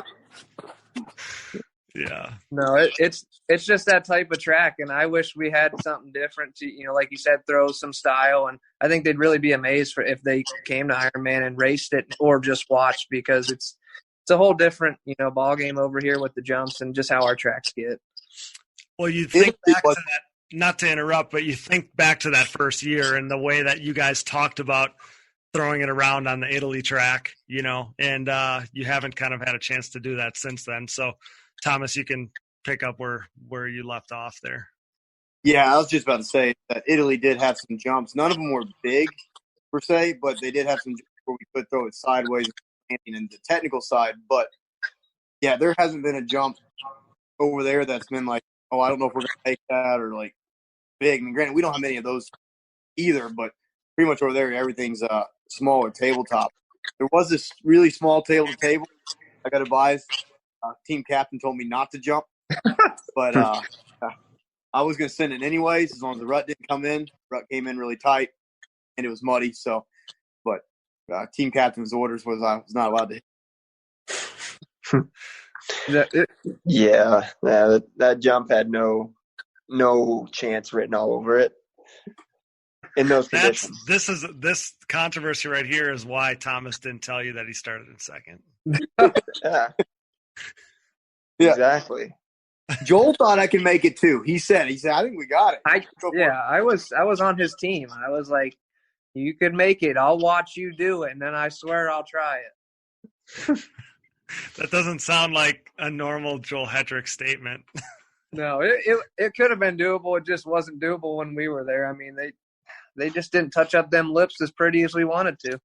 Yeah. No, it's just that type of track, and I wish we had something different to, like you said, throw some style. And I think they'd really be amazed if they came to Ironman and raced it or just watched, because it's a whole different ball game over here with the jumps and just how our tracks get. Well, you think back to that. Not to interrupt, but you think back to that first year and the way that you guys talked about throwing it around on the Italy track, and you haven't kind of had a chance to do that since then. So, Thomas, you can pick up where you left off there. Yeah, I was just about to say that Italy did have some jumps. None of them were big, per se, but they did have some jumps where we could throw it sideways and the technical side. But, yeah, there hasn't been a jump over there that's been like, oh, I don't know if we're going to take that, or like big. I mean, granted, we don't have many of those either, but pretty much over there, everything's smaller tabletop. There was this really small table-to-table I got advised. Team captain told me not to jump, but I was going to send it anyways, as long as the rut didn't come in. The rut came in really tight, and it was muddy. So, but team captain's orders was I was not allowed to hit. Yeah, that jump had no chance written all over it in those conditions. This controversy right here is why Thomas didn't tell you that he started in second. Yeah, exactly. Joel thought I could make it too. He said, I think we got it. I was on his team. I was like, you could make it. I'll watch you do it, and then I swear I'll try it. That doesn't sound like a normal Joel Hetrick statement. No, it could have been doable. It just wasn't doable when we were there. I mean, they just didn't touch up them lips as pretty as we wanted to.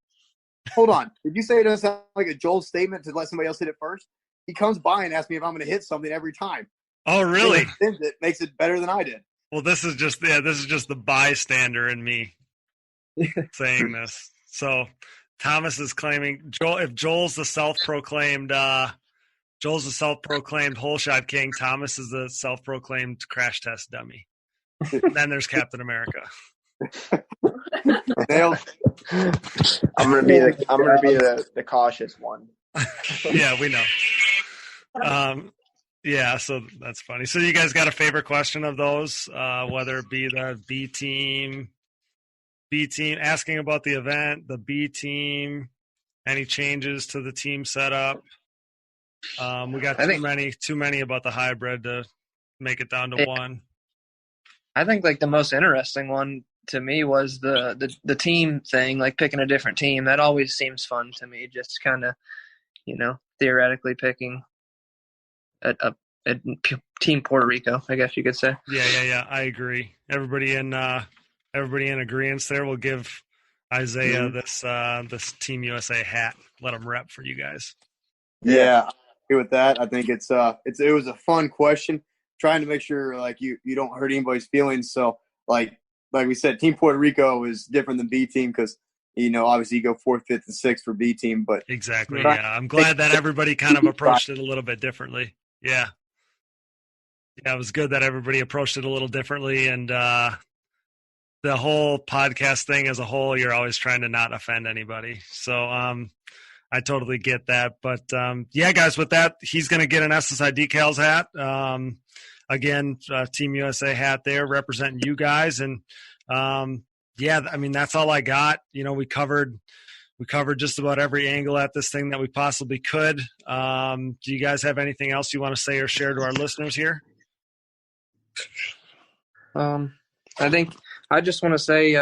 Hold on. Did you say it doesn't sound like a Joel statement to let somebody else hit it first? He comes by and asks me if I'm going to hit something every time. Oh, really? It makes it better than I did. Well, this is just the bystander in me saying this. So Thomas is claiming if Joel's the self-proclaimed Joel's a self-proclaimed hole shot king. Thomas is a self-proclaimed crash test dummy. And then there's Captain America. Nailed. I'm gonna be the cautious one. Yeah, we know. Yeah, so that's funny. So you guys got a favorite question of those, whether it be the B team, asking about the event, the B team, any changes to the team setup? We got too many about the hybrid to make it down to one. I think like the most interesting one to me was the team thing, like picking a different team. That always seems fun to me, just kind of, theoretically picking a team Puerto Rico, I guess you could say. Yeah. I agree. Everybody in agreement there. We'll give Isaiah this Team USA hat. Let him rep for you guys. Yeah, I agree with that. I think it was a fun question, trying to make sure like you don't hurt anybody's feelings. So like we said, Team Puerto Rico is different than B team because obviously you go 4th, 5th, and 6th for B team. But exactly, yeah. I'm glad that everybody kind of approached it a little bit differently. Yeah, it was good that everybody approached it a little differently, and the whole podcast thing as a whole, you're always trying to not offend anybody. So I totally get that. But yeah, guys, with that, he's going to get an SSI Decals hat. Again, Team USA hat there representing you guys. And yeah, I mean, that's all I got. We covered just about every angle at this thing that we possibly could. Do you guys have anything else you want to say or share to our listeners here? I think I just want to say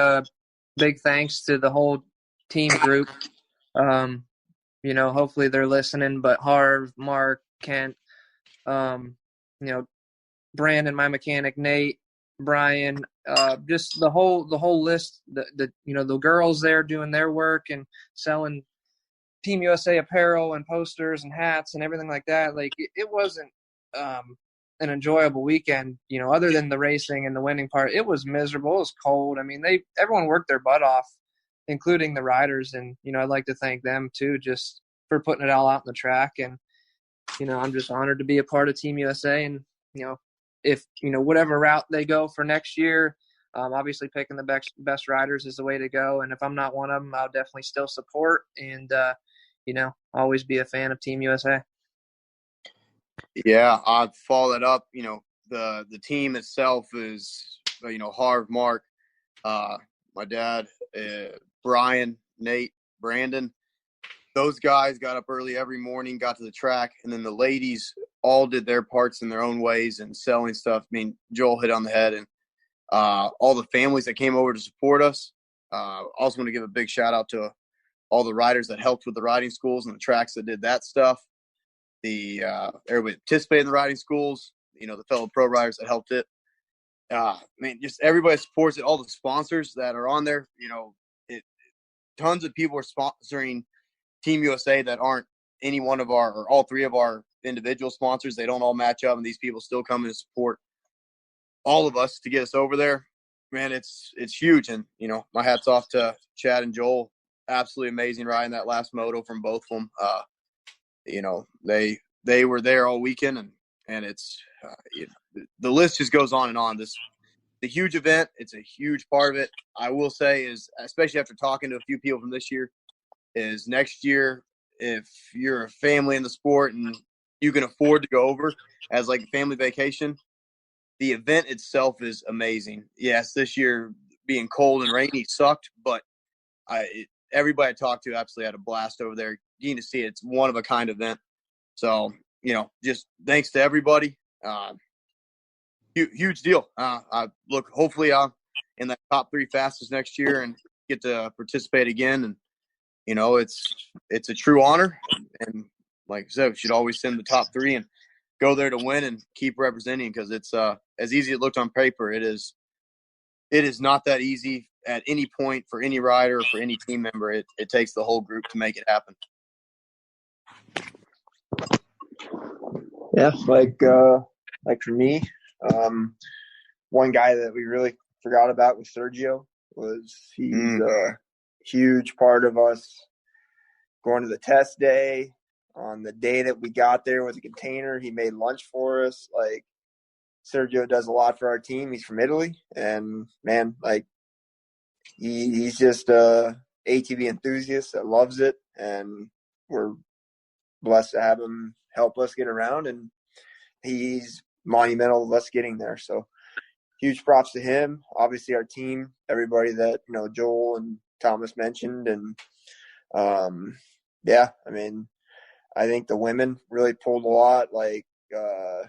big thanks to the whole team group. Hopefully they're listening, but Harv, Mark, Kent, Brandon, my mechanic, Nate, Brian, just the whole list, the girls there doing their work and selling Team USA apparel and posters and hats and everything like that. Like it wasn't an enjoyable weekend, other than the racing and the winning part. It was miserable. It was cold. I mean, everyone worked their butt off, including the riders. And, I'd like to thank them too, just for putting it all out on the track. And, I'm just honored to be a part of Team USA. And, if, whatever route they go for next year, obviously picking the best riders is the way to go. And if I'm not one of them, I'll definitely still support and, always be a fan of Team USA. Yeah, I'd follow that up. The team itself is, Harv, Mark, my dad, Brian, Nate, Brandon. Those guys got up early every morning, got to the track, and then the ladies all did their parts in their own ways and selling stuff. I mean, Joel hit on the head, and all the families that came over to support us. Also want to give a big shout out to all the riders that helped with the riding schools and the tracks that did that stuff. Everybody participated in the riding schools, the fellow pro riders that helped it. Just everybody supports it. All the sponsors that are on there, tons of people are sponsoring Team USA that aren't any one of or all three of our individual sponsors. They don't all match up, and these people still come in to support all of us to get us over there. Man, it's huge. And, my hat's off to Chad and Joel. Absolutely amazing riding that last moto from both of them. They were there all weekend, and it's the list just goes on and on. This the huge event. It's a huge part of it. I will say is, especially after talking to a few people from this year, is next year, if you're a family in the sport and you can afford to go over as like a family vacation, the event itself is amazing. Yes, this year being cold and rainy sucked, but everybody I talked to absolutely had a blast over there. You need to see it. It's one of a kind event. So, just thanks to everybody. Huge deal. I look, hopefully in that top 3 fastest next year and get to participate again. And, it's a true honor. And like I said, we should always send the top 3 and go there to win and keep representing, because it's as easy as it looked on paper. It is not that easy at any point for any rider or for any team member. It takes the whole group to make it happen. Yeah, like for me, one guy that we really forgot about with Sergio he's a huge part of us going to the test day, on the day that we got there with a container. He made lunch for us. Like, Sergio does a lot for our team. He's from Italy, and man, like, he's just a ATV enthusiast that loves it, and we're blessed to have him help us get around, and he's monumental to us getting there. So huge props to him. Obviously our team, everybody that, Joel and Thomas mentioned. And yeah, I mean, I think the women really pulled a lot. Like my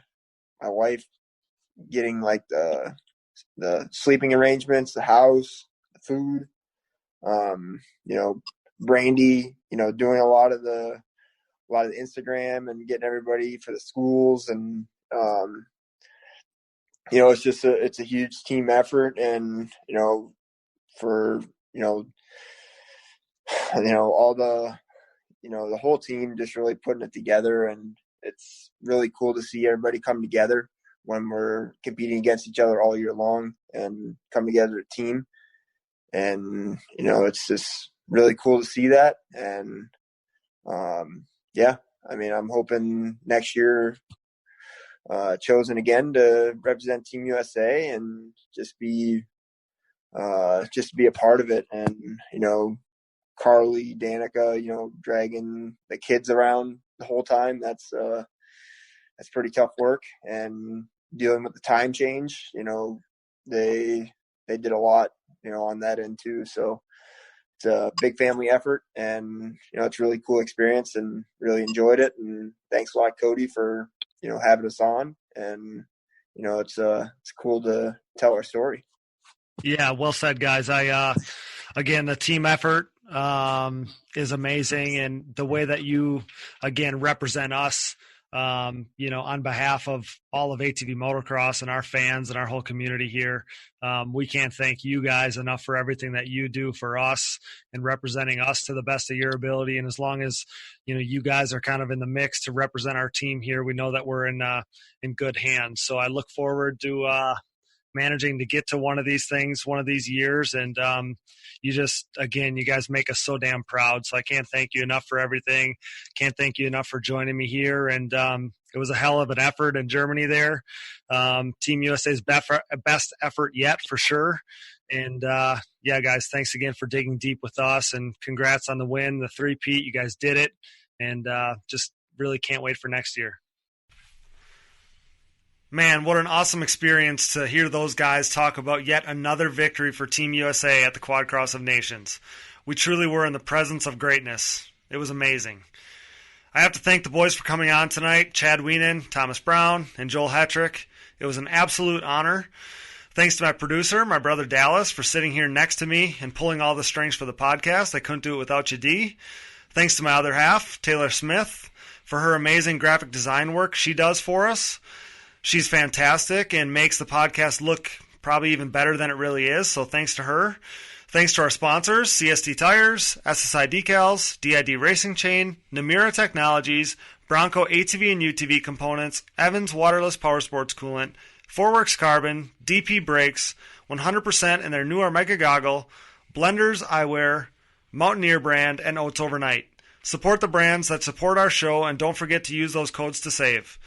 wife getting like the sleeping arrangements, the house, the food, Brandy, doing a lot of the Instagram and getting everybody for the schools. And, it's just it's a huge team effort. And, for, all the whole team just really putting it together. And it's really cool to see everybody come together when we're competing against each other all year long and come together as a team. And, it's just really cool to see that. And, yeah, I mean, I'm hoping next year chosen again to represent Team USA and just be a part of it. And, Carly, Danica, dragging the kids around the whole time. That's pretty tough work. And dealing with the time change, they did a lot, on that end too. So it's a big family effort, and, it's a really cool experience and really enjoyed it. And thanks a lot, Cody, for, having us on. And, it's cool to tell our story. Yeah, well said, guys. Again, the team effort is amazing, and the way that you, again, represent us, on behalf of all of ATV Motocross and our fans and our whole community here. We can't thank you guys enough for everything that you do for us and representing us to the best of your ability. And as long as, you guys are kind of in the mix to represent our team here, we know that we're in good hands. So I look forward to managing to get to one of these things, one of these years. And you guys make us so damn proud. So I can't thank you enough for everything. Can't thank you enough for joining me here. And it was a hell of an effort in Germany there. Team USA's best effort yet, for sure. And yeah, guys, thanks again for digging deep with us, and congrats on the win, the three-peat. You guys did it. And just really can't wait for next year. Man, what an awesome experience to hear those guys talk about yet another victory for Team USA at the Quadcross of Nations. We truly were in the presence of greatness. It was amazing. I have to thank the boys for coming on tonight, Chad Wienen, Thomas Brown, and Joel Hetrick. It was an absolute honor. Thanks to my producer, my brother Dallas, for sitting here next to me and pulling all the strings for the podcast. I couldn't do it without you, D. Thanks to my other half, Taylor Smith, for her amazing graphic design work she does for us. She's fantastic and makes the podcast look probably even better than it really is, so thanks to her. Thanks to our sponsors, CST Tires, SSI Decals, DID Racing Chain, Namura Technologies, Bronco ATV and UTV Components, Evans Waterless Power Sports Coolant, Forworks Carbon, DP Brakes, 100% in their new Armega Goggle, Blenders Eyewear, Mountaineer Brand, and Oats Overnight. Support the brands that support our show, and don't forget to use those codes to save.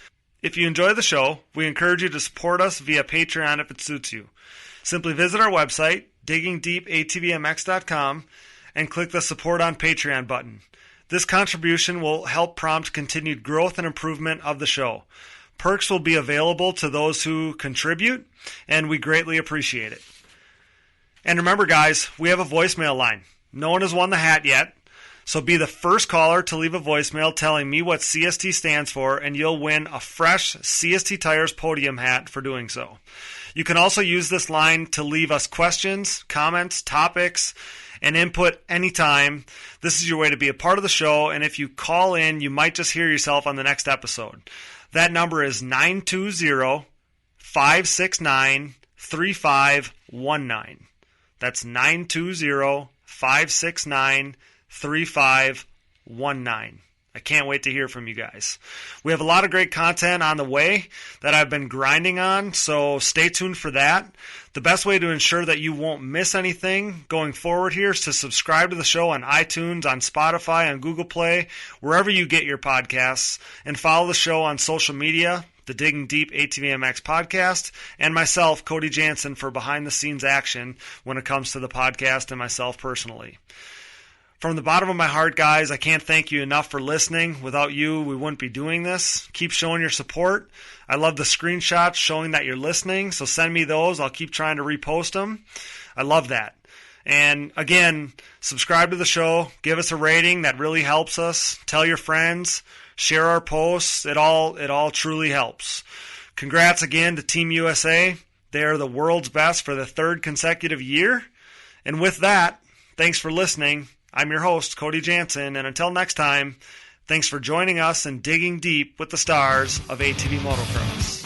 If you enjoy the show, we encourage you to support us via Patreon if it suits you. Simply visit our website, diggingdeepatvmx.com, and click the Support on Patreon button. This contribution will help prompt continued growth and improvement of the show. Perks will be available to those who contribute, and we greatly appreciate it. And remember, guys, we have a voicemail line. No one has won the hat yet. So be the first caller to leave a voicemail telling me what CST stands for, and you'll win a fresh CST Tires podium hat for doing so. You can also use this line to leave us questions, comments, topics, and input anytime. This is your way to be a part of the show, and if you call in, you might just hear yourself on the next episode. That number is 920-569-3519. That's 920-569-3519. I can't wait to hear from you guys. We have a lot of great content on the way that I've been grinding on, so stay tuned for that. The best way to ensure that you won't miss anything going forward here is to subscribe to the show on iTunes, on Spotify, on Google Play, wherever you get your podcasts, and follow the show on social media, the Digging Deep ATVMX podcast, and myself, Cody Jansen, for behind-the-scenes action when it comes to the podcast and myself personally. From the bottom of my heart, guys, I can't thank you enough for listening. Without you, we wouldn't be doing this. Keep showing your support. I love the screenshots showing that you're listening, so send me those. I'll keep trying to repost them. I love that. And again, subscribe to the show. Give us a rating. That really helps us. Tell your friends. Share our posts. It all truly helps. Congrats again to Team USA. They are the world's best for the third consecutive year. And with that, thanks for listening. I'm your host, Cody Jansen, and until next time, thanks for joining us in Digging Deep with the Stars of ATV Motocross.